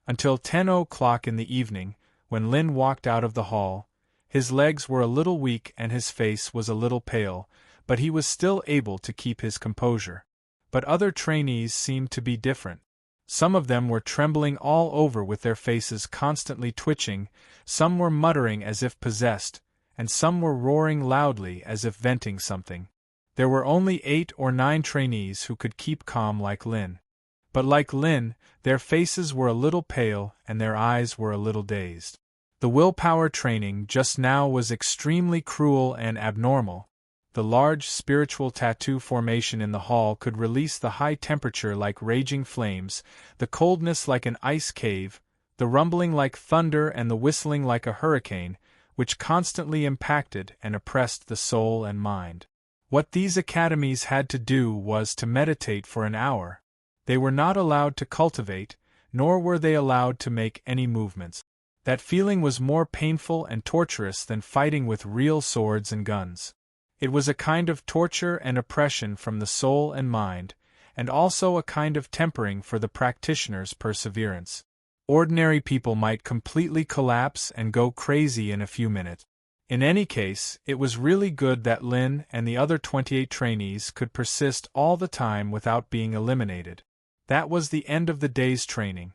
Until 10 o'clock in the evening, when Lin walked out of the hall, his legs were a little weak and his face was a little pale, but he was still able to keep his composure. But other trainees seemed to be different. Some of them were trembling all over with their faces constantly twitching, some were muttering as if possessed, and some were roaring loudly as if venting something. There were only 8 or 9 trainees who could keep calm like Lin. But like Lin, their faces were a little pale and their eyes were a little dazed. The willpower training just now was extremely cruel and abnormal. The large spiritual tattoo formation in the hall could release the high temperature like raging flames, the coldness like an ice cave, the rumbling like thunder and the whistling like a hurricane, which constantly impacted and oppressed the soul and mind. What these academies had to do was to meditate for an hour. They were not allowed to cultivate, nor were they allowed to make any movements. That feeling was more painful and torturous than fighting with real swords and guns. It was a kind of torture and oppression from the soul and mind, and also a kind of tempering for the practitioner's perseverance. Ordinary people might completely collapse and go crazy in a few minutes. In any case, it was really good that Lin and the other 28 trainees could persist all the time without being eliminated. That was the end of the day's training.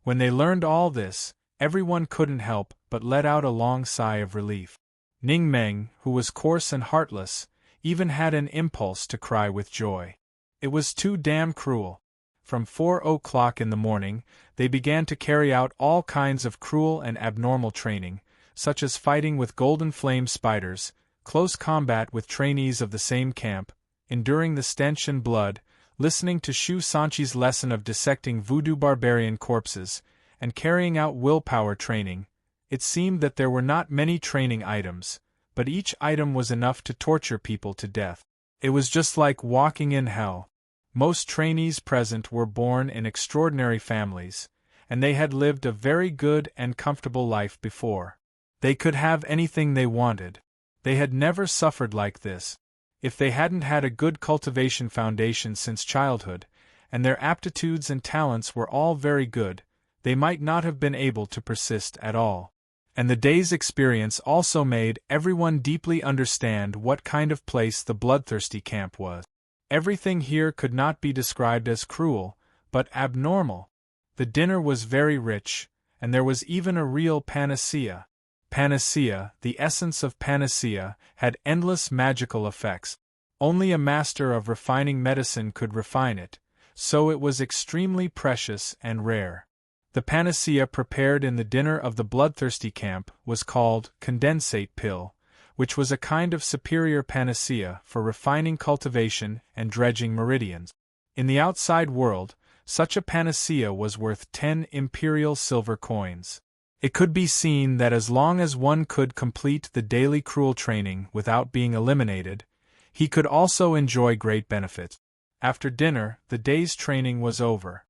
When they learned all this, everyone couldn't help but let out a long sigh of relief. Ning Meng, who was coarse and heartless, even had an impulse to cry with joy. It was too damn cruel. From 4 o'clock in the morning, they began to carry out all kinds of cruel and abnormal training, such as fighting with golden flame spiders, close combat with trainees of the same camp, enduring the stench and blood, listening to Shu Sanchi's lesson of dissecting voodoo barbarian corpses, and carrying out willpower training. It seemed that there were not many training items, but each item was enough to torture people to death. It was just like walking in hell. Most trainees present were born in extraordinary families, and they had lived a very good and comfortable life before. They could have anything they wanted. They had never suffered like this. If they hadn't had a good cultivation foundation since childhood, and their aptitudes and talents were all very good, they might not have been able to persist at all. And the day's experience also made everyone deeply understand what kind of place the bloodthirsty camp was. Everything here could not be described as cruel, but abnormal. The dinner was very rich, and there was even a real panacea. Panacea, the essence of panacea, had endless magical effects. Only a master of refining medicine could refine it, so it was extremely precious and rare. The panacea prepared in the dinner of the bloodthirsty camp was called condensate pill, which was a kind of superior panacea for refining cultivation and dredging meridians. In the outside world, such a panacea was worth 10 imperial silver coins. It could be seen that as long as one could complete the daily cruel training without being eliminated, he could also enjoy great benefits. After dinner, the day's training was over.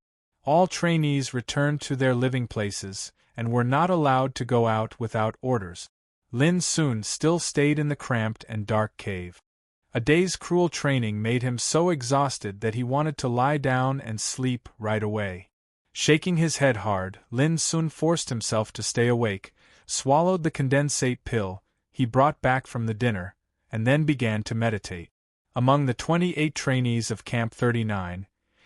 All trainees returned to their living places, and were not allowed to go out without orders. Lin Sun still stayed in the cramped and dark cave. A day's cruel training made him so exhausted that he wanted to lie down and sleep right away. Shaking his head hard, Lin Sun forced himself to stay awake, swallowed the condensate pill he brought back from the dinner, and then began to meditate. Among the 28 trainees of Camp 39,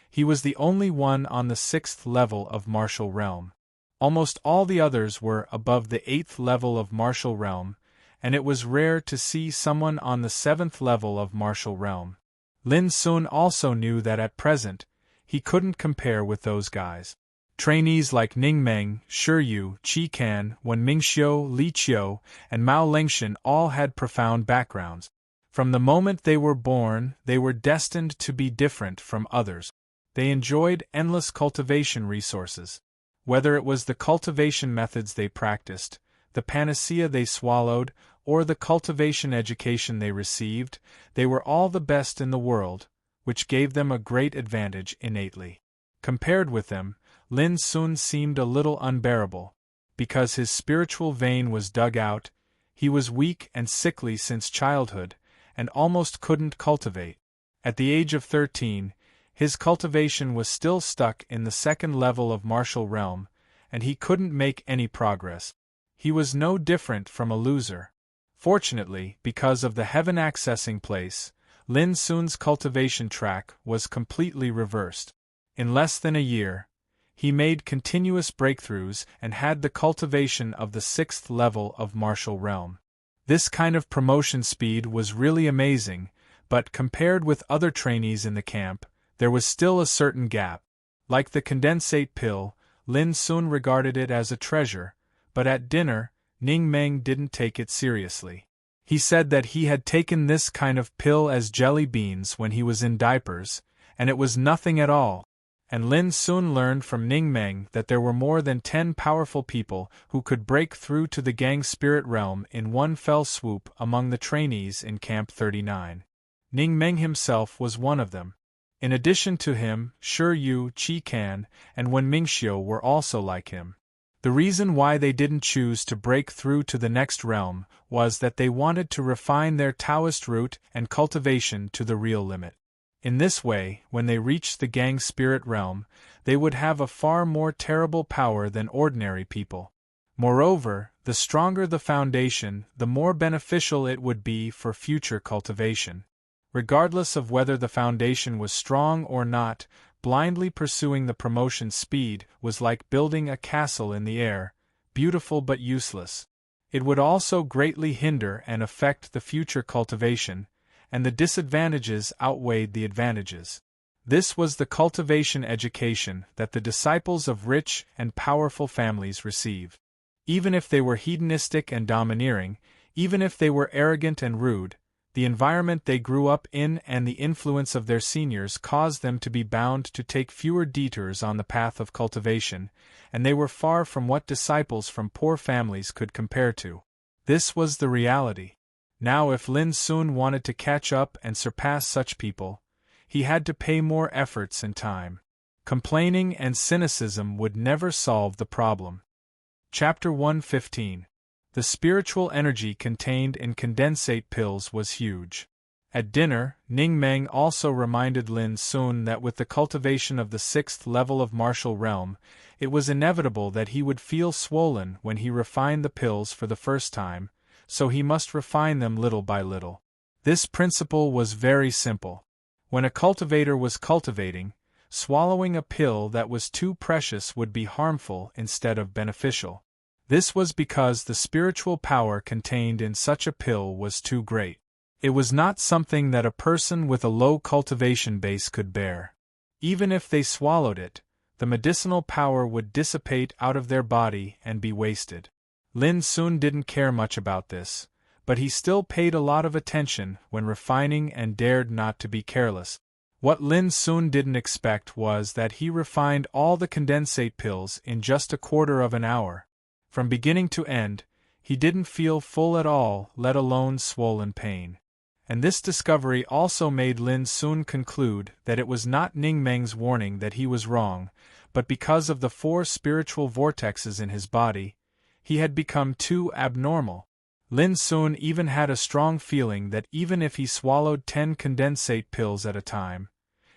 he was the only one on the 6th level of martial realm. Almost all the others were above the 8th level of martial realm, and it was rare to see someone on the 7th level of martial realm. Lin Sun also knew that at present, he couldn't compare with those guys. Trainees like Ning Meng, Shi Yu, Qi Kan, Wen Mingxiu, Li Qiu, and Mao Lengshan all had profound backgrounds. From the moment they were born, they were destined to be different from others. They enjoyed endless cultivation resources. Whether it was the cultivation methods they practiced, the panacea they swallowed, or the cultivation education they received, they were all the best in the world, which gave them a great advantage innately. Compared with them, Lin Sun seemed a little unbearable. Because his spiritual vein was dug out, he was weak and sickly since childhood, and almost couldn't cultivate. At the age of 13, his cultivation was still stuck in the 2nd level of martial realm, and he couldn't make any progress. He was no different from a loser. Fortunately, because of the heaven accessing place, Lin Sun's cultivation track was completely reversed. In less than a year, he made continuous breakthroughs and had the cultivation of the 6th level of martial realm. This kind of promotion speed was really amazing, but compared with other trainees in the camp, there was still a certain gap. Like the condensate pill, Lin Sun regarded it as a treasure, but at dinner, Ning Meng didn't take it seriously. He said that he had taken this kind of pill as jelly beans when he was in diapers, and it was nothing at all. And Lin Sun learned from Ning Meng that there were more than 10 powerful people who could break through to the gang spirit realm in one fell swoop among the trainees in Camp 39. Ning Meng himself was one of them. In addition to him, Shi Yu, Qi Kan, and Wen Mingxiu were also like him. The reason why they didn't choose to break through to the next realm was that they wanted to refine their Taoist root and cultivation to the real limit. In this way, when they reached the gang spirit realm, they would have a far more terrible power than ordinary people. Moreover, the stronger the foundation, the more beneficial it would be for future cultivation. Regardless of whether the foundation was strong or not, blindly pursuing the promotion speed was like building a castle in the air, beautiful but useless. It would also greatly hinder and affect the future cultivation, and the disadvantages outweighed the advantages. This was the cultivation education that the disciples of rich and powerful families received. Even if they were hedonistic and domineering, even if they were arrogant and rude, the environment they grew up in and the influence of their seniors caused them to be bound to take fewer detours on the path of cultivation, and they were far from what disciples from poor families could compare to. This was the reality. Now if Lin Sun wanted to catch up and surpass such people, he had to pay more efforts and time. Complaining and cynicism would never solve the problem. Chapter 115. The spiritual energy contained in condensate pills was huge. At dinner, Ning Meng also reminded Lin Sun that with the cultivation of the 6th level of martial realm, it was inevitable that he would feel swollen when he refined the pills for the first time, so he must refine them little by little. This principle was very simple. When a cultivator was cultivating, swallowing a pill that was too precious would be harmful instead of beneficial. This was because the spiritual power contained in such a pill was too great. It was not something that a person with a low cultivation base could bear. Even if they swallowed it, the medicinal power would dissipate out of their body and be wasted. Lin Sun didn't care much about this, but he still paid a lot of attention when refining and dared not to be careless. What Lin Sun didn't expect was that he refined all the condensate pills in just a quarter of an hour. From beginning to end, he didn't feel full at all, let alone swollen pain. And this discovery also made Lin Sun conclude that it was not Ning Meng's warning that he was wrong, but because of the 4 spiritual vortexes in his body, he had become too abnormal. Lin Sun even had a strong feeling that even if he swallowed 10 condensate pills at a time,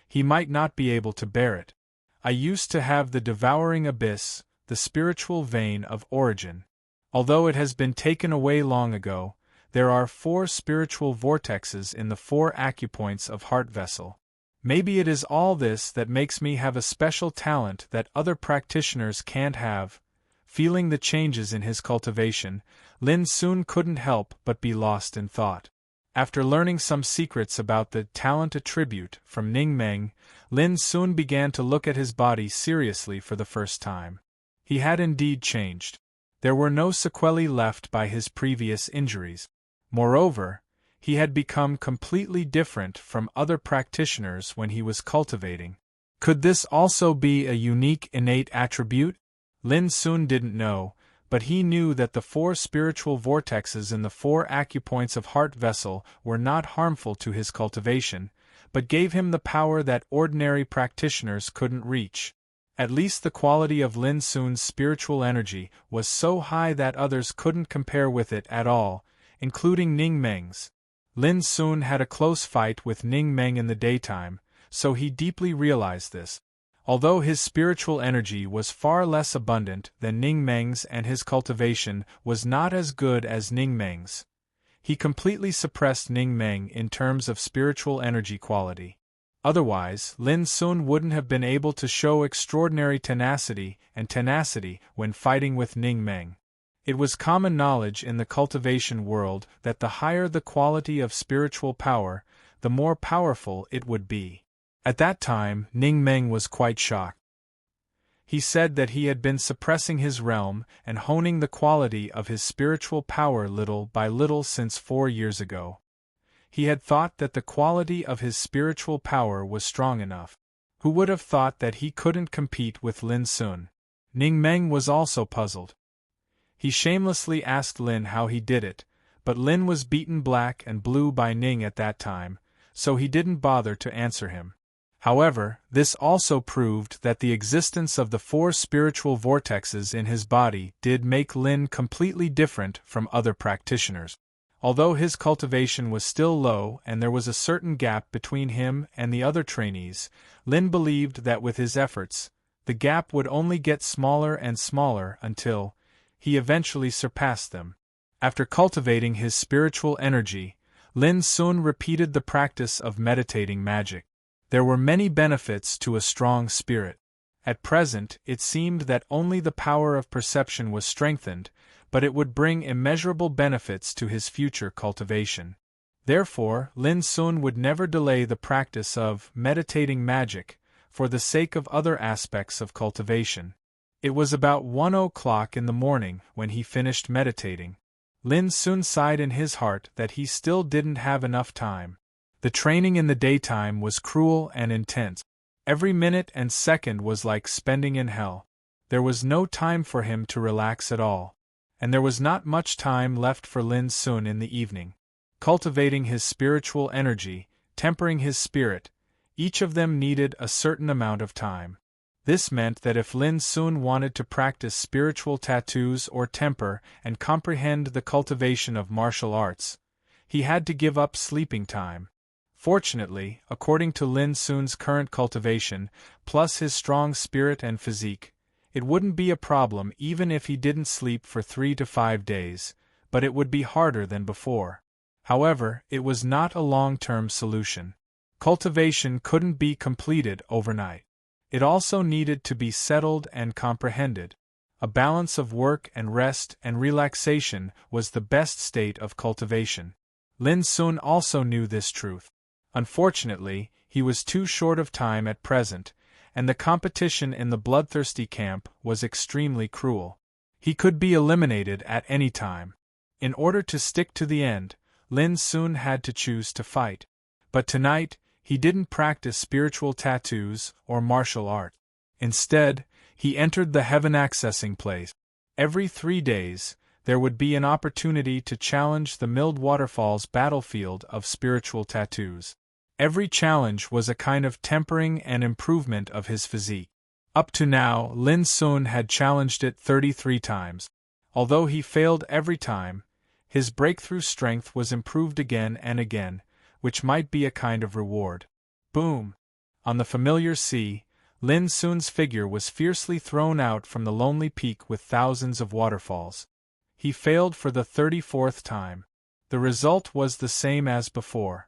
he might not be able to bear it. I used to have the devouring abyss, the spiritual vein of origin. Although it has been taken away long ago, there are 4 spiritual vortexes in the 4 acupoints of heart vessel. Maybe it is all this that makes me have a special talent that other practitioners can't have. Feeling the changes in his cultivation, Lin Sun couldn't help but be lost in thought. After learning some secrets about the talent attribute from Ning Meng, Lin Sun began to look at his body seriously for the first time. He had indeed changed. There were no sequelae left by his previous injuries. Moreover, he had become completely different from other practitioners when he was cultivating. Could this also be a unique innate attribute? Lin Sun didn't know, but he knew that the 4 spiritual vortexes in the 4 acupoints of heart vessel were not harmful to his cultivation, but gave him the power that ordinary practitioners couldn't reach. At least the quality of Lin Sun's spiritual energy was so high that others couldn't compare with it at all, including Ning Meng's. Lin Sun had a close fight with Ning Meng in the daytime, so he deeply realized this. Although his spiritual energy was far less abundant than Ning Meng's and his cultivation was not as good as Ning Meng's, he completely suppressed Ning Meng in terms of spiritual energy quality. Otherwise, Lin Sun wouldn't have been able to show extraordinary tenacity when fighting with Ning Meng. It was common knowledge in the cultivation world that the higher the quality of spiritual power, the more powerful it would be. At that time, Ning Meng was quite shocked. He said that he had been suppressing his realm and honing the quality of his spiritual power little by little since 4 years ago. He had thought that the quality of his spiritual power was strong enough. Who would have thought that he couldn't compete with Lin Sun? Ning Meng was also puzzled. He shamelessly asked Lin how he did it, but Lin was beaten black and blue by Ning at that time, so he didn't bother to answer him. However, this also proved that the existence of the 4 spiritual vortexes in his body did make Lin completely different from other practitioners. Although his cultivation was still low and there was a certain gap between him and the other trainees, Lin believed that with his efforts, the gap would only get smaller and smaller until he eventually surpassed them. After cultivating his spiritual energy, Lin Sun repeated the practice of meditating magic. There were many benefits to a strong spirit. At present, it seemed that only the power of perception was strengthened, but it would bring immeasurable benefits to his future cultivation. Therefore, Lin Sun would never delay the practice of meditating magic, for the sake of other aspects of cultivation. It was about 1 o'clock in the morning when he finished meditating. Lin Sun sighed in his heart that he still didn't have enough time. The training in the daytime was cruel and intense. Every minute and second was like spending in hell. There was no time for him to relax at all. And there was not much time left for Lin Sun in the evening. Cultivating his spiritual energy, tempering his spirit, each of them needed a certain amount of time. This meant that if Lin Sun wanted to practice spiritual tattoos or temper and comprehend the cultivation of martial arts, he had to give up sleeping time. Fortunately, according to Lin Sun's current cultivation, plus his strong spirit and physique, it wouldn't be a problem even if he didn't sleep for 3 to 5 days, but it would be harder than before. However, it was not a long-term solution. Cultivation couldn't be completed overnight. It also needed to be settled and comprehended. A balance of work and rest and relaxation was the best state of cultivation. Lin Sun also knew this truth. Unfortunately, he was too short of time at present, and the competition in the bloodthirsty camp was extremely cruel. He could be eliminated at any time. In order to stick to the end, Lin Sun had to choose to fight. But tonight, he didn't practice spiritual tattoos or martial art. Instead, he entered the heaven accessing place. Every 3 days, there would be an opportunity to challenge the Milled Waterfall's battlefield of spiritual tattoos. Every challenge was a kind of tempering and improvement of his physique. Up to now, Lin Sun had challenged it 33 times. Although he failed every time, his breakthrough strength was improved again and again, which might be a kind of reward. Boom! On the familiar sea, Lin Sun's figure was fiercely thrown out from the lonely peak with thousands of waterfalls. He failed for the 34th time. The result was the same as before.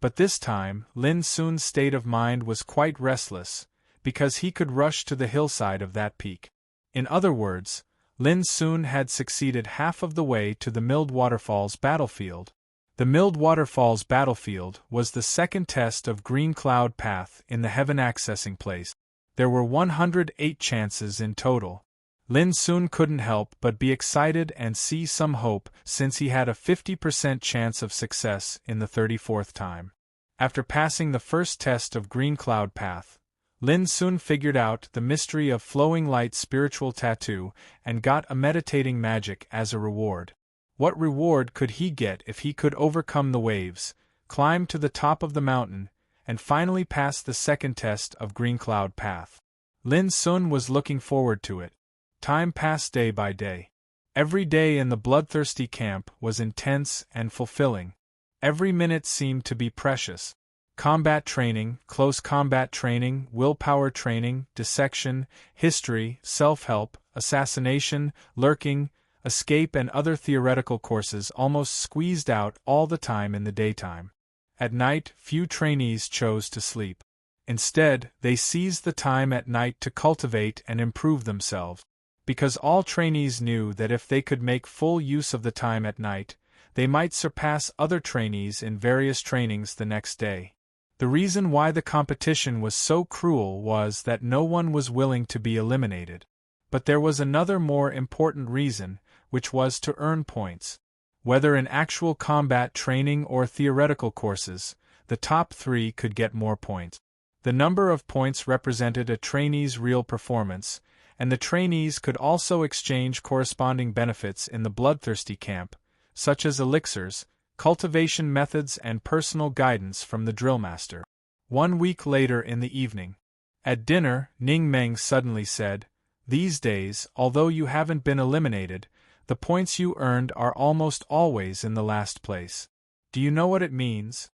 But this time, Lin Sun's state of mind was quite restless, because he could rush to the hillside of that peak. In other words, Lin Sun had succeeded half of the way to the Milled Waterfall's battlefield. The Milled Waterfall's battlefield was the second test of Green Cloud Path in the heaven accessing place. There were 108 chances in total. Lin Sun couldn't help but be excited and see some hope since he had a 50% chance of success in the 34th time. After passing the first test of Green Cloud Path, Lin Sun figured out the mystery of flowing light spiritual tattoo and got a meditating magic as a reward. What reward could he get if he could overcome the waves, climb to the top of the mountain, and finally pass the second test of Green Cloud Path? Lin Sun was looking forward to it. Time passed day by day. Every day in the bloodthirsty camp was intense and fulfilling. Every minute seemed to be precious. Combat training, close combat training, willpower training, dissection, history, self-help, assassination, lurking, escape and other theoretical courses almost squeezed out all the time in the daytime. At night, few trainees chose to sleep. Instead, they seized the time at night to cultivate and improve themselves. Because all trainees knew that if they could make full use of the time at night, they might surpass other trainees in various trainings the next day. The reason why the competition was so cruel was that no one was willing to be eliminated. But there was another more important reason, which was to earn points. Whether in actual combat training or theoretical courses, the top 3 could get more points. The number of points represented a trainee's real performance, and the trainees could also exchange corresponding benefits in the bloodthirsty camp, such as elixirs, cultivation methods and personal guidance from the drillmaster. 1 week later in the evening. At dinner, Ning Meng suddenly said, "These days, although you haven't been eliminated, the points you earned are almost always in the last place. Do you know what it means?"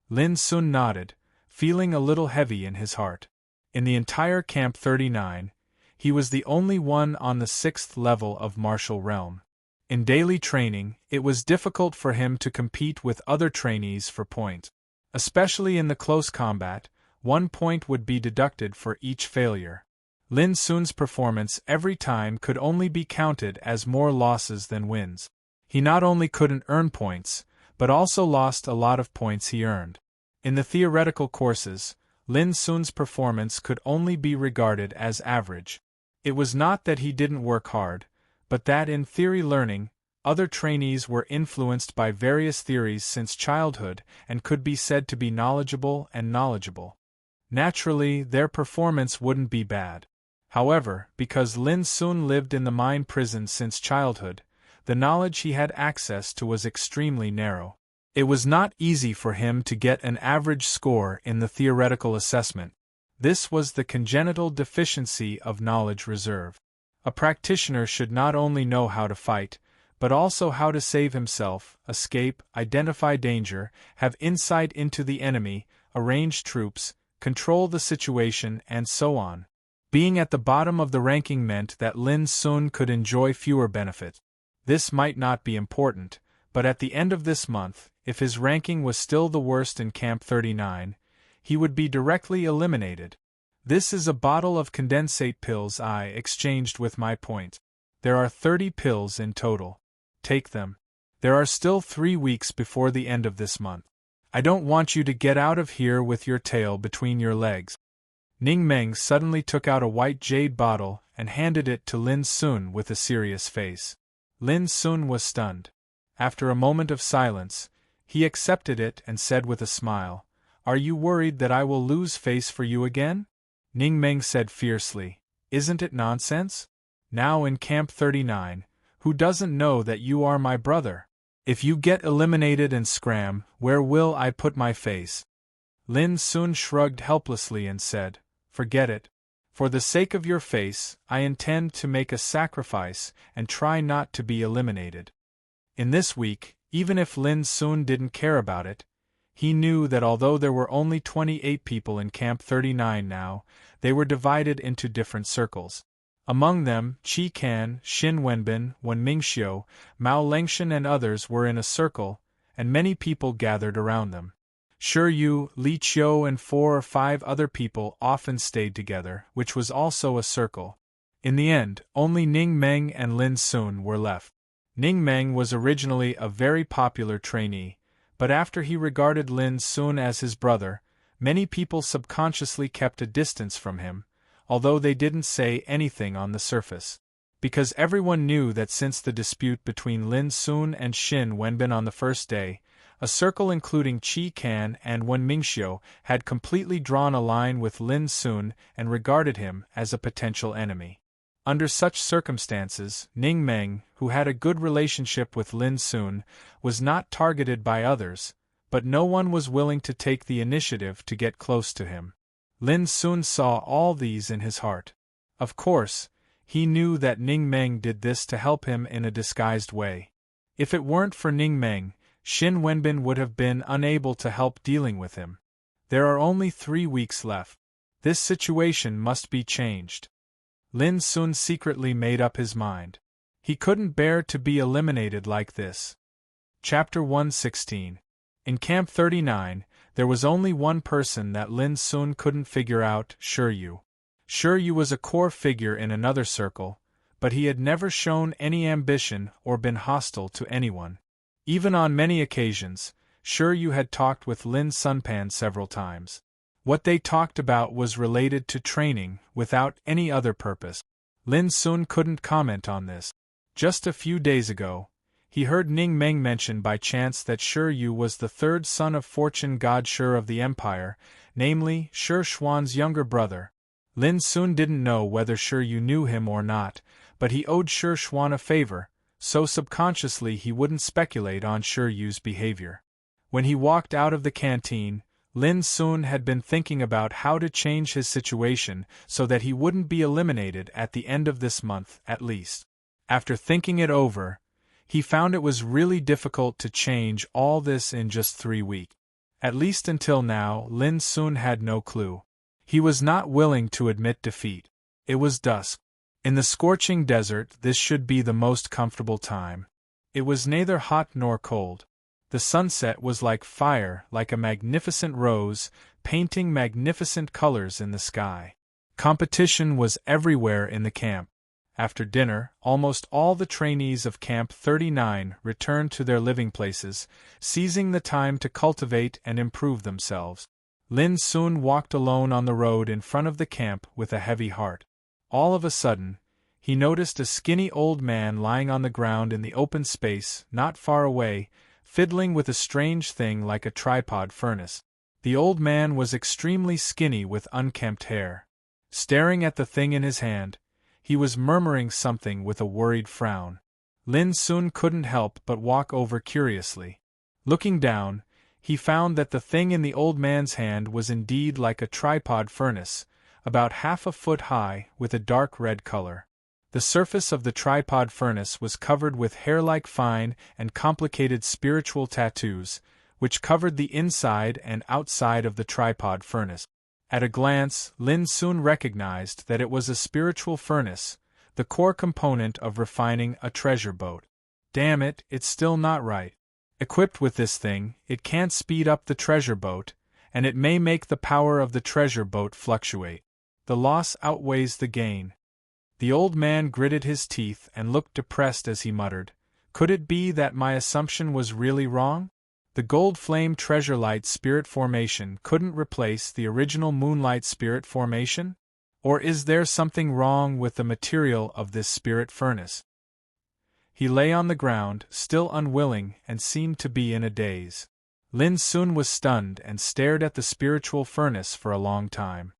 Lin Sun nodded, feeling a little heavy in his heart. In the entire Camp 39, he was the only one on the 6th level of martial realm. In daily training, it was difficult for him to compete with other trainees for points. Especially in the close combat, 1 point would be deducted for each failure. Lin Sun's performance every time could only be counted as more losses than wins. He not only couldn't earn points, but also lost a lot of points he earned. In the theoretical courses, Lin Sun's performance could only be regarded as average. It was not that he didn't work hard, but that in theory learning, other trainees were influenced by various theories since childhood and could be said to be knowledgeable. Naturally, their performance wouldn't be bad. However, because Lin Sun lived in the mine prison since childhood, the knowledge he had access to was extremely narrow. It was not easy for him to get an average score in the theoretical assessment. This was the congenital deficiency of knowledge reserve. A practitioner should not only know how to fight, but also how to save himself, escape, identify danger, have insight into the enemy, arrange troops, control the situation, and so on. Being at the bottom of the ranking meant that Lin Sun could enjoy fewer benefits. This might not be important, but at the end of this month, if his ranking was still the worst in Camp 39, he would be directly eliminated. This is a bottle of condensate pills I exchanged with my point. There are 30 pills in total. Take them. There are still 3 weeks before the end of this month. I don't want you to get out of here with your tail between your legs. Ning Meng suddenly took out a white jade bottle and handed it to Lin Sun with a serious face. Lin Sun was stunned. After a moment of silence, he accepted it and said with a smile, "Are you worried that I will lose face for you again?" Ning Meng said fiercely, "Isn't it nonsense? Now in Camp 39, who doesn't know that you are my brother? If you get eliminated and scram, where will I put my face?" Lin Sun shrugged helplessly and said, "Forget it. For the sake of your face, I intend to make a sacrifice and try not to be eliminated." In this week, even if Lin Sun didn't care about it, he knew that although there were only 28 people in Camp 39 now, they were divided into different circles. Among them, Qi Kan, Xin Wenbin, Wen Mingxiu, Mao Lengshan and others were in a circle, and many people gathered around them. Shi Yu, Li Qiu and 4 or 5 other people often stayed together, which was also a circle. In the end, only Ning Meng and Lin Sun were left. Ning Meng was originally a very popular trainee, but after he regarded Lin Sun as his brother, many people subconsciously kept a distance from him, although they didn't say anything on the surface. Because everyone knew that since the dispute between Lin Sun and Xin Wenbin on the first day, a circle including Qi Kan and Wen Mingxiu had completely drawn a line with Lin Sun and regarded him as a potential enemy. Under such circumstances, Ning Meng, who had a good relationship with Lin Sun, was not targeted by others, but no one was willing to take the initiative to get close to him. Lin Sun saw all these in his heart. Of course, he knew that Ning Meng did this to help him in a disguised way. If it weren't for Ning Meng, Xin Wenbin would have been unable to help dealing with him. There are only 3 weeks left. This situation must be changed. Lin Sun secretly made up his mind. He couldn't bear to be eliminated like this. Chapter 116. In Camp 39, there was only one person that Lin Sun couldn't figure out, Shi Yu. Shi Yu was a core figure in another circle, but he had never shown any ambition or been hostile to anyone. Even on many occasions, Shi Yu had talked with Lin Sunpan several times. What they talked about was related to training, without any other purpose. Lin Sun couldn't comment on this. Just a few days ago, he heard Ning Meng mention by chance that Shi Yu was the 3rd son of fortune god Shi of the empire, namely, Shi Xuan's younger brother. Lin Sun didn't know whether Shi Yu knew him or not, but he owed Shi Xuan a favor, so subconsciously he wouldn't speculate on Shi Yu's behavior. When he walked out of the canteen, Lin Sun had been thinking about how to change his situation so that he wouldn't be eliminated at the end of this month, at least. After thinking it over, he found it was really difficult to change all this in just 3 weeks. At least until now, Lin Sun had no clue. He was not willing to admit defeat. It was dusk. In the scorching desert, this should be the most comfortable time. It was neither hot nor cold. The sunset was like fire, like a magnificent rose, painting magnificent colors in the sky. Competition was everywhere in the camp. After dinner, almost all the trainees of Camp 39 returned to their living places, seizing the time to cultivate and improve themselves. Lin Sun walked alone on the road in front of the camp with a heavy heart. All of a sudden, he noticed a skinny old man lying on the ground in the open space, not far away, fiddling with a strange thing like a tripod furnace. The old man was extremely skinny with unkempt hair. Staring at the thing in his hand, he was murmuring something with a worried frown. Lin Sun couldn't help but walk over curiously. Looking down, he found that the thing in the old man's hand was indeed like a tripod furnace, about half a foot high, with a dark red color. The surface of the tripod furnace was covered with hair-like fine and complicated spiritual tattoos, which covered the inside and outside of the tripod furnace. At a glance, Lin soon recognized that it was a spiritual furnace, the core component of refining a treasure boat. Damn it, it's still not right. Equipped with this thing, it can't speed up the treasure boat, and it may make the power of the treasure boat fluctuate. The loss outweighs the gain. The old man gritted his teeth and looked depressed as he muttered, "Could it be that my assumption was really wrong? The gold flame treasure light spirit formation couldn't replace the original moonlight spirit formation? Or is there something wrong with the material of this spirit furnace?" He lay on the ground, still unwilling, and seemed to be in a daze. Lin soon was stunned and stared at the spiritual furnace for a long time.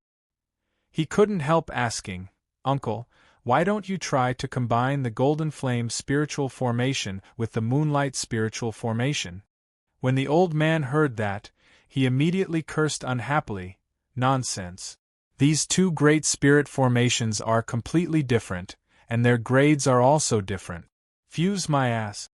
He couldn't help asking, "Uncle, why don't you try to combine the golden flame spiritual formation with the moonlight spiritual formation?" When the old man heard that, he immediately cursed unhappily, "Nonsense. These two great spirit formations are completely different, and their grades are also different. Fuse my ass."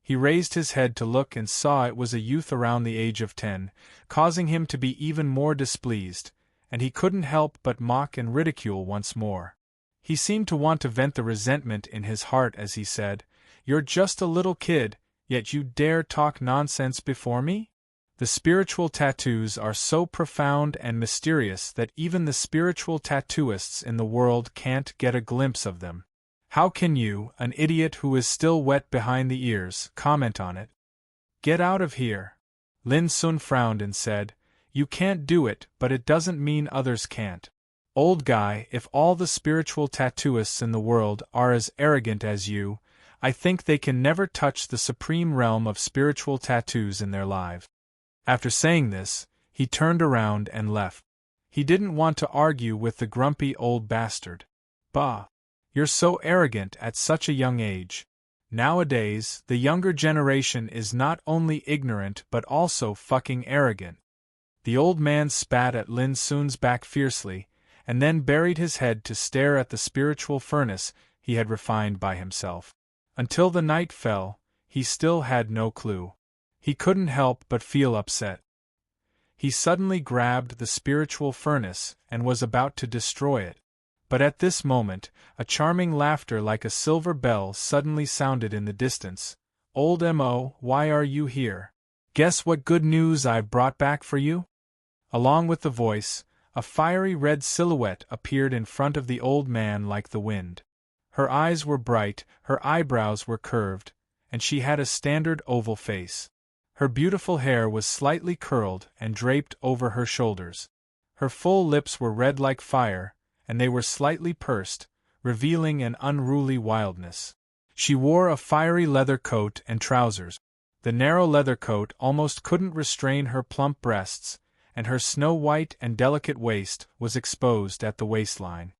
He raised his head to look and saw it was a youth around the age of 10, causing him to be even more displeased, and he couldn't help but mock and ridicule once more. He seemed to want to vent the resentment in his heart as he said, "You're just a little kid, yet you dare talk nonsense before me? The spiritual tattoos are so profound and mysterious that even the spiritual tattooists in the world can't get a glimpse of them. How can you, an idiot who is still wet behind the ears, comment on it? Get out of here." Lin Sun frowned and said, "You can't do it, but it doesn't mean others can't. Old guy, if all the spiritual tattooists in the world are as arrogant as you, I think they can never touch the supreme realm of spiritual tattoos in their lives." After saying this, he turned around and left. He didn't want to argue with the grumpy old bastard. "Bah! You're so arrogant at such a young age. Nowadays, the younger generation is not only ignorant but also fucking arrogant." The old man spat at Lin Sun's back fiercely, and then buried his head to stare at the spiritual furnace he had refined by himself. Until the night fell, he still had no clue. He couldn't help but feel upset. He suddenly grabbed the spiritual furnace and was about to destroy it. But at this moment, a charming laughter like a silver bell suddenly sounded in the distance. "Old M.O., why are you here? Guess what good news I've brought back for you?" Along with the voice, a fiery red silhouette appeared in front of the old man like the wind. Her eyes were bright, her eyebrows were curved, and she had a standard oval face. Her beautiful hair was slightly curled and draped over her shoulders. Her full lips were red like fire, and they were slightly pursed, revealing an unruly wildness. She wore a fiery leather coat and trousers. The narrow leather coat almost couldn't restrain her plump breasts, and her snow-white and delicate waist was exposed at the waistline.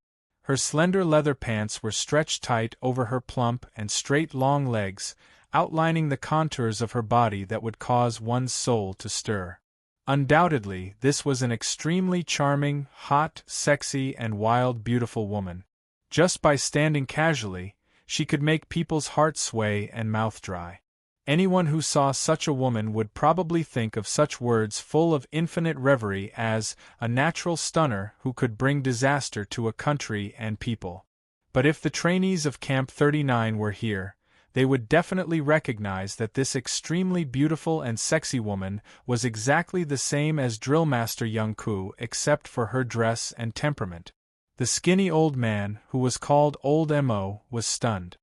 Her slender leather pants were stretched tight over her plump and straight long legs, outlining the contours of her body that would cause one's soul to stir. Undoubtedly, this was an extremely charming, hot, sexy, and wild beautiful woman. Just by standing casually, she could make people's hearts sway and mouth dry. Anyone who saw such a woman would probably think of such words full of infinite reverie as a natural stunner who could bring disaster to a country and people. But if the trainees of Camp 39 were here, they would definitely recognize that this extremely beautiful and sexy woman was exactly the same as Drillmaster Young Ku except for her dress and temperament. The skinny old man, who was called Old M.O., was stunned.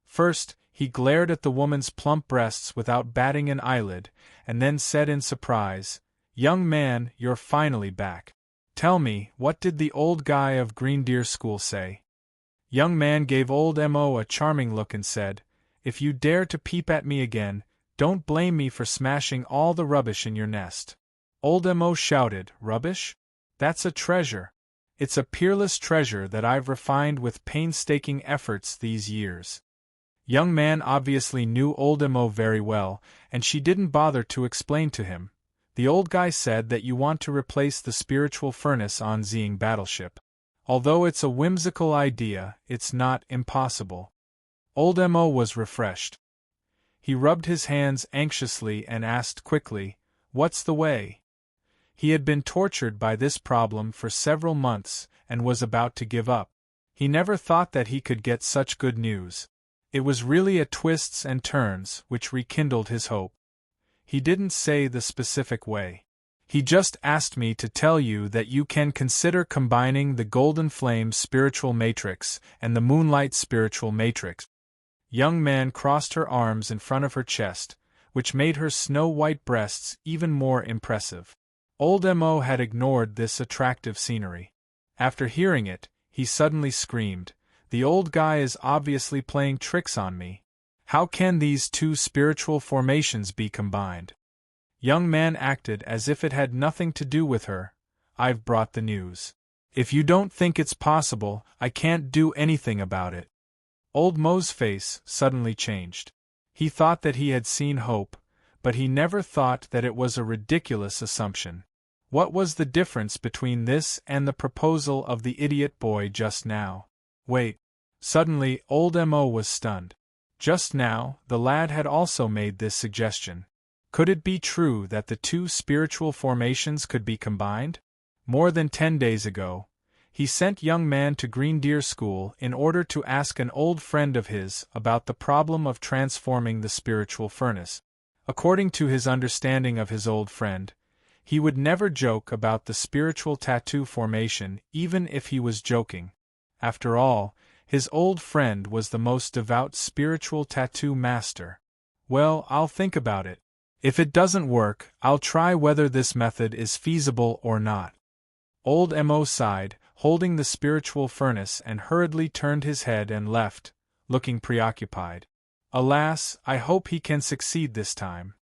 First, he glared at the woman's plump breasts without batting an eyelid, and then said in surprise, "Young man, you're finally back. Tell me, what did the old guy of Green Deer School say?" Young man gave Old M.O. a charming look and said, "If you dare to peep at me again, don't blame me for smashing all the rubbish in your nest." Old M.O. shouted, "Rubbish? That's a treasure. It's a peerless treasure that I've refined with painstaking efforts these years." Young man obviously knew Old M.O. very well, and she didn't bother to explain to him. "The old guy said that you want to replace the spiritual furnace on Zing battleship." Although it's a whimsical idea, it's not impossible. Old Mo was refreshed. He rubbed his hands anxiously and asked quickly, "What's the way?" He had been tortured by this problem for several months, and was about to give up. He never thought that he could get such good news. It was really a twists and turns which rekindled his hope. He didn't say the specific way. He just asked me to tell you that you can consider combining the Golden Flame spiritual matrix and the Moonlight spiritual matrix. Young man crossed her arms in front of her chest, which made her snow-white breasts even more impressive. Old Mo had ignored this attractive scenery. After hearing it, he suddenly screamed, "The old guy is obviously playing tricks on me. How can these two spiritual formations be combined?" Young man acted as if it had nothing to do with her. "I've brought the news. If you don't think it's possible, I can't do anything about it." Old Mo's face suddenly changed. He thought that he had seen hope, but he never thought that it was a ridiculous assumption. What was the difference between this and the proposal of the idiot boy just now? Wait. Suddenly, Old Mo was stunned. Just now, the lad had also made this suggestion. Could it be true that the two spiritual formations could be combined? More than 10 days ago, he sent young man to Green Deer School in order to ask an old friend of his about the problem of transforming the spiritual furnace. According to his understanding of his old friend, he would never joke about the spiritual tattoo formation even if he was joking. After all, his old friend was the most devout spiritual tattoo master. "Well, I'll think about it. If it doesn't work, I'll try whether this method is feasible or not." Old Mo sighed, holding the spiritual furnace, and hurriedly turned his head and left, looking preoccupied. "Alas, I hope he can succeed this time."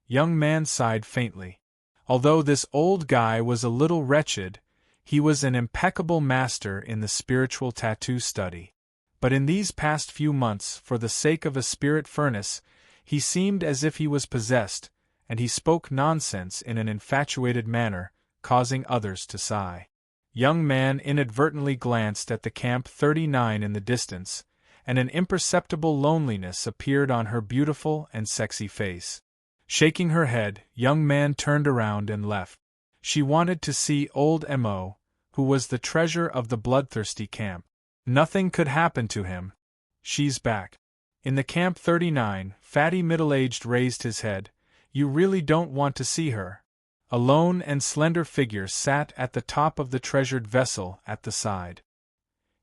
Young man sighed faintly. Although this old guy was a little wretched, he was an impeccable master in the spiritual tattoo study. But in these past few months, for the sake of a spirit furnace, he seemed as if he was possessed, and he spoke nonsense in an infatuated manner, causing others to sigh. Young man inadvertently glanced at the Camp 39 in the distance, and an imperceptible loneliness appeared on her beautiful and sexy face. Shaking her head, young man turned around and left. She wanted to see Old Mo, who was the treasure of the bloodthirsty camp. Nothing could happen to him. "She's back." In the Camp 39, fatty middle-aged raised his head. "You really don't want to see her?" A lone and slender figure sat at the top of the treasured vessel at the side.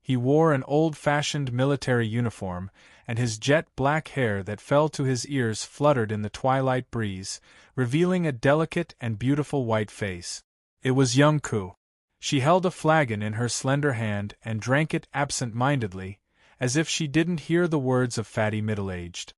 He wore an old-fashioned military uniform, and his jet-black hair that fell to his ears fluttered in the twilight breeze, revealing a delicate and beautiful white face. It was young Ku. She held a flagon in her slender hand and drank it absent-mindedly, as if she didn't hear the words of fatty middle-aged.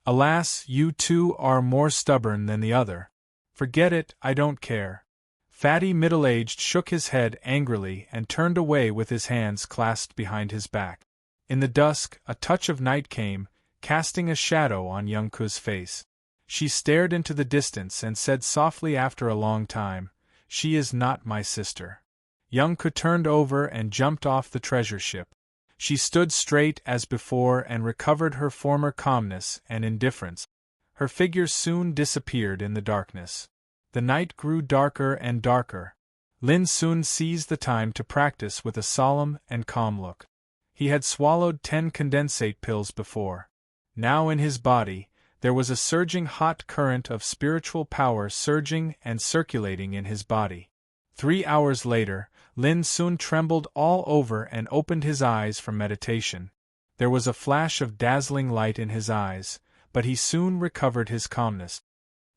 "Alas, you two are more stubborn than the other." "Forget it, I don't care." Fatty middle-aged shook his head angrily and turned away with his hands clasped behind his back. In the dusk, a touch of night came, casting a shadow on young Ku's face. She stared into the distance and said softly after a long time, "She is not my sister." Young Ku turned over and jumped off the treasure ship. She stood straight as before and recovered her former calmness and indifference. Her figure soon disappeared in the darkness. The night grew darker and darker. Lin soon seized the time to practice with a solemn and calm look. He had swallowed 10 condensate pills before. Now in his body, there was a surging hot current of spiritual power surging and circulating in his body. 3 hours later, Lin soon trembled all over and opened his eyes from meditation. There was a flash of dazzling light in his eyes, but he soon recovered his calmness.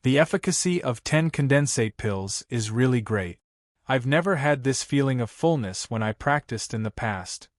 The efficacy of 10 condensate pills is really great. I've never had this feeling of fullness when I practiced in the past.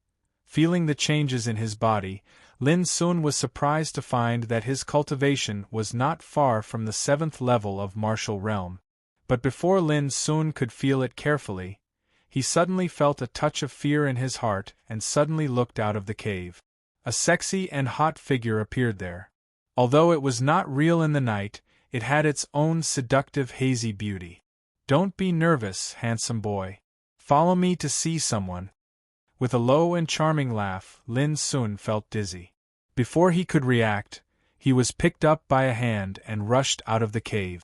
Feeling the changes in his body, Lin soon was surprised to find that his cultivation was not far from the 7th level of martial realm. But before Lin soon could feel it carefully, he suddenly felt a touch of fear in his heart and suddenly looked out of the cave. A sexy and hot figure appeared there. Although it was not real in the night, it had its own seductive hazy beauty. "Don't be nervous, handsome boy. Follow me to see someone." With a low and charming laugh, Lin Sun felt dizzy. Before he could react, he was picked up by a hand and rushed out of the cave.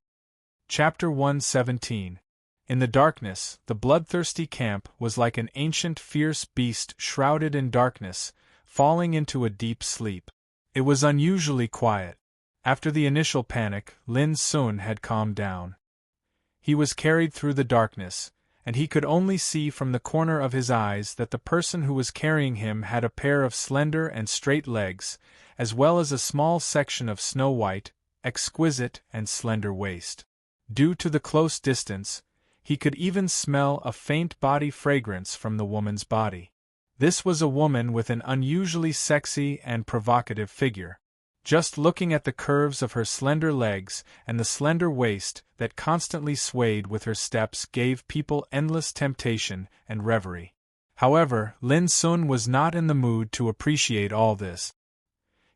Chapter 117. In the darkness, the bloodthirsty camp was like an ancient fierce beast shrouded in darkness, falling into a deep sleep. It was unusually quiet. After the initial panic, Lin Sun had calmed down. He was carried through the darkness, and he could only see from the corner of his eyes that the person who was carrying him had a pair of slender and straight legs, as well as a small section of snow-white, exquisite and slender waist. Due to the close distance, he could even smell a faint body fragrance from the woman's body. This was a woman with an unusually sexy and provocative figure. Just looking at the curves of her slender legs and the slender waist that constantly swayed with her steps gave people endless temptation and reverie. However, Lin Sun was not in the mood to appreciate all this.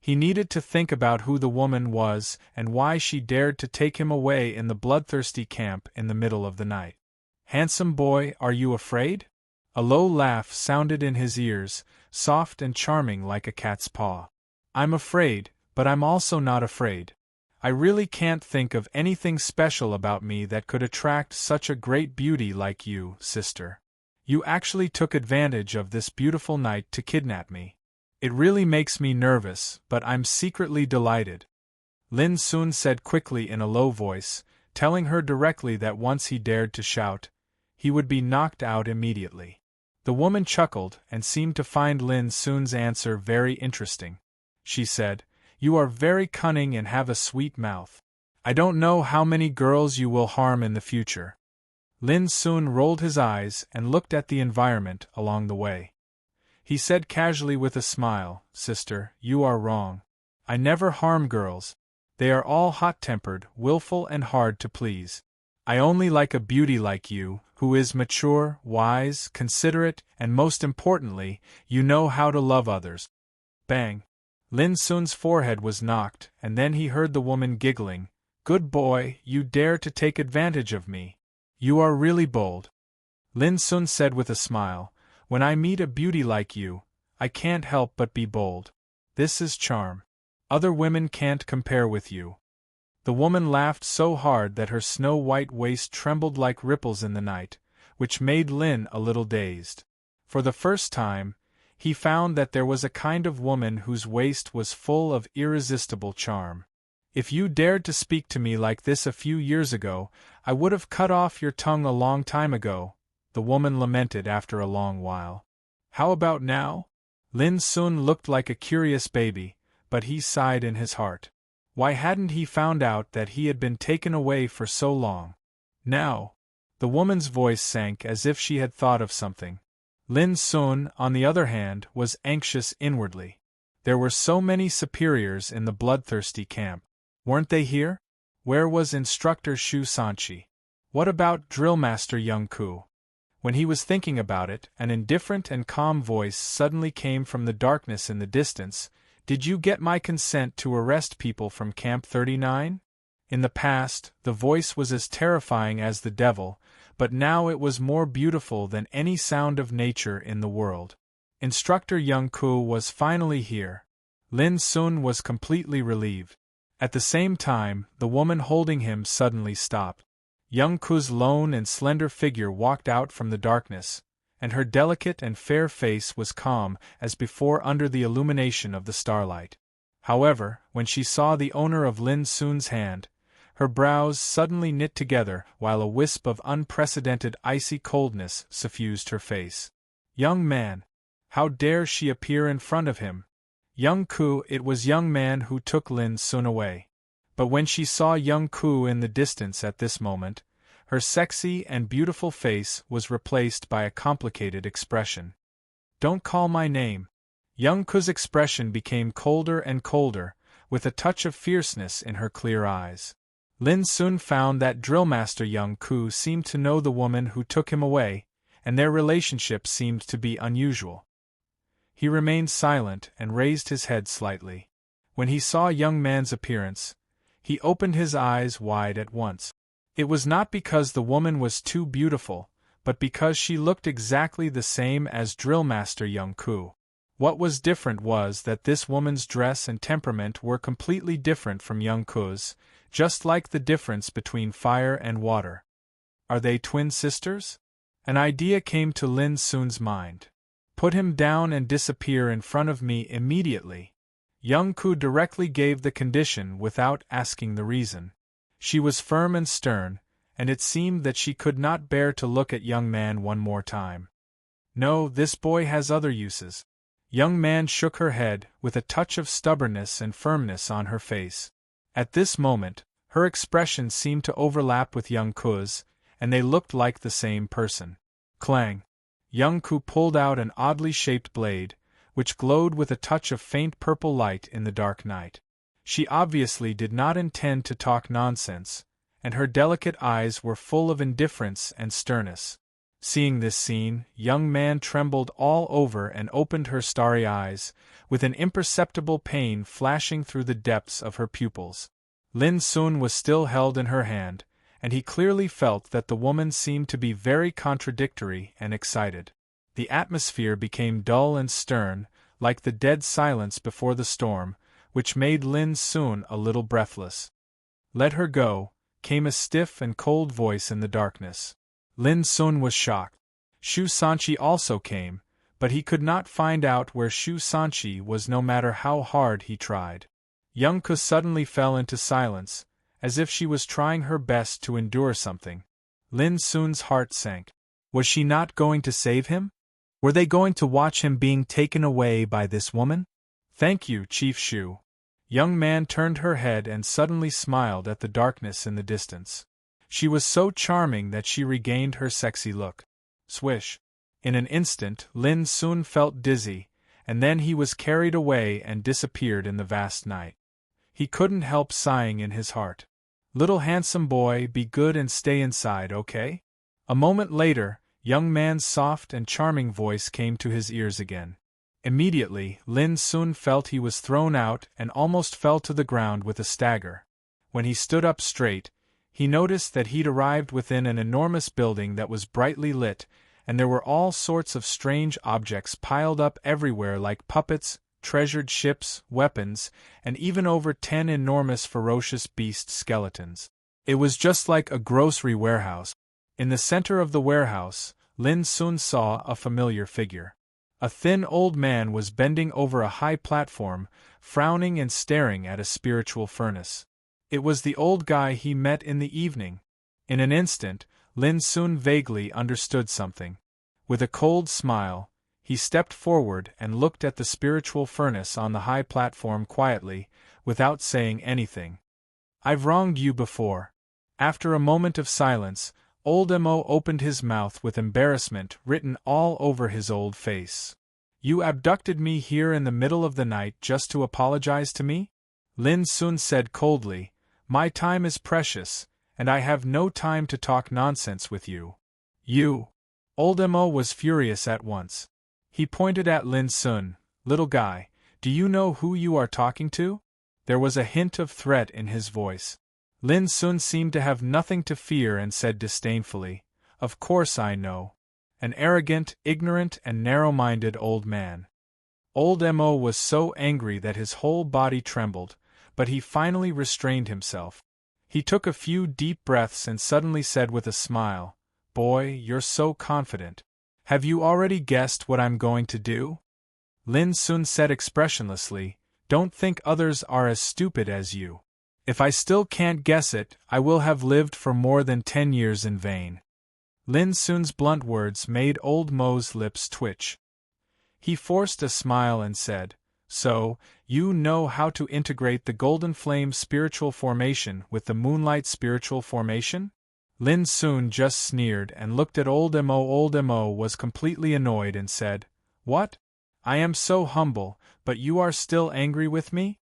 He needed to think about who the woman was and why she dared to take him away in the bloodthirsty camp in the middle of the night. "Handsome boy, are you afraid?" A low laugh sounded in his ears, soft and charming like a cat's paw. "I'm afraid, but I'm also not afraid. I really can't think of anything special about me that could attract such a great beauty like you, sister. You actually took advantage of this beautiful night to kidnap me. It really makes me nervous, but I'm secretly delighted," Lin Sun said quickly in a low voice, telling her directly that once he dared to shout, he would be knocked out immediately. The woman chuckled and seemed to find Lin Sun's answer very interesting. She said, "You are very cunning and have a sweet mouth. I don't know how many girls you will harm in the future." Lin Sun rolled his eyes and looked at the environment along the way. He said casually with a smile, "Sister, you are wrong. I never harm girls. They are all hot-tempered, willful and hard to please. I only like a beauty like you, who is mature, wise, considerate, and most importantly, you know how to love others." Bang! Lin Sun's forehead was knocked, and then he heard the woman giggling. "Good boy, you dare to take advantage of me. You are really bold." Lin Sun said with a smile, "When I meet a beauty like you, I can't help but be bold. This is charm. Other women can't compare with you." The woman laughed so hard that her snow-white waist trembled like ripples in the night, which made Lin a little dazed. For the first time, he found that there was a kind of woman whose waist was full of irresistible charm. "If you dared to speak to me like this a few years ago, I would have cut off your tongue a long time ago," the woman lamented after a long while. "How about now?" Lin Sun looked like a curious baby, but he sighed in his heart. Why hadn't he found out that he had been taken away for so long? "Now?" The woman's voice sank as if she had thought of something. Lin Sun, on the other hand, was anxious inwardly. There were so many superiors in the bloodthirsty camp. Weren't they here? Where was Instructor Shu Sanchi? What about Drillmaster Young Ku? When he was thinking about it, an indifferent and calm voice suddenly came from the darkness in the distance. "Did you get my consent to arrest people from Camp 39? In the past, the voice was as terrifying as the devil, but now it was more beautiful than any sound of nature in the world. Instructor Young Ku was finally here. Lin Sun was completely relieved. At the same time, the woman holding him suddenly stopped. Young Ku's lone and slender figure walked out from the darkness, and her delicate and fair face was calm as before under the illumination of the starlight. However, when she saw the owner of Lin Sun's hand, her brows suddenly knit together while a wisp of unprecedented icy coldness suffused her face. Young man! How dare she appear in front of him? Young Ku, it was young man who took Lin Sun away. But when she saw Young Ku in the distance at this moment, her sexy and beautiful face was replaced by a complicated expression. "Don't call my name." Young Ku's expression became colder and colder, with a touch of fierceness in her clear eyes. Lin Sun found that Drillmaster Young Ku seemed to know the woman who took him away, and their relationship seemed to be unusual. He remained silent and raised his head slightly. When he saw young man's appearance, he opened his eyes wide at once. It was not because the woman was too beautiful, but because she looked exactly the same as Drillmaster Young Ku. What was different was that this woman's dress and temperament were completely different from Young Ku's, just like the difference between fire and water. Are they twin sisters? An idea came to Lin Sun's mind. Put him down and disappear in front of me immediately. Young Ku directly gave the condition without asking the reason. She was firm and stern, and it seemed that she could not bear to look at young man one more time. No, this boy has other uses. Young man shook her head, with a touch of stubbornness and firmness on her face. At this moment, her expression seemed to overlap with Young Ku's, and they looked like the same person. Clang! Young Ku pulled out an oddly shaped blade, which glowed with a touch of faint purple light in the dark night. She obviously did not intend to talk nonsense, and her delicate eyes were full of indifference and sternness. Seeing this scene, young man trembled all over and opened her starry eyes, with an imperceptible pain flashing through the depths of her pupils. Lin Sun was still held in her hand, and he clearly felt that the woman seemed to be very contradictory and excited. The atmosphere became dull and stern, like the dead silence before the storm, which made Lin Sun a little breathless. "Let her go," came a stiff and cold voice in the darkness. Lin Sun was shocked. Shu Sanqi also came, but he could not find out where Shu Sanqi was no matter how hard he tried. Young Ku suddenly fell into silence, as if she was trying her best to endure something. Lin Sun's heart sank. Was she not going to save him? Were they going to watch him being taken away by this woman? "Thank you, Chief Shu." Young man turned her head and suddenly smiled at the darkness in the distance. She was so charming that she regained her sexy look. Swish! In an instant, Lin Sun felt dizzy, and then he was carried away and disappeared in the vast night. He couldn't help sighing in his heart. "Little handsome boy, be good and stay inside, okay?" A moment later, young man's soft and charming voice came to his ears again. Immediately, Lin Sun felt he was thrown out and almost fell to the ground with a stagger. When he stood up straight, he noticed that he'd arrived within an enormous building that was brightly lit, and there were all sorts of strange objects piled up everywhere like puppets, treasured ships, weapons, and even over 10 enormous ferocious beast skeletons. It was just like a grocery warehouse. In the center of the warehouse, Lin Sun saw a familiar figure. A thin old man was bending over a high platform, frowning and staring at a spiritual furnace. It was the old guy he met in the evening. In an instant, Lin Sun vaguely understood something. With a cold smile, he stepped forward and looked at the spiritual furnace on the high platform quietly, without saying anything. "I've wronged you before." After a moment of silence, old Mo opened his mouth with embarrassment written all over his old face. "You abducted me here in the middle of the night just to apologize to me?" Lin Sun said coldly, "My time is precious, and I have no time to talk nonsense with you." "You!" Old Mo was furious at once. He pointed at Lin Sun. "Little guy, do you know who you are talking to?" There was a hint of threat in his voice. Lin Sun seemed to have nothing to fear and said disdainfully, "Of course I know. An arrogant, ignorant, and narrow-minded old man." Old Mo was so angry that his whole body trembled, but he finally restrained himself. He took a few deep breaths and suddenly said with a smile, "Boy, you're so confident. Have you already guessed what I'm going to do?" Lin Sun said expressionlessly, "Don't think others are as stupid as you. If I still can't guess it, I will have lived for more than 10 years in vain." Lin Sun's blunt words made old Mo's lips twitch. He forced a smile and said, "So, you know how to integrate the Golden Flame spiritual formation with the Moonlight spiritual formation?" Lin Sun just sneered and looked at old Mo. Old Mo was completely annoyed and said, "What? I am so humble, but you are still angry with me?"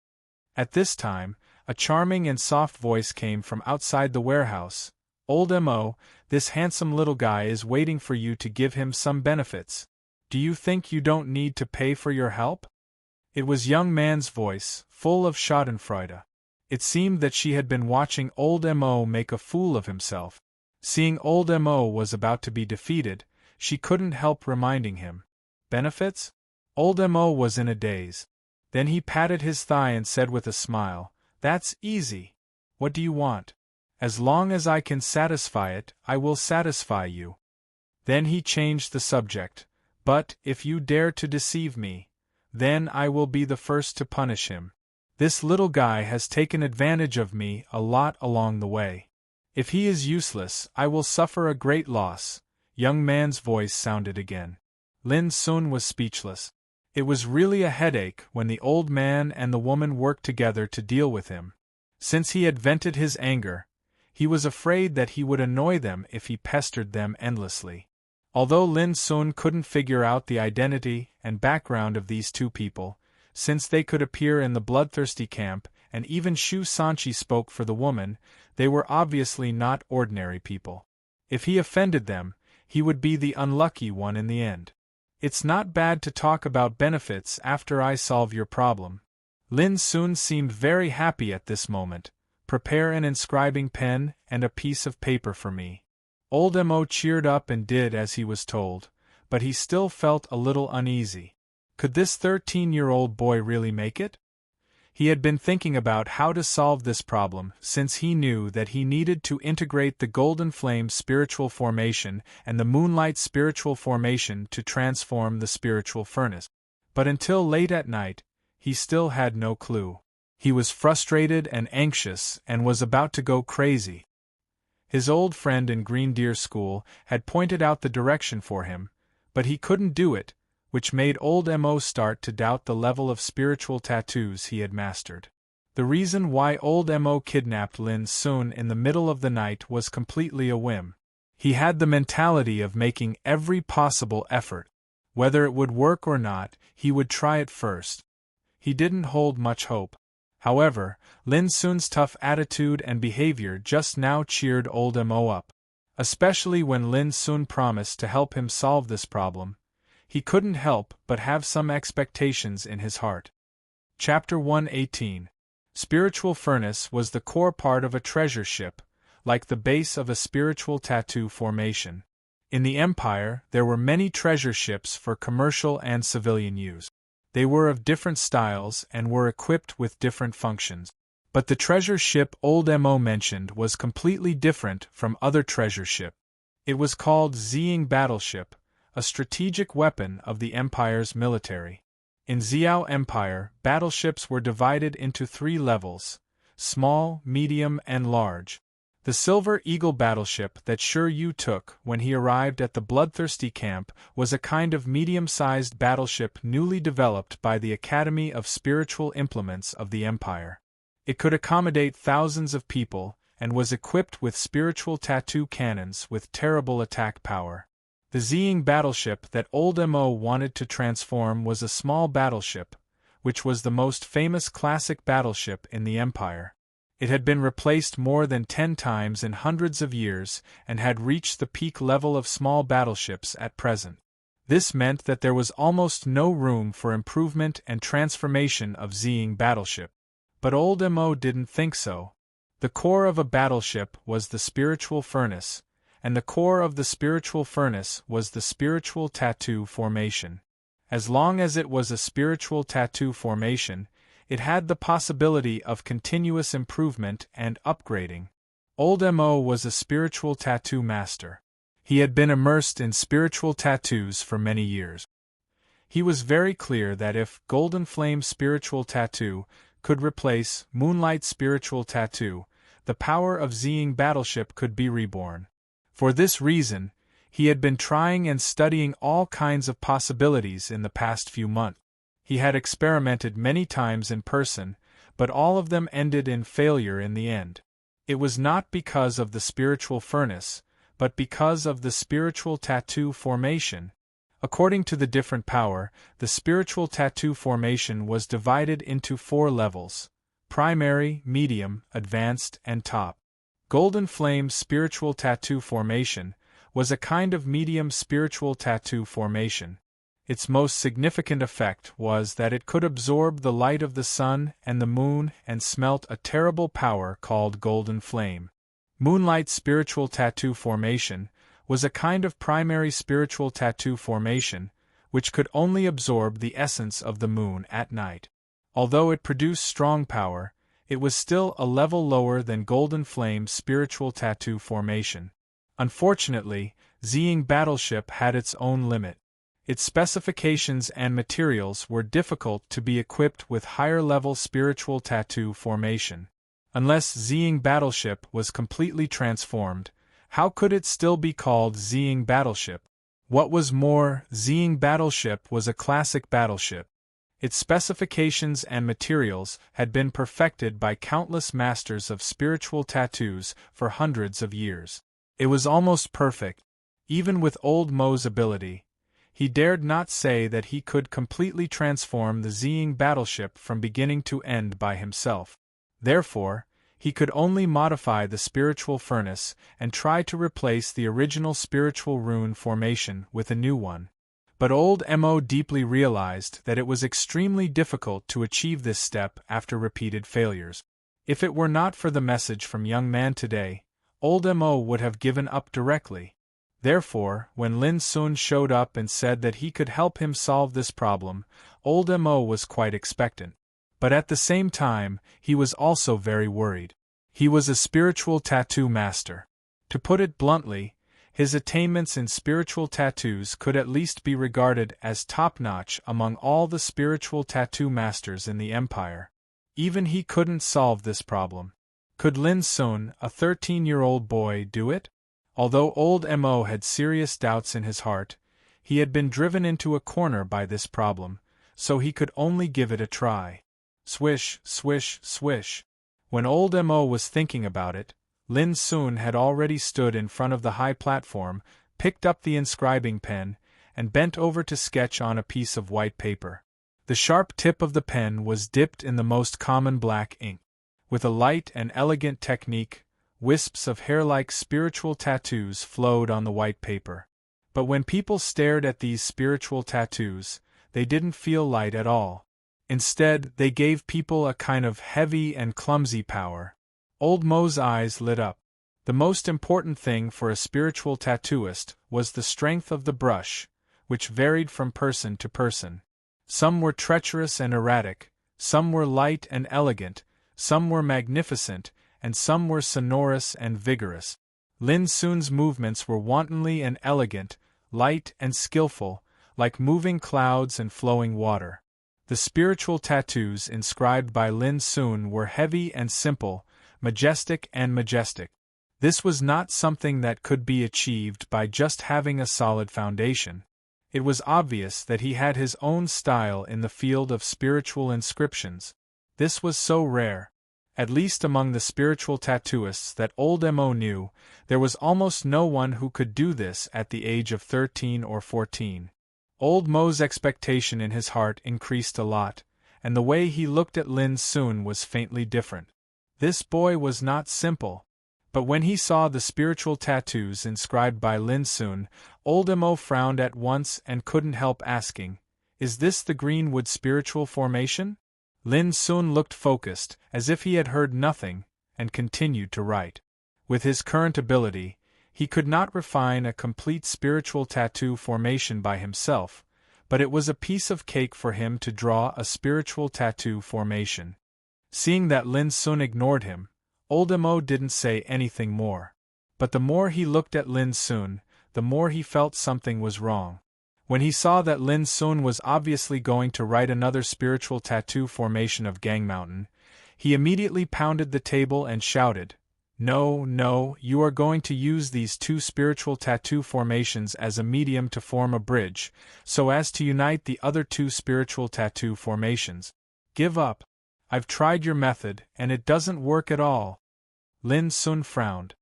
At this time, a charming and soft voice came from outside the warehouse. "Old Mo, this handsome little guy is waiting for you to give him some benefits. Do you think you don't need to pay for your help?" It was young man's voice, full of schadenfreude. It seemed that she had been watching old Mo make a fool of himself. Seeing old Mo was about to be defeated, she couldn't help reminding him. Benefits? Old Mo was in a daze. Then he patted his thigh and said with a smile, "That's easy. What do you want? As long as I can satisfy it, I will satisfy you." Then he changed the subject. "But, if you dare to deceive me, then I will be the first to punish him. This little guy has taken advantage of me a lot along the way. If he is useless, I will suffer a great loss." Young man's voice sounded again. Lin Sun was speechless. It was really a headache when the old man and the woman worked together to deal with him. Since he had vented his anger, he was afraid that he would annoy them if he pestered them endlessly. Although Lin Sun couldn't figure out the identity and background of these two people, since they could appear in the bloodthirsty camp, and even Shu Sanchi spoke for the woman, they were obviously not ordinary people. If he offended them, he would be the unlucky one in the end. "It's not bad to talk about benefits after I solve your problem." Lin Sun seemed very happy at this moment. "Prepare an inscribing pen and a piece of paper for me." Old Mo cheered up and did as he was told, but he still felt a little uneasy. Could this 13-year-old boy really make it? He had been thinking about how to solve this problem since he knew that he needed to integrate the Golden Flame spiritual formation and the Moonlight spiritual formation to transform the spiritual furnace. But until late at night, he still had no clue. He was frustrated and anxious and was about to go crazy. His old friend in Green Deer School had pointed out the direction for him, but he couldn't do it, which made old Mo start to doubt the level of spiritual tattoos he had mastered. The reason why old Mo kidnapped Lin Sun in the middle of the night was completely a whim. He had the mentality of making every possible effort. Whether it would work or not, he would try it first. He didn't hold much hope. However, Lin Sun's tough attitude and behavior just now cheered old Mo up. Especially when Lin Sun promised to help him solve this problem, he couldn't help but have some expectations in his heart. Chapter 118. Spiritual Furnace was the core part of a treasure ship, like the base of a spiritual tattoo formation. In the Empire, there were many treasure ships for commercial and civilian use. They were of different styles and were equipped with different functions. But the treasure ship old Mo mentioned was completely different from other treasure ship. It was called Ziying Battleship, a strategic weapon of the Empire's military. In Xiao Empire, battleships were divided into 3 levels: small, medium, and large. The Silver Eagle battleship that Shi Yu took when he arrived at the bloodthirsty camp was a kind of medium-sized battleship newly developed by the Academy of Spiritual Implements of the Empire. It could accommodate thousands of people, and was equipped with spiritual tattoo cannons with terrible attack power. The Ziying battleship that old Mo wanted to transform was a small battleship, which was the most famous classic battleship in the Empire. It had been replaced more than 10 times in hundreds of years and had reached the peak level of small battleships at present. This meant that there was almost no room for improvement and transformation of Ziying battleship. But old Mo didn't think so. The core of a battleship was the spiritual furnace, and the core of the spiritual furnace was the spiritual tattoo formation. As long as it was a spiritual tattoo formation, it had the possibility of continuous improvement and upgrading. Old Mo was a spiritual tattoo master. He had been immersed in spiritual tattoos for many years. He was very clear that if Golden Flame spiritual tattoo could replace Moonlight spiritual tattoo, the power of Ziying battleship could be reborn. For this reason, he had been trying and studying all kinds of possibilities in the past few months. He had experimented many times in person, but all of them ended in failure in the end. It was not because of the spiritual furnace, but because of the spiritual tattoo formation. According to the different power, the spiritual tattoo formation was divided into 4 levels: primary, medium, advanced, and top. Golden Flame spiritual tattoo formation was a kind of medium spiritual tattoo formation. Its most significant effect was that it could absorb the light of the sun and the moon and smelt a terrible power called Golden Flame. Moonlight spiritual tattoo formation was a kind of primary spiritual tattoo formation, which could only absorb the essence of the moon at night. Although it produced strong power, it was still a level lower than golden flame spiritual tattoo formation. Unfortunately, Ziying Battleship had its own limit. Its specifications and materials were difficult to be equipped with higher-level spiritual tattoo formation. Unless Ziying Battleship was completely transformed, how could it still be called Ziying Battleship? What was more, Ziying Battleship was a classic battleship. Its specifications and materials had been perfected by countless masters of spiritual tattoos for hundreds of years. It was almost perfect. Even with Old Mo's ability, he dared not say that he could completely transform the Ziying Battleship from beginning to end by himself. Therefore, he could only modify the spiritual furnace and try to replace the original spiritual rune formation with a new one. But Old Mo deeply realized that it was extremely difficult to achieve this step after repeated failures. If it were not for the message from Young Man today, Old Mo would have given up directly. Therefore, when Lin Sun showed up and said that he could help him solve this problem, Old Mo was quite expectant. But at the same time, he was also very worried. He was a spiritual tattoo master. To put it bluntly, his attainments in spiritual tattoos could at least be regarded as top-notch among all the spiritual tattoo masters in the Empire. Even he couldn't solve this problem. Could Lin Sun, a 13-year-old boy, do it? Although Old Mo had serious doubts in his heart, he had been driven into a corner by this problem, so he could only give it a try. Swish, swish, swish. When Old Mo was thinking about it, Lin Sun had already stood in front of the high platform, picked up the inscribing pen, and bent over to sketch on a piece of white paper. The sharp tip of the pen was dipped in the most common black ink. With a light and elegant technique, wisps of hair-like spiritual tattoos flowed on the white paper. But when people stared at these spiritual tattoos, they didn't feel light at all. Instead, they gave people a kind of heavy and clumsy power. Old Mo's eyes lit up. The most important thing for a spiritual tattooist was the strength of the brush, which varied from person to person. Some were treacherous and erratic, some were light and elegant, some were magnificent, and some were sonorous and vigorous. Lin Sun's movements were wantonly and elegant, light and skillful, like moving clouds and flowing water. The spiritual tattoos inscribed by Lin Sun were heavy and simple, majestic and majestic. This was not something that could be achieved by just having a solid foundation. It was obvious that he had his own style in the field of spiritual inscriptions. This was so rare. At least among the spiritual tattooists that Old Mo knew, there was almost no one who could do this at the age of 13 or 14. Old Mo's expectation in his heart increased a lot, and the way he looked at Lin Sun was faintly different. This boy was not simple. But when he saw the spiritual tattoos inscribed by Lin Sun, Old Mo frowned at once and couldn't help asking, "Is this the Greenwood spiritual formation?" Lin Sun looked focused, as if he had heard nothing, and continued to write. With his current ability, he could not refine a complete spiritual tattoo formation by himself, but it was a piece of cake for him to draw a spiritual tattoo formation. Seeing that Lin Sun ignored him, Old Mo didn't say anything more. But the more he looked at Lin Sun, the more he felt something was wrong. When he saw that Lin Sun was obviously going to write another spiritual tattoo formation of Gang Mountain, he immediately pounded the table and shouted, "No, no, you are going to use these two spiritual tattoo formations as a medium to form a bridge, so as to unite the other two spiritual tattoo formations. Give up. I've tried your method, and it doesn't work at all." Lin Sun frowned.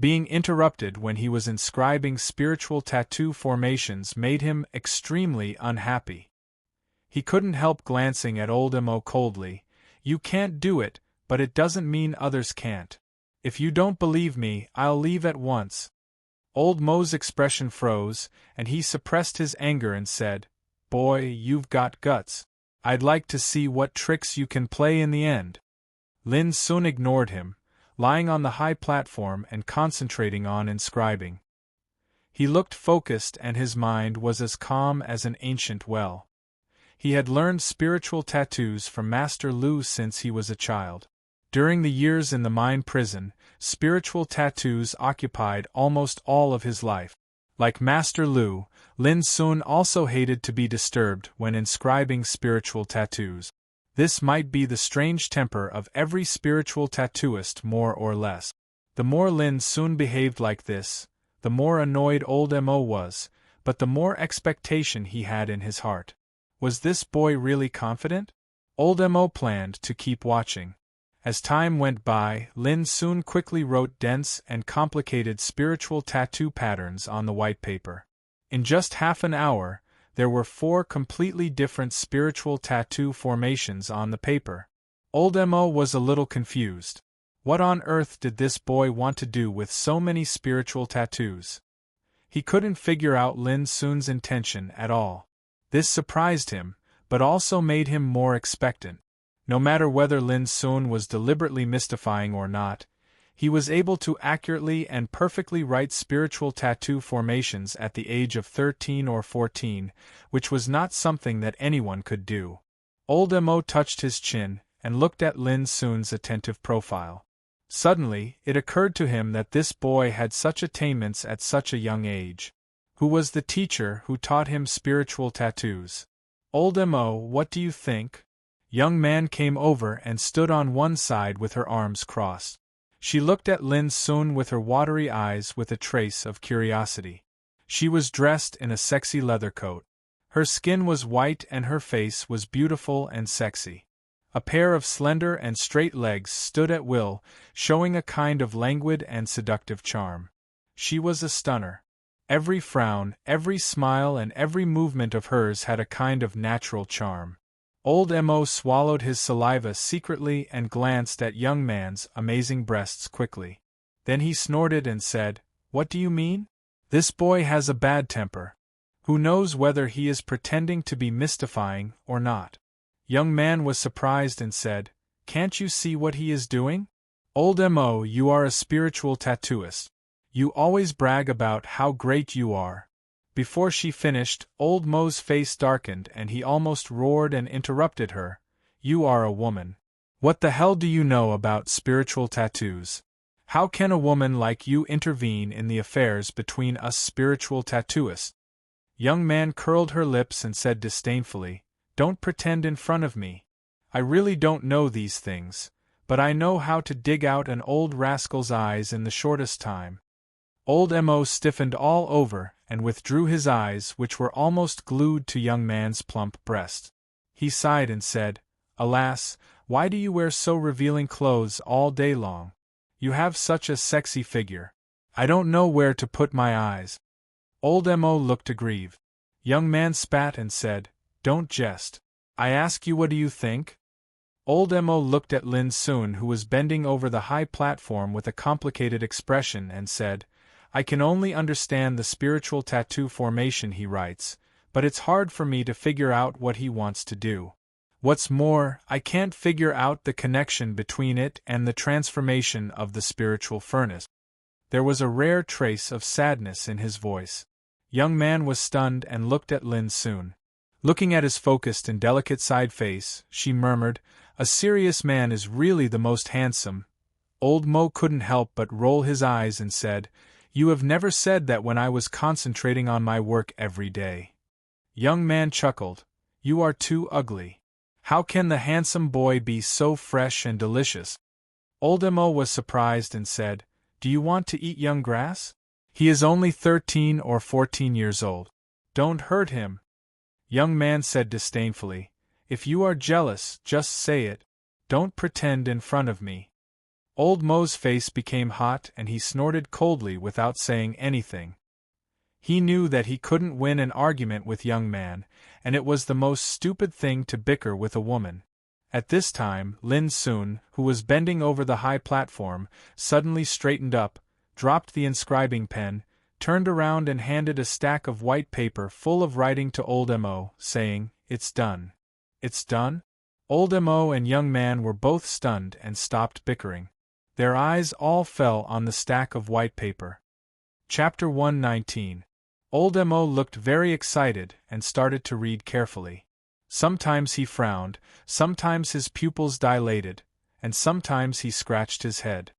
Being interrupted when he was inscribing spiritual tattoo formations made him extremely unhappy. He couldn't help glancing at Old Mo coldly. "You can't do it, but it doesn't mean others can't. If you don't believe me, I'll leave at once." Old Mo's expression froze, and he suppressed his anger and said, "Boy, you've got guts. I'd like to see what tricks you can play in the end." Lin Sun ignored him, lying on the high platform and concentrating on inscribing. He looked focused and his mind was as calm as an ancient well. He had learned spiritual tattoos from Master Lu since he was a child. During the years in the mine prison, spiritual tattoos occupied almost all of his life. Like Master Lu, Lin Sun also hated to be disturbed when inscribing spiritual tattoos. This might be the strange temper of every spiritual tattooist more or less. The more Lin Sun behaved like this, the more annoyed old Mo was, but the more expectation he had in his heart. Was this boy really confident? Old Mo planned to keep watching. As time went by, Lin Sun quickly wrote dense and complicated spiritual tattoo patterns on the white paper. In just half an hour, there were 4 completely different spiritual tattoo formations on the paper. Old Mo was a little confused. What on earth did this boy want to do with so many spiritual tattoos? He couldn't figure out Lin Sun's intention at all. This surprised him, but also made him more expectant. No matter whether Lin Sun was deliberately mystifying or not, he was able to accurately and perfectly write spiritual tattoo formations at the age of 13 or 14, which was not something that anyone could do. Old Mo touched his chin and looked at Lin Sun's attentive profile. Suddenly, it occurred to him that this boy had such attainments at such a young age. Who was the teacher who taught him spiritual tattoos? Old Mo, what do you think? Young man came over and stood on one side with her arms crossed. She looked at Lin Sun with her watery eyes with a trace of curiosity. She was dressed in a sexy leather coat. Her skin was white and her face was beautiful and sexy. A pair of slender and straight legs stood at will, showing a kind of languid and seductive charm. She was a stunner. Every frown, every smile and every movement of hers had a kind of natural charm. Old Mo swallowed his saliva secretly and glanced at young man's amazing breasts quickly. Then he snorted and said, "What do you mean? This boy has a bad temper. Who knows whether he is pretending to be mystifying or not?" Young man was surprised and said, "Can't you see what he is doing? Old Mo, you are a spiritual tattooist. You always brag about how great you are." Before she finished, Old Mo's face darkened and he almost roared and interrupted her. "You are a woman. What the hell do you know about spiritual tattoos? How can a woman like you intervene in the affairs between us spiritual tattooists?" Young man curled her lips and said disdainfully, "Don't pretend in front of me. I really don't know these things, but I know how to dig out an old rascal's eyes in the shortest time." Old Mo stiffened all over and withdrew his eyes, which were almost glued to young man's plump breast. He sighed and said, "Alas, why do you wear so revealing clothes all day long? You have such a sexy figure. I don't know where to put my eyes." Old Mo looked aggrieved. Young man spat and said, "Don't jest. I ask you, what do you think?" Old Mo looked at Lin Sun, who was bending over the high platform with a complicated expression, and said, "I can only understand the spiritual tattoo formation he writes, but it's hard for me to figure out what he wants to do. What's more, I can't figure out the connection between it and the transformation of the spiritual furnace." There was a rare trace of sadness in his voice. Young man was stunned and looked at Lin Sun. Looking at his focused and delicate side face, she murmured, "A serious man is really the most handsome." Old Mo couldn't help but roll his eyes and said, "You have never said that when I was concentrating on my work every day." Young man chuckled, "You are too ugly. How can the handsome boy be so fresh and delicious?" Old Mo was surprised and said, "Do you want to eat young grass? He is only 13 or 14 years old. Don't hurt him." Young man said disdainfully, "If you are jealous, just say it. Don't pretend in front of me." Old Mo's face became hot and he snorted coldly without saying anything. He knew that he couldn't win an argument with young man, and it was the most stupid thing to bicker with a woman. At this time, Lin Sun, who was bending over the high platform, suddenly straightened up, dropped the inscribing pen, turned around and handed a stack of white paper full of writing to Old Mo, saying, "It's done." "It's done?" Old Mo and young man were both stunned and stopped bickering. Their eyes all fell on the stack of white paper. Chapter 119. Old Mo looked very excited and started to read carefully. Sometimes he frowned, sometimes his pupils dilated, and sometimes he scratched his head.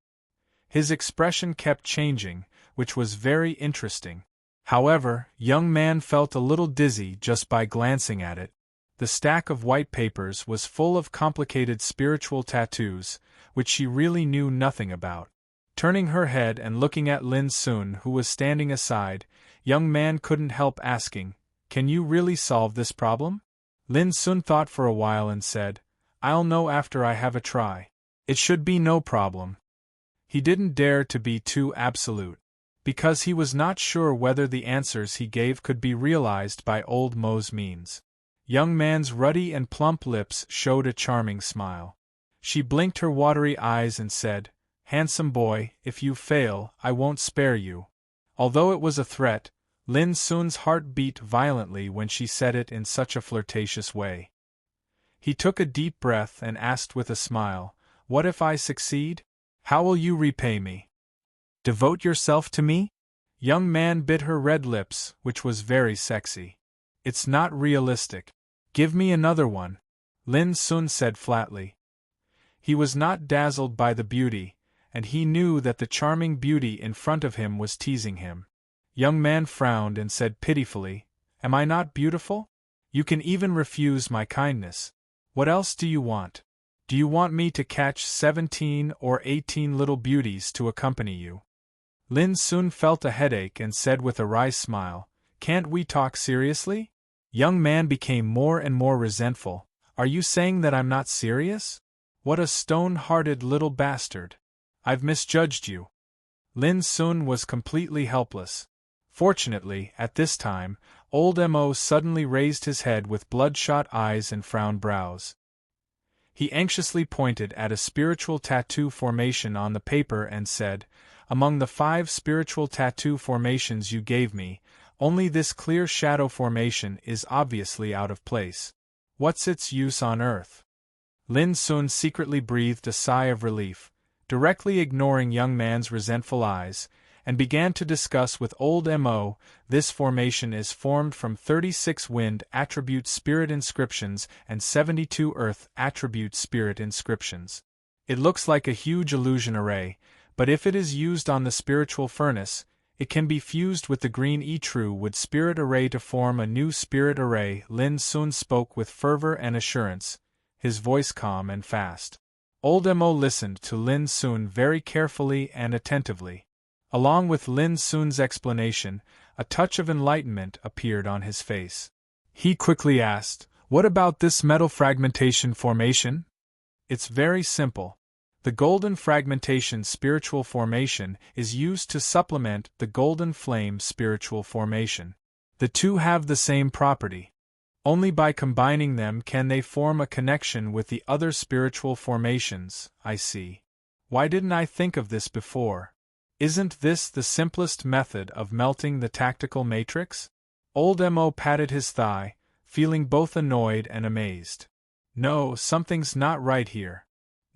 His expression kept changing, which was very interesting. However, young man felt a little dizzy just by glancing at it. The stack of white papers was full of complicated spiritual tattoos, which she really knew nothing about. Turning her head and looking at Lin Sun, who was standing aside, young man couldn't help asking, "Can you really solve this problem?" Lin Sun thought for a while and said, "I'll know after I have a try. It should be no problem." He didn't dare to be too absolute, because he was not sure whether the answers he gave could be realized by old Mo's means. Young man's ruddy and plump lips showed a charming smile. She blinked her watery eyes and said, "Handsome boy, if you fail, I won't spare you." Although it was a threat, Lin Sun's heart beat violently when she said it in such a flirtatious way. He took a deep breath and asked with a smile, "What if I succeed? How will you repay me? Devote yourself to me?" Young man bit her red lips, which was very sexy. "It's not realistic. Give me another one," Lin Sun said flatly. He was not dazzled by the beauty, and he knew that the charming beauty in front of him was teasing him. Young man frowned and said pitifully, "Am I not beautiful? You can even refuse my kindness. What else do you want? Do you want me to catch 17 or 18 little beauties to accompany you?" Lin Sun felt a headache and said with a wry smile, "Can't we talk seriously?" Young man became more and more resentful. "Are you saying that I'm not serious? What a stone-hearted little bastard. I've misjudged you." Lin Sun was completely helpless. Fortunately, at this time, old Mo suddenly raised his head with bloodshot eyes and frowned brows. He anxiously pointed at a spiritual tattoo formation on the paper and said, "Among the 5 spiritual tattoo formations you gave me, only this clear shadow formation is obviously out of place. What's its use on earth?" Lin Sun secretly breathed a sigh of relief, directly ignoring young man's resentful eyes, and began to discuss with old Mo, "This formation is formed from 36 wind attribute spirit inscriptions and 72 earth attribute spirit inscriptions. It looks like a huge illusion array, but if it is used on the spiritual furnace, it can be fused with the green true wood spirit array to form a new spirit array." Lin Sun spoke with fervor and assurance, his voice calm and fast. Old Mo listened to Lin Sun very carefully and attentively. Along with Lin Sun's explanation, a touch of enlightenment appeared on his face. He quickly asked, "What about this metal fragmentation formation?" "It's very simple. The golden fragmentation spiritual formation is used to supplement the golden flame spiritual formation. The two have the same property. Only by combining them can they form a connection with the other spiritual formations." "I see. Why didn't I think of this before? Isn't this the simplest method of melting the tactical matrix?" Old Mo patted his thigh, feeling both annoyed and amazed. "No, something's not right here.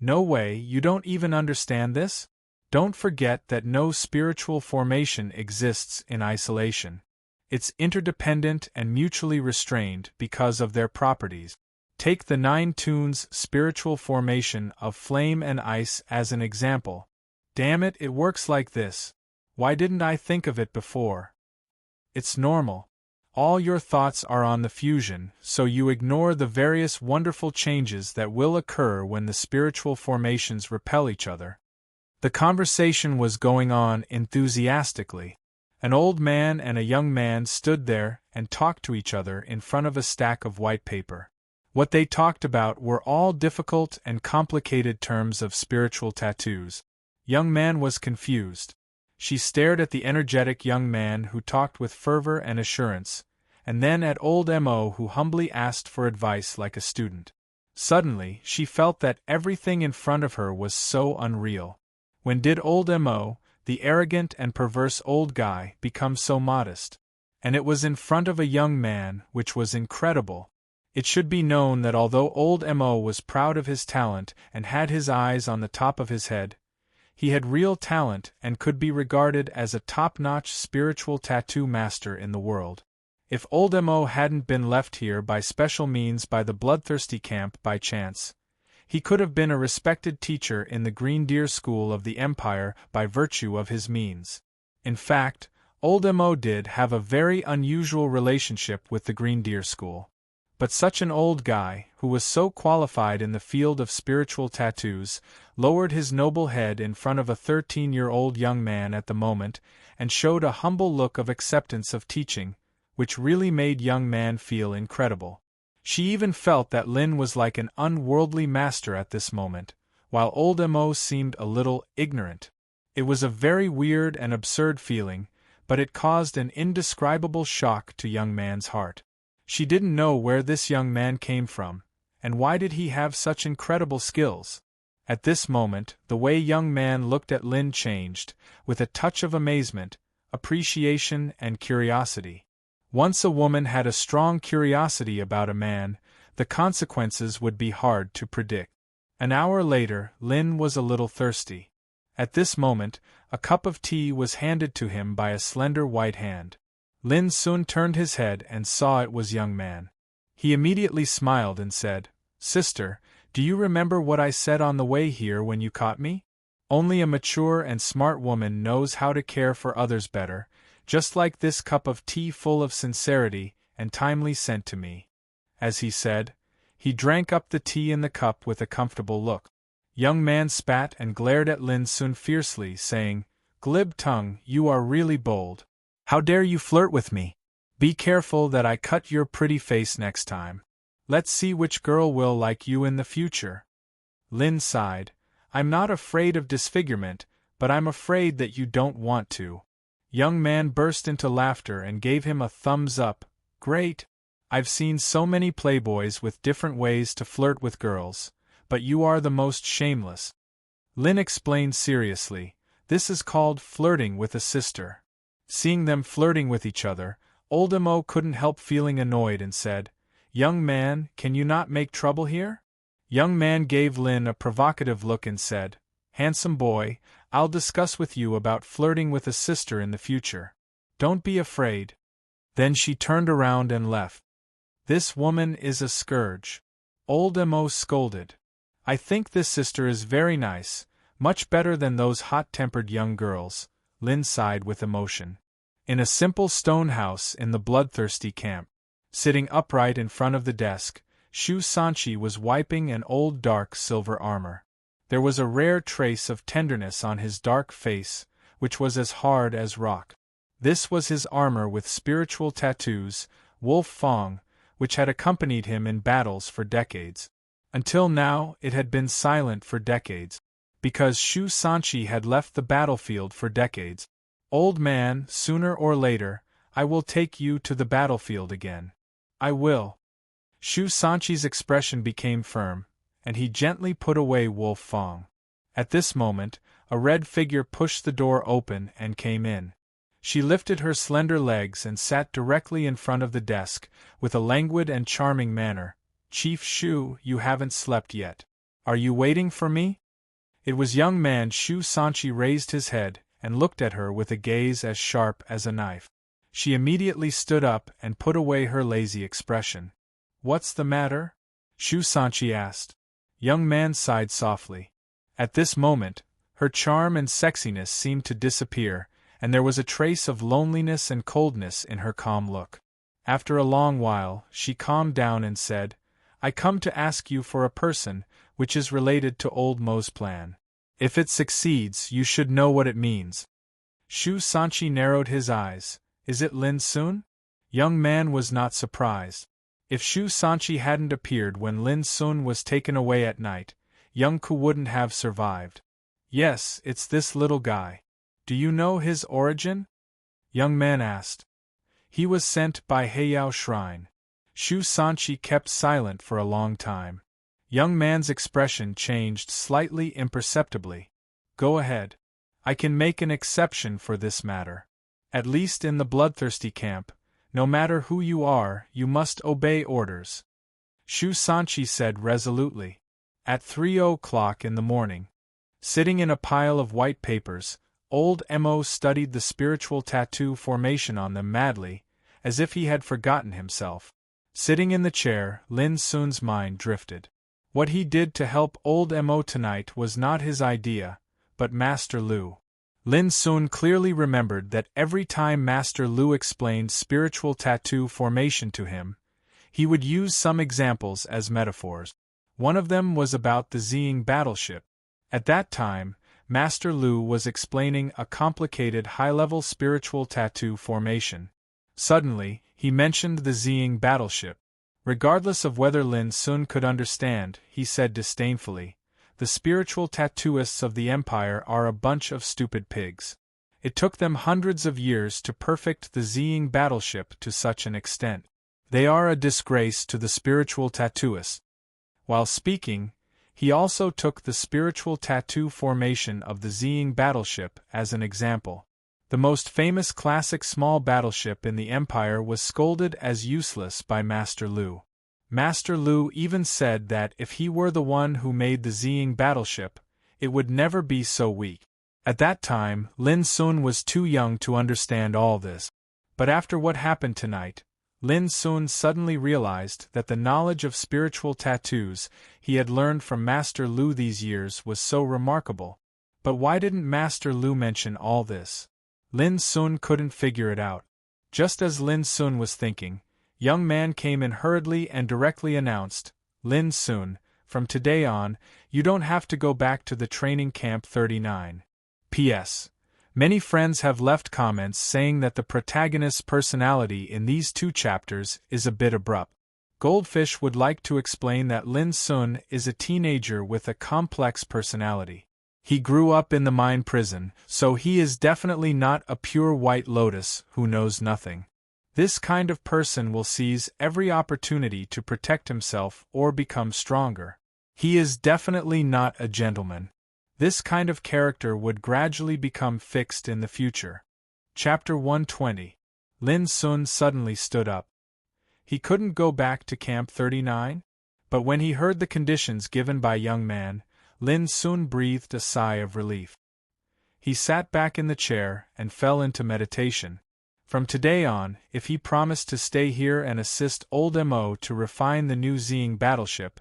No way, you don't even understand this? Don't forget that no spiritual formation exists in isolation. It's interdependent and mutually restrained because of their properties. Take the 9 tunes spiritual formation of flame and ice as an example. Damn it, it works like this. Why didn't I think of it before? It's normal. All your thoughts are on the fusion, so you ignore the various wonderful changes that will occur when the spiritual formations repel each other." The conversation was going on enthusiastically. An old man and a young man stood there and talked to each other in front of a stack of white paper. What they talked about were all difficult and complicated terms of spiritual tattoos. Young man was confused. She stared at the energetic young man who talked with fervor and assurance, and then at old Mo who humbly asked for advice like a student. Suddenly, she felt that everything in front of her was so unreal. When did old Mo, the arrogant and perverse old guy, become so modest? And it was in front of a young man, which was incredible. It should be known that although old Mo was proud of his talent and had his eyes on the top of his head, He had real talent and could be regarded as a top-notch spiritual tattoo master in the world. If old Mo hadn't been left here by special means by the bloodthirsty camp by chance, he could have been a respected teacher in the Green Deer School of the Empire by virtue of his means. In fact, old Mo did have a very unusual relationship with the Green Deer School. But such an old guy, who was so qualified in the field of spiritual tattoos, lowered his noble head in front of a 13-year-old young man at the moment, and showed a humble look of acceptance of teaching, which really made young man feel incredible. She even felt that Lin was like an unworldly master at this moment, while old Mo seemed a little ignorant. It was a very weird and absurd feeling, but it caused an indescribable shock to young man's heart. She didn't know where this young man came from, and why did he have such incredible skills. At this moment, the way young man looked at Lin changed, with a touch of amazement, appreciation and curiosity. Once a woman had a strong curiosity about a man, the consequences would be hard to predict. An hour later, Lin was a little thirsty. At this moment, a cup of tea was handed to him by a slender white hand. Lin soon turned his head and saw it was young man. He immediately smiled and said, "Sister, do you remember what I said on the way here when you caught me? Only a mature and smart woman knows how to care for others better, just like this cup of tea full of sincerity and timely sent to me." As he said, he drank up the tea in the cup with a comfortable look. Young man spat and glared at Lin soon fiercely, saying, "Glib tongue, you are really bold. How dare you flirt with me? Be careful that I cut your pretty face next time. Let's see which girl will like you in the future." Lin sighed. "I'm not afraid of disfigurement, but I'm afraid that you don't want to." Young man burst into laughter and gave him a thumbs up. "Great! I've seen so many playboys with different ways to flirt with girls, but you are the most shameless." Lin explained seriously, "This is called flirting with a sister." Seeing them flirting with each other, old Mo couldn't help feeling annoyed and said, "Young man, can you not make trouble here?" Young man gave Lin a provocative look and said, "Handsome boy, I'll discuss with you about flirting with a sister in the future. Don't be afraid." Then she turned around and left. "This woman is a scourge," old Mo scolded. "I think this sister is very nice, much better than those hot-tempered young girls." Lin sighed with emotion. In a simple stone house in the bloodthirsty camp, sitting upright in front of the desk, Shu Sanchi was wiping an old dark silver armor. There was a rare trace of tenderness on his dark face, which was as hard as rock. This was his armor with spiritual tattoos, Wolf Fong, which had accompanied him in battles for decades. Until now, it had been silent for decades, because Shu Sanchi had left the battlefield for decades. "Old man, sooner or later, I will take you to the battlefield again. I will." Shu Sanchi's expression became firm, and he gently put away Wolf Fong. At this moment, a red figure pushed the door open and came in. She lifted her slender legs and sat directly in front of the desk, with a languid and charming manner. "Chief Shu, you haven't slept yet. Are you waiting for me?" It was young man. Shu Sanchi raised his head and looked at her with a gaze as sharp as a knife. She immediately stood up and put away her lazy expression. "What's the matter?" Shu Sanchi asked. Young man sighed softly. At this moment, her charm and sexiness seemed to disappear, and there was a trace of loneliness and coldness in her calm look. After a long while, she calmed down and said, "I come to ask you for a person, which is related to old Mo's plan. If it succeeds, you should know what it means." Shu Sanchi narrowed his eyes. "Is it Lin Sun?" Young man was not surprised. If Shu Sanchi hadn't appeared when Lin Sun was taken away at night, young Ku wouldn't have survived. "Yes, it's this little guy. Do you know his origin?" Young man asked. "He was sent by Heiyao Shrine." Shu Sanchi kept silent for a long time. Young man's expression changed slightly imperceptibly. "Go ahead. I can make an exception for this matter. At least in the bloodthirsty camp, no matter who you are, you must obey orders," Shu Sanchi said resolutely. At 3 o'clock in the morning, Sitting in a pile of white papers, old Mo studied the spiritual tattoo formation on them madly, as if he had forgotten himself. Sitting in the chair, Lin Sun's mind drifted. What he did to help old Mo tonight was not his idea, but Master Lu. Lin Sun clearly remembered that every time Master Lu explained spiritual tattoo formation to him, he would use some examples as metaphors. One of them was about the Ziying battleship. At that time, Master Lu was explaining a complicated high-level spiritual tattoo formation. Suddenly, he mentioned the Ziying battleship. Regardless of whether Lin Sun could understand, he said disdainfully, "The spiritual tattooists of the Empire are a bunch of stupid pigs. It took them hundreds of years to perfect the Ziying battleship to such an extent. They are a disgrace to the spiritual tattooists." While speaking, he also took the spiritual tattoo formation of the Ziying battleship as an example. The most famous classic small battleship in the Empire was scolded as useless by Master Lu. Master Lu even said that if he were the one who made the Ziying battleship, it would never be so weak. At that time, Lin Sun was too young to understand all this. But after what happened tonight, Lin Sun suddenly realized that the knowledge of spiritual tattoos he had learned from Master Lu these years was so remarkable. But why didn't Master Lu mention all this? Lin Sun couldn't figure it out. Just as Lin Sun was thinking, young man came in hurriedly and directly announced, "Lin Sun, from today on, you don't have to go back to the training camp 39. P.S. Many friends have left comments saying that the protagonist's personality in these 2 chapters is a bit abrupt. Goldfish would like to explain that Lin Sun is a teenager with a complex personality. He grew up in the mine prison, so he is definitely not a pure white lotus who knows nothing. This kind of person will seize every opportunity to protect himself or become stronger. He is definitely not a gentleman. This kind of character would gradually become fixed in the future." Chapter 120. Lin Sun suddenly stood up. He couldn't go back to Camp 39? But when he heard the conditions given by young man, Lin Sun breathed a sigh of relief. He sat back in the chair and fell into meditation. From today on, if he promised to stay here and assist old Mo to refine the new Ziying battleship,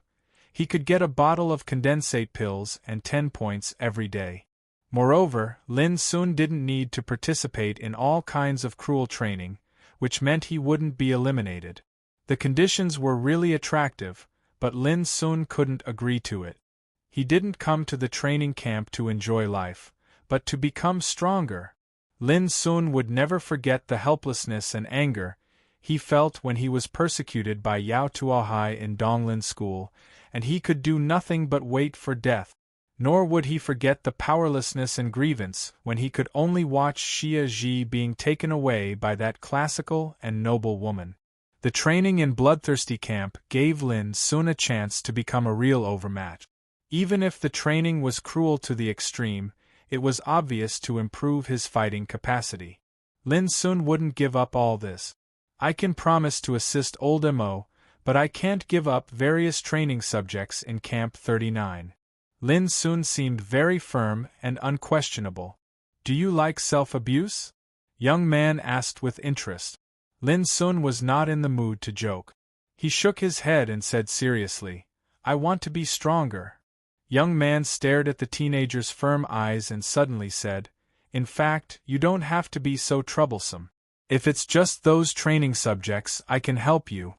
he could get a bottle of condensate pills and 10 points every day. Moreover, Lin Sun didn't need to participate in all kinds of cruel training, which meant he wouldn't be eliminated. The conditions were really attractive, but Lin Sun couldn't agree to it. He didn't come to the training camp to enjoy life, but to become stronger. Lin Sun would never forget the helplessness and anger he felt when he was persecuted by Yao Tuohai in Donglin School, and he could do nothing but wait for death. Nor would he forget the powerlessness and grievance when he could only watch Xia Ji being taken away by that classical and noble woman. The training in Bloodthirsty Camp gave Lin Sun a chance to become a real overmatch. Even if the training was cruel to the extreme, it was obvious to improve his fighting capacity. Lin Sun wouldn't give up all this. "I can promise to assist old Mo, but I can't give up various training subjects in Camp 39. Lin Sun seemed very firm and unquestionable. "Do you like self-abuse?" Young man asked with interest. Lin Sun was not in the mood to joke. He shook his head and said seriously, "I want to be stronger." Young man stared at the teenager's firm eyes and suddenly said, "In fact, you don't have to be so troublesome. If it's just those training subjects, I can help you."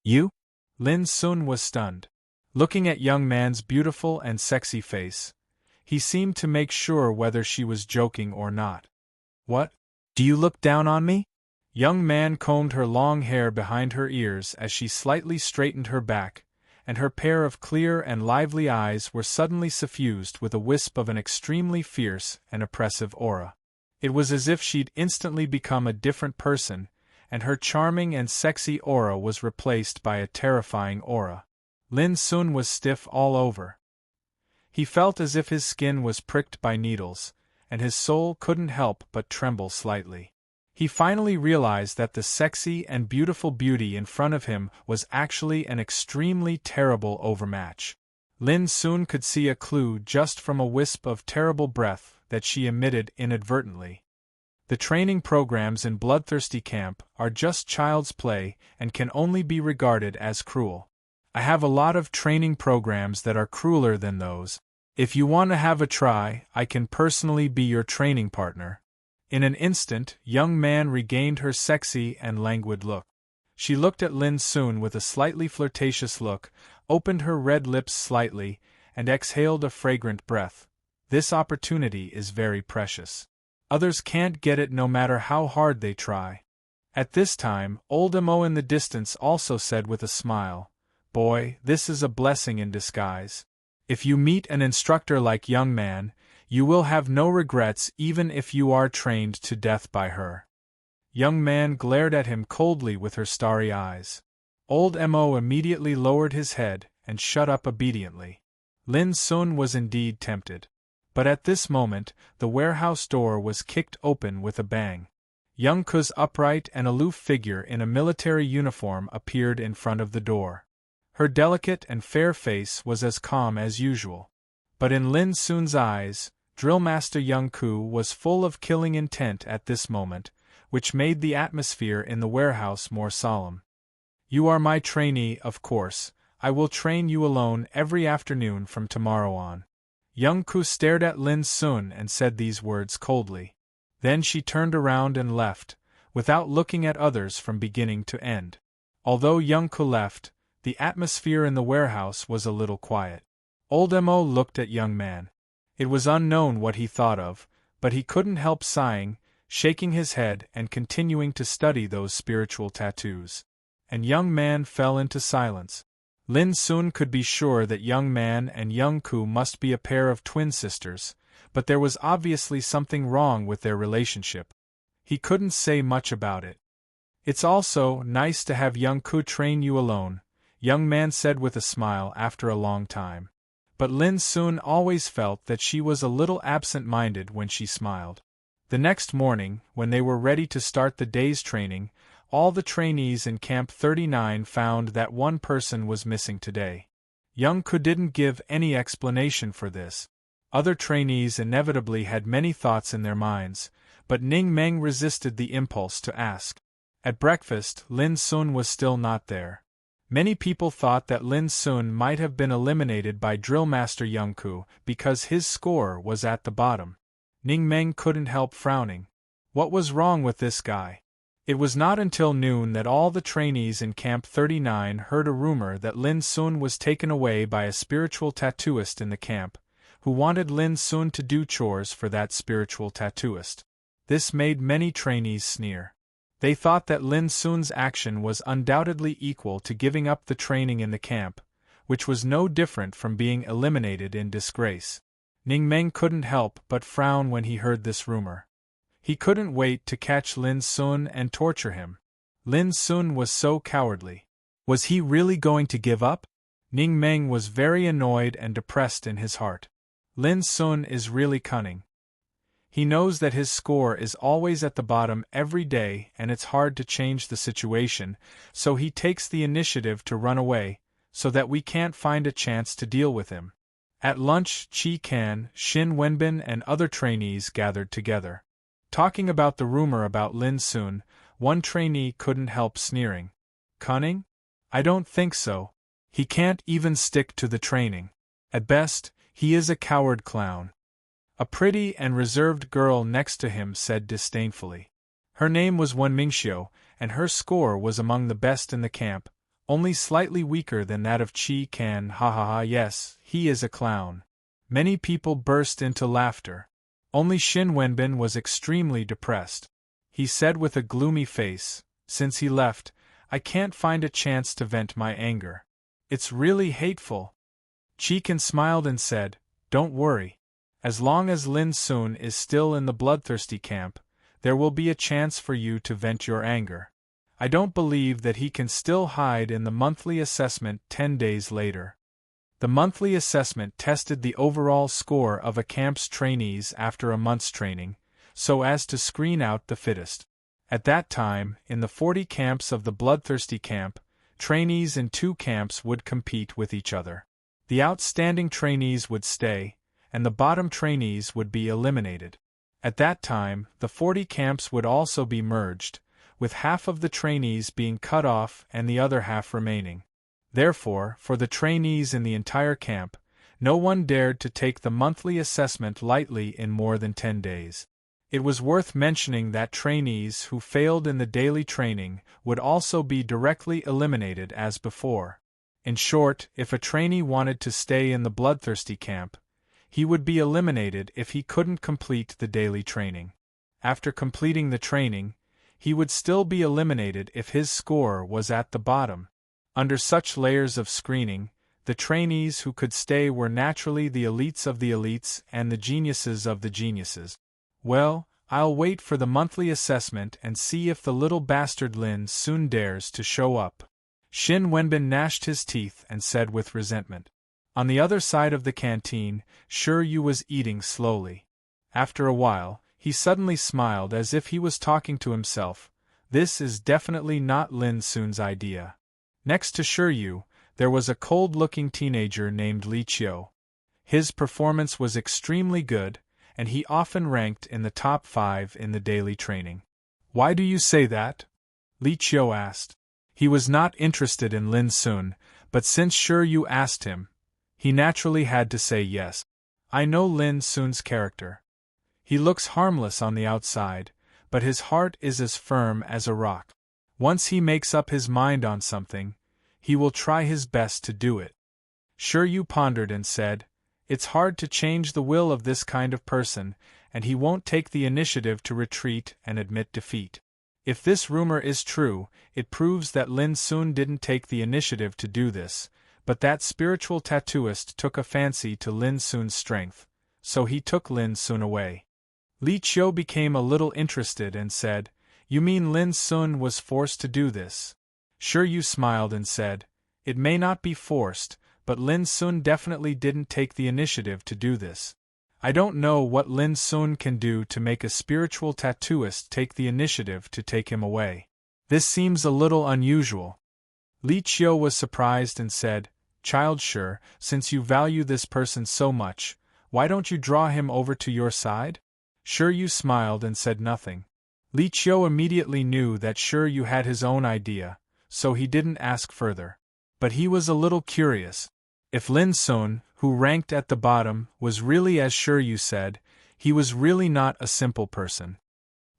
"You?" Lin Sun was stunned. Looking at young man's beautiful and sexy face, he seemed to make sure whether she was joking or not. "What? Do you look down on me?" Young man combed her long hair behind her ears as she slightly straightened her back, and her pair of clear and lively eyes were suddenly suffused with a wisp of an extremely fierce and oppressive aura. It was as if she'd instantly become a different person, and her charming and sexy aura was replaced by a terrifying aura. Lin Sun was stiff all over. He felt as if his skin was pricked by needles, and his soul couldn't help but tremble slightly. He finally realized that the sexy and beautiful beauty in front of him was actually an extremely terrible overmatch. Lin soon could see a clue just from a wisp of terrible breath that she emitted inadvertently. The training programs in Bloodthirsty Camp are just child's play and can only be regarded as cruel. I have a lot of training programs that are crueler than those. If you want to have a try, I can personally be your training partner. In an instant, young man regained her sexy and languid look. She looked at Lin Soon with a slightly flirtatious look, opened her red lips slightly, and exhaled a fragrant breath. This opportunity is very precious. Others can't get it no matter how hard they try. At this time, old Mo in the distance also said with a smile, "Boy, this is a blessing in disguise. If you meet an instructor like young man, you will have no regrets even if you are trained to death by her." Young man glared at him coldly with her starry eyes. Old Mo immediately lowered his head and shut up obediently. Lin Sun was indeed tempted. But at this moment, the warehouse door was kicked open with a bang. Young Ku's upright and aloof figure in a military uniform appeared in front of the door. Her delicate and fair face was as calm as usual. But in Lin Sun's eyes, Drillmaster Young Ku was full of killing intent at this moment, which made the atmosphere in the warehouse more solemn. "You are my trainee, of course. I will train you alone every afternoon from tomorrow on." Young Ku stared at Lin Sun and said these words coldly. Then she turned around and left, without looking at others from beginning to end. Although Young Ku left, the atmosphere in the warehouse was a little quiet. Old Mo looked at young man. It was unknown what he thought of, but he couldn't help sighing, shaking his head and continuing to study those spiritual tattoos. And young man fell into silence. Lin Sun could be sure that young man and Young Ku must be a pair of twin sisters, but there was obviously something wrong with their relationship. He couldn't say much about it. "It's also nice to have Young Ku train you alone," young man said with a smile after a long time. But Lin Sun always felt that she was a little absent-minded when she smiled. The next morning, when they were ready to start the day's training, all the trainees in Camp 39 found that one person was missing today. Young Ku didn't give any explanation for this. Other trainees inevitably had many thoughts in their minds, but Ning Meng resisted the impulse to ask. At breakfast, Lin Sun was still not there. Many people thought that Lin Sun might have been eliminated by Drillmaster Young Ku because his score was at the bottom. Ning Meng couldn't help frowning. What was wrong with this guy? It was not until noon that all the trainees in Camp 39 heard a rumor that Lin Sun was taken away by a spiritual tattooist in the camp, who wanted Lin Sun to do chores for that spiritual tattooist. This made many trainees sneer. They thought that Lin Sun's action was undoubtedly equal to giving up the training in the camp, which was no different from being eliminated in disgrace. Ning Meng couldn't help but frown when he heard this rumor. He couldn't wait to catch Lin Sun and torture him. Lin Sun was so cowardly. Was he really going to give up? Ning Meng was very annoyed and depressed in his heart. Lin Sun is really cunning. He knows that his score is always at the bottom every day and it's hard to change the situation, so he takes the initiative to run away, so that we can't find a chance to deal with him. At lunch, Chi Kan, Shin Wenbin and other trainees gathered together. Talking about the rumor about Lin Sun, one trainee couldn't help sneering. Cunning? I don't think so. He can't even stick to the training. At best, he is a coward clown. A pretty and reserved girl next to him said disdainfully. Her name was Wen Mingxiu, and her score was among the best in the camp, only slightly weaker than that of Chi Kan. Ha ha ha, yes, he is a clown. Many people burst into laughter. Only Shin Wenbin was extremely depressed. He said with a gloomy face, "Since he left, I can't find a chance to vent my anger. It's really hateful." Chi Kan smiled and said, "Don't worry. As long as Lin Sun is still in the bloodthirsty camp, there will be a chance for you to vent your anger. I don't believe that he can still hide in the monthly assessment 10 days later." The monthly assessment tested the overall score of a camp's trainees after a month's training, so as to screen out the fittest. At that time, in the 40 camps of the bloodthirsty camp, trainees in 2 camps would compete with each other. The outstanding trainees would stay, and the bottom trainees would be eliminated. At that time, the 40 camps would also be merged, with half of the trainees being cut off and the other half remaining. Therefore, for the trainees in the entire camp, no one dared to take the monthly assessment lightly in more than 10 days. It was worth mentioning that trainees who failed in the daily training would also be directly eliminated as before. In short, if a trainee wanted to stay in the bloodthirsty camp, he would be eliminated if he couldn't complete the daily training. After completing the training, he would still be eliminated if his score was at the bottom. Under such layers of screening, the trainees who could stay were naturally the elites of the elites and the geniuses of the geniuses. Well, I'll wait for the monthly assessment and see if the little bastard Lin soon dares to show up. Shin Wenbin gnashed his teeth and said with resentment. On the other side of the canteen, Shi Yu was eating slowly. After a while, he suddenly smiled as if he was talking to himself. This is definitely not Lin Sun's idea. Next to Shi Yu, there was a cold-looking teenager named Li Qiu. His performance was extremely good, and he often ranked in the top 5 in the daily training. Why do you say that? Li Qiu asked. He was not interested in Lin Sun, but since Shi Yu asked him, he naturally had to say yes. I know Lin Sun's character. He looks harmless on the outside, but his heart is as firm as a rock. Once he makes up his mind on something, he will try his best to do it. Shi Yu pondered and said, It's hard to change the will of this kind of person, and he won't take the initiative to retreat and admit defeat. If this rumor is true, it proves that Lin Sun didn't take the initiative to do this, but that spiritual tattooist took a fancy to Lin Sun's strength, so he took Lin Sun away. Li Qiu became a little interested and said, You mean Lin Sun was forced to do this? Shi Yu smiled and said, It may not be forced, but Lin Sun definitely didn't take the initiative to do this. I don't know what Lin Sun can do to make a spiritual tattooist take the initiative to take him away. This seems a little unusual. Li Qiu was surprised and said, Child Shi, since you value this person so much, why don't you draw him over to your side? Shi Yu smiled and said nothing. Li Qiu immediately knew that Shi Yu had his own idea, so he didn't ask further. But he was a little curious. If Lin Sun, who ranked at the bottom, was really as Shi Yu said, he was really not a simple person.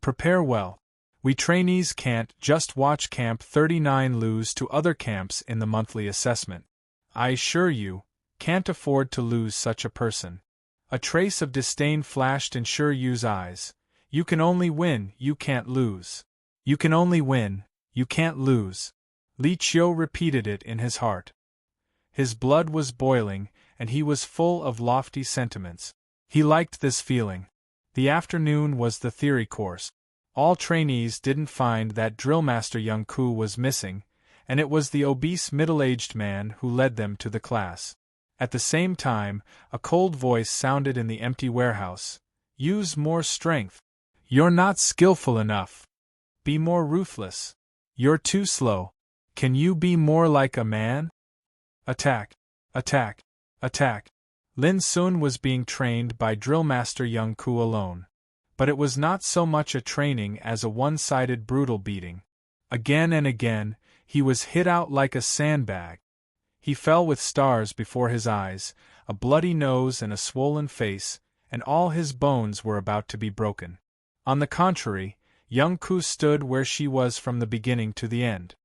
Prepare well. We trainees can't just watch Camp 39 lose to other camps in the monthly assessment. I assure you, can't afford to lose such a person. A trace of disdain flashed in Shi Yu's eyes. You can only win, you can't lose. You can only win, you can't lose. Li Qiu repeated it in his heart. His blood was boiling, and he was full of lofty sentiments. He liked this feeling. The afternoon was the theory course. All trainees didn't find that Drillmaster Young Ku was missing, and it was the obese middle-aged man who led them to the class. At the same time, a cold voice sounded in the empty warehouse. Use more strength. You're not skillful enough. Be more ruthless. You're too slow. Can you be more like a man? Attack. Attack. Attack. Lin Sun was being trained by Drillmaster Young Ku alone. But it was not so much a training as a one-sided brutal beating. Again and again, he was hit out like a sandbag. He fell with stars before his eyes, a bloody nose and a swollen face, and all his bones were about to be broken. On the contrary, Young Ku stood where she was from the beginning to the end.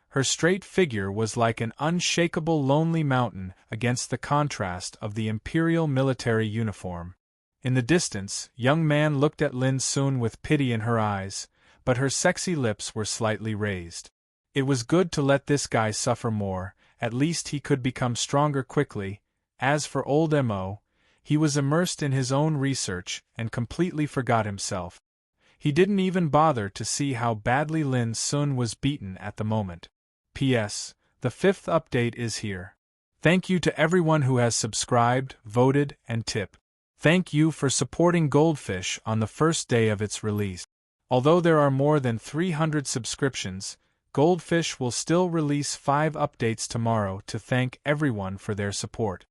Her straight figure was like an unshakable lonely mountain against the contrast of the imperial military uniform. In the distance, young man looked at Lin Sun with pity in her eyes, but her sexy lips were slightly raised. It was good to let this guy suffer more, at least he could become stronger quickly. As for old Mo, he was immersed in his own research and completely forgot himself. He didn't even bother to see how badly Lin Sun was beaten at the moment. P.S. The 5th update is here. Thank you to everyone who has subscribed, voted, and tipped. Thank you for supporting Goldfish on the first day of its release. Although there are more than 300 subscriptions, Goldfish will still release 5 updates tomorrow to thank everyone for their support.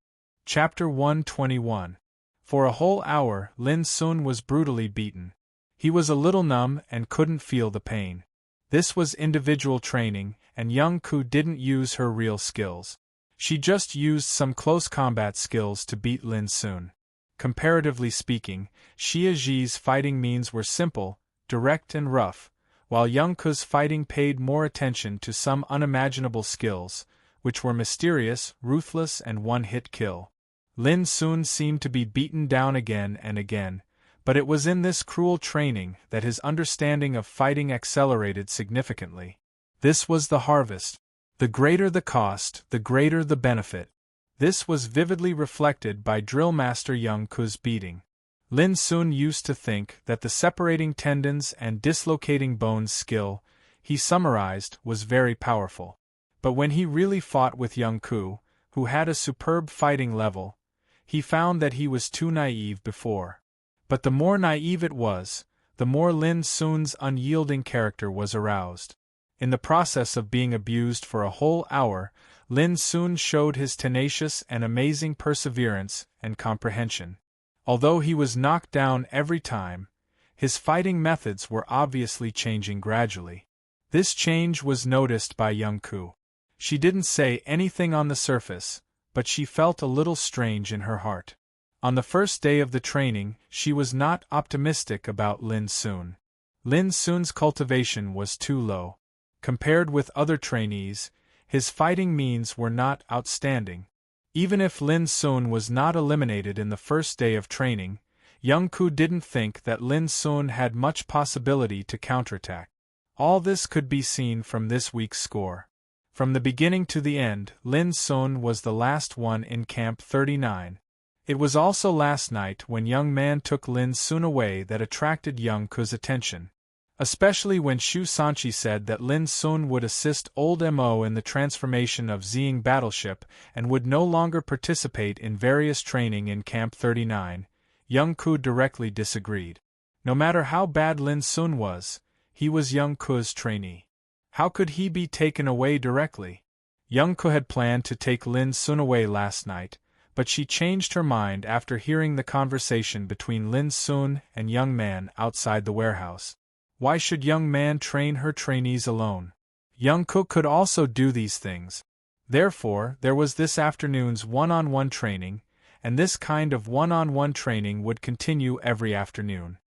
Chapter 121. For a whole hour, Lin Sun was brutally beaten. He was a little numb and couldn't feel the pain. This was individual training, and young Ku didn't use her real skills. She just used some close combat skills to beat Lin Sun. Comparatively speaking, Xia Ji's fighting means were simple, direct and rough, while young Ku's fighting paid more attention to some unimaginable skills, which were mysterious, ruthless and one-hit kill. Lin Sun seemed to be beaten down again and again, but it was in this cruel training that his understanding of fighting accelerated significantly. This was the harvest. The greater the cost, the greater the benefit. This was vividly reflected by Drill Master Young Ku's beating. Lin Sun used to think that the separating tendons and dislocating bones skill, he summarized, was very powerful. But when he really fought with young Ku, who had a superb fighting level, he found that he was too naive before. But the more naive it was, the more Lin Sun's unyielding character was aroused. In the process of being abused for a whole hour, Lin Sun showed his tenacious and amazing perseverance and comprehension. Although he was knocked down every time, his fighting methods were obviously changing gradually. This change was noticed by young Ku. She didn't say anything on the surface, but she felt a little strange in her heart. On the first day of the training, she was not optimistic about Lin Sun. Lin Sun's cultivation was too low. Compared with other trainees, his fighting means were not outstanding. Even if Lin Sun was not eliminated in the first day of training, young Ku didn't think that Lin Sun had much possibility to counterattack. All this could be seen from this week's score. From the beginning to the end, Lin Sun was the last one in Camp 39. It was also last night when young man took Lin Sun away that attracted young Ku's attention. Especially when Shu Sanchi said that Lin Sun would assist old Mo in the transformation of Ziying battleship and would no longer participate in various training in Camp 39, young Ku directly disagreed. No matter how bad Lin Sun was, he was young Ku's trainee. How could he be taken away directly? Young Ku had planned to take Lin Sun away last night, but she changed her mind after hearing the conversation between Lin Sun and young man outside the warehouse. Why should young man train her trainees alone? Young Ku could also do these things. Therefore, there was this afternoon's one-on-one training, and this kind of one-on-one training would continue every afternoon.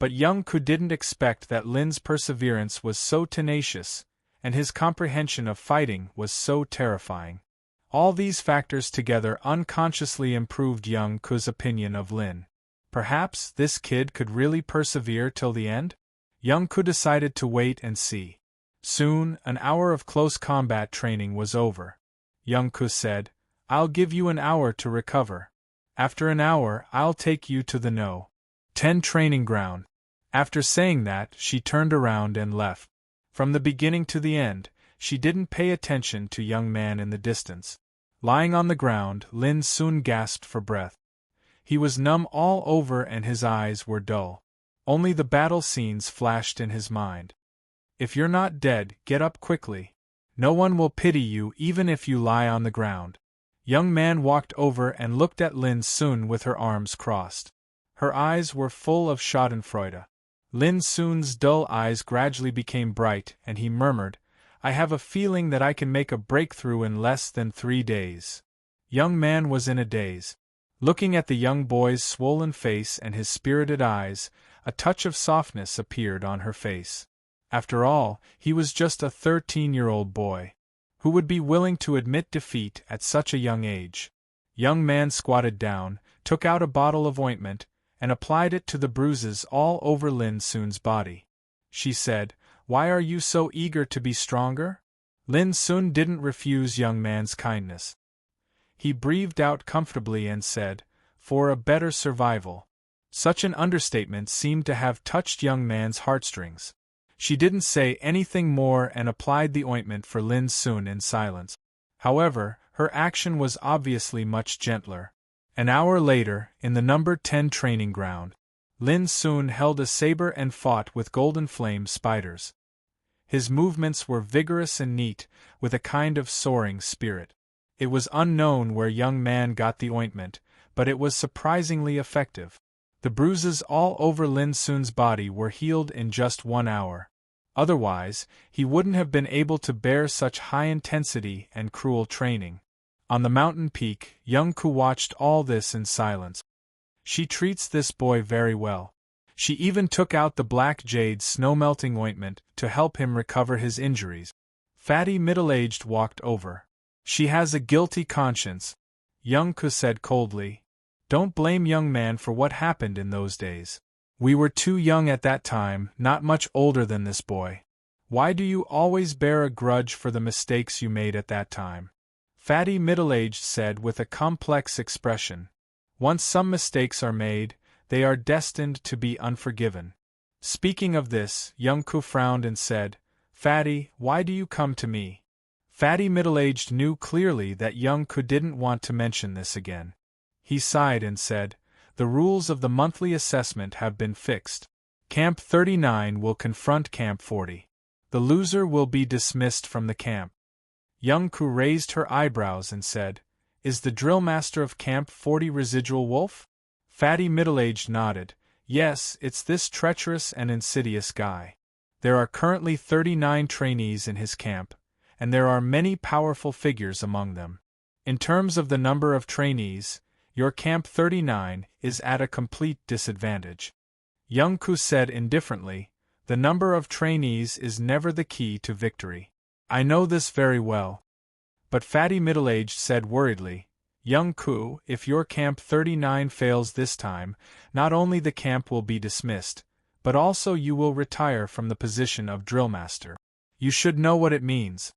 But young Ku didn't expect that Lin's perseverance was so tenacious, and his comprehension of fighting was so terrifying. All these factors together unconsciously improved young Ku's opinion of Lin. Perhaps this kid could really persevere till the end? Young Ku decided to wait and see. Soon, an hour of close combat training was over. Young Ku said, "I'll give you an hour to recover. After an hour, I'll take you to the No. 10 training ground." After saying that, she turned around and left. From the beginning to the end, she didn't pay attention to young man in the distance. Lying on the ground, Lin Sun gasped for breath. He was numb all over and his eyes were dull. Only the battle scenes flashed in his mind. "If you're not dead, get up quickly. No one will pity you even if you lie on the ground." Young man walked over and looked at Lin Sun with her arms crossed. Her eyes were full of schadenfreude. Lin Sun's dull eyes gradually became bright, and he murmured, "I have a feeling that I can make a breakthrough in less than 3 days." Young man was in a daze. Looking at the young boy's swollen face and his spirited eyes, a touch of softness appeared on her face. After all, he was just a 13-year-old boy. Who would be willing to admit defeat at such a young age? Young man squatted down, took out a bottle of ointment, and applied it to the bruises all over Lin Sun's body. She said, "Why are you so eager to be stronger?" Lin Sun didn't refuse young man's kindness. He breathed out comfortably and said, "For a better survival." Such an understatement seemed to have touched young man's heartstrings. She didn't say anything more and applied the ointment for Lin Sun in silence. However, her action was obviously much gentler. An hour later, in the number 10 training ground, Lin Sun held a saber and fought with golden flame spiders. His movements were vigorous and neat, with a kind of soaring spirit. It was unknown where young man got the ointment, but it was surprisingly effective. The bruises all over Lin Sun's body were healed in just 1 hour. Otherwise, he wouldn't have been able to bear such high intensity and cruel training. On the mountain peak, young Ku watched all this in silence. She treats this boy very well. She even took out the black jade snow-melting ointment to help him recover his injuries. Fatty middle-aged walked over. She has a guilty conscience, young Ku said coldly. Don't blame young man for what happened in those days. We were too young at that time, not much older than this boy. Why do you always bear a grudge for the mistakes you made at that time? Fatty middle-aged said with a complex expression. Once some mistakes are made, they are destined to be unforgiven. Speaking of this, young Ku frowned and said, Fatty, why do you come to me? Fatty middle-aged knew clearly that young Ku didn't want to mention this again. He sighed and said, The rules of the monthly assessment have been fixed. Camp 39 will confront Camp 40. The loser will be dismissed from the camp. Young Ku raised her eyebrows and said, Is the drill master of Camp 40 Residual Wolf? Fatty middle-aged nodded. Yes, it's this treacherous and insidious guy. There are currently 39 trainees in his camp, and there are many powerful figures among them. In terms of the number of trainees, your Camp 39 is at a complete disadvantage. Young Ku said indifferently, The number of trainees is never the key to victory. I know this very well. But Fatty middle-aged said worriedly, Young Ku, if your Camp 39 fails this time, not only the camp will be dismissed, but also you will retire from the position of drill master. You should know what it means.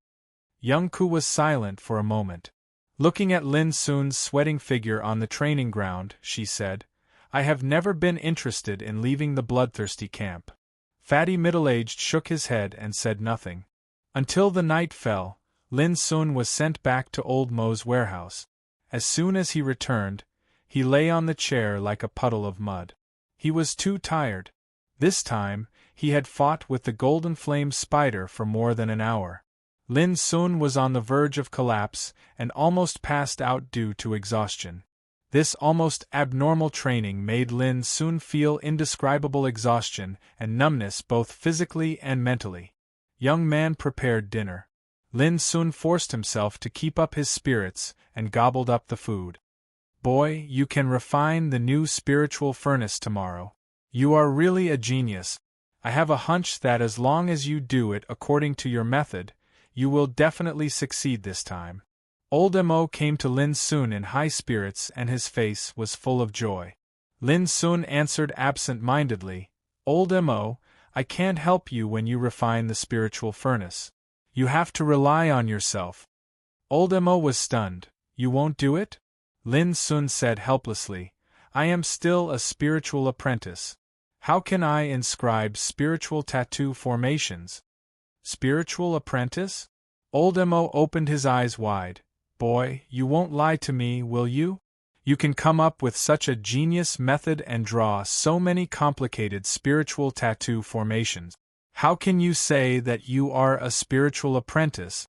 Young Ku was silent for a moment. Looking at Lin Sun's sweating figure on the training ground, she said, I have never been interested in leaving the bloodthirsty camp. Fatty middle-aged shook his head and said nothing. Until the night fell, Lin Sun was sent back to Old Mo's warehouse. As soon as he returned, he lay on the chair like a puddle of mud. He was too tired. This time, he had fought with the golden flame spider for more than an hour. Lin Sun was on the verge of collapse and almost passed out due to exhaustion. This almost abnormal training made Lin Sun feel indescribable exhaustion and numbness both physically and mentally. Young man prepared dinner. Lin Sun forced himself to keep up his spirits and gobbled up the food. Boy, you can refine the new spiritual furnace tomorrow. You are really a genius. I have a hunch that as long as you do it according to your method, you will definitely succeed this time. Old Mo came to Lin Sun in high spirits and his face was full of joy. Lin Sun answered absent-mindedly, Old Mo, I can't help you when you refine the spiritual furnace. You have to rely on yourself. Old Mo was stunned. You won't do it? Lin Sun said helplessly, I am still a spiritual apprentice. How can I inscribe spiritual tattoo formations? Spiritual apprentice? Old Mo opened his eyes wide. Boy, you won't lie to me, will you? You can come up with such a genius method and draw so many complicated spiritual tattoo formations. How can you say that you are a spiritual apprentice?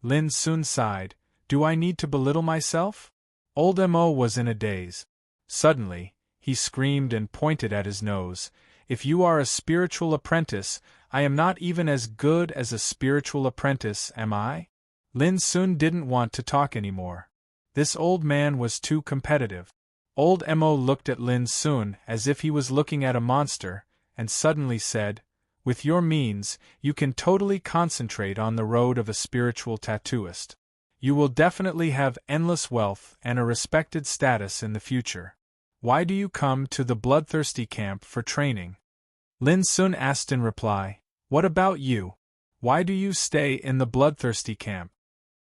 Lin Sun sighed. Do I need to belittle myself? Old Mo was in a daze. Suddenly, he screamed and pointed at his nose. If you are a spiritual apprentice, I am not even as good as a spiritual apprentice, am I? Lin Sun didn't want to talk anymore. This old man was too competitive. Old Mo looked at Lin Sun as if he was looking at a monster, and suddenly said, With your means, you can totally concentrate on the road of a spiritual tattooist. You will definitely have endless wealth and a respected status in the future. Why do you come to the bloodthirsty camp for training? Lin Sun asked in reply, What about you? Why do you stay in the bloodthirsty camp?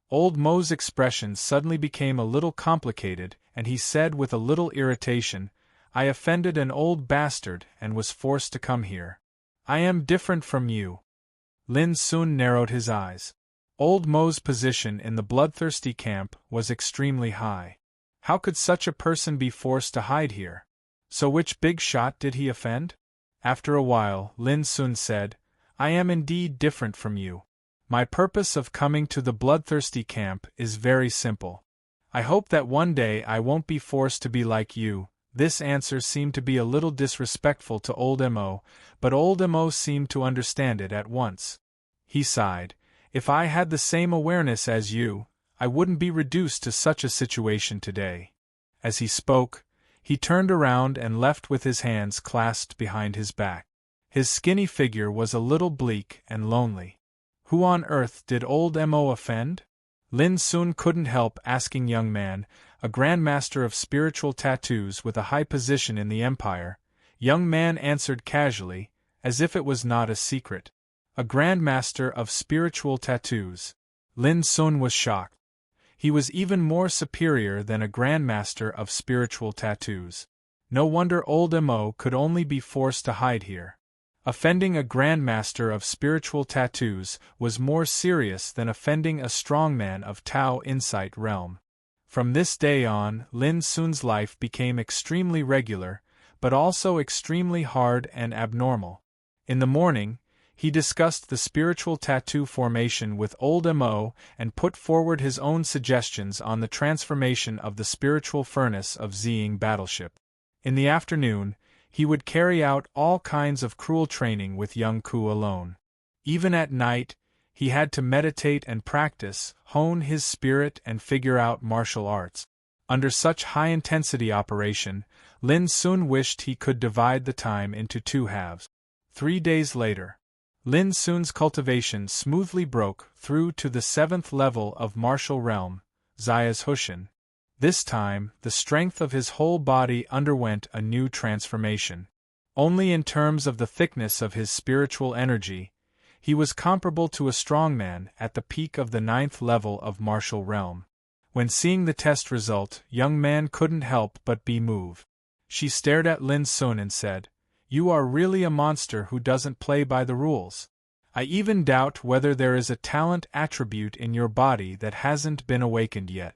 Old Mo's expression suddenly became a little complicated, and he said with a little irritation, I offended an old bastard and was forced to come here. I am different from you. Lin Sun narrowed his eyes. Old Mo's position in the bloodthirsty camp was extremely high. How could such a person be forced to hide here? So which big shot did he offend? After a while, Lin Sun said, I am indeed different from you. My purpose of coming to the bloodthirsty camp is very simple. I hope that one day I won't be forced to be like you. This answer seemed to be a little disrespectful to old Mo, but old Mo seemed to understand it at once. He sighed. If I had the same awareness as you, I wouldn't be reduced to such a situation today. As he spoke, he turned around and left with his hands clasped behind his back. His skinny figure was a little bleak and lonely. Who on earth did old Mo offend? Lin Sun couldn't help asking young man, a grandmaster of spiritual tattoos with a high position in the empire. Young man answered casually, as if it was not a secret. A grandmaster of spiritual tattoos. Lin Sun was shocked. He was even more superior than a grandmaster of spiritual tattoos. No wonder old Mo could only be forced to hide here. Offending a grandmaster of spiritual tattoos was more serious than offending a strongman of Tao Insight realm. From this day on, Lin Sun's life became extremely regular, but also extremely hard and abnormal. In the morning, he discussed the spiritual tattoo formation with old Mo and put forward his own suggestions on the transformation of the spiritual furnace of Ziying battleship. In the afternoon, he would carry out all kinds of cruel training with young Ku alone. Even at night, he had to meditate and practice, hone his spirit and figure out martial arts. Under such high-intensity operation, Lin Sun wished he could divide the time into two halves. 3 days later, Lin Sun's cultivation smoothly broke through to the 7th level of martial realm, Zaya's Hushin. This time, the strength of his whole body underwent a new transformation. Only in terms of the thickness of his spiritual energy, he was comparable to a strongman at the peak of the 9th level of martial realm. When seeing the test result, young man couldn't help but be moved. She stared at Lin Sun and said, "You are really a monster who doesn't play by the rules. I even doubt whether there is a talent attribute in your body that hasn't been awakened yet."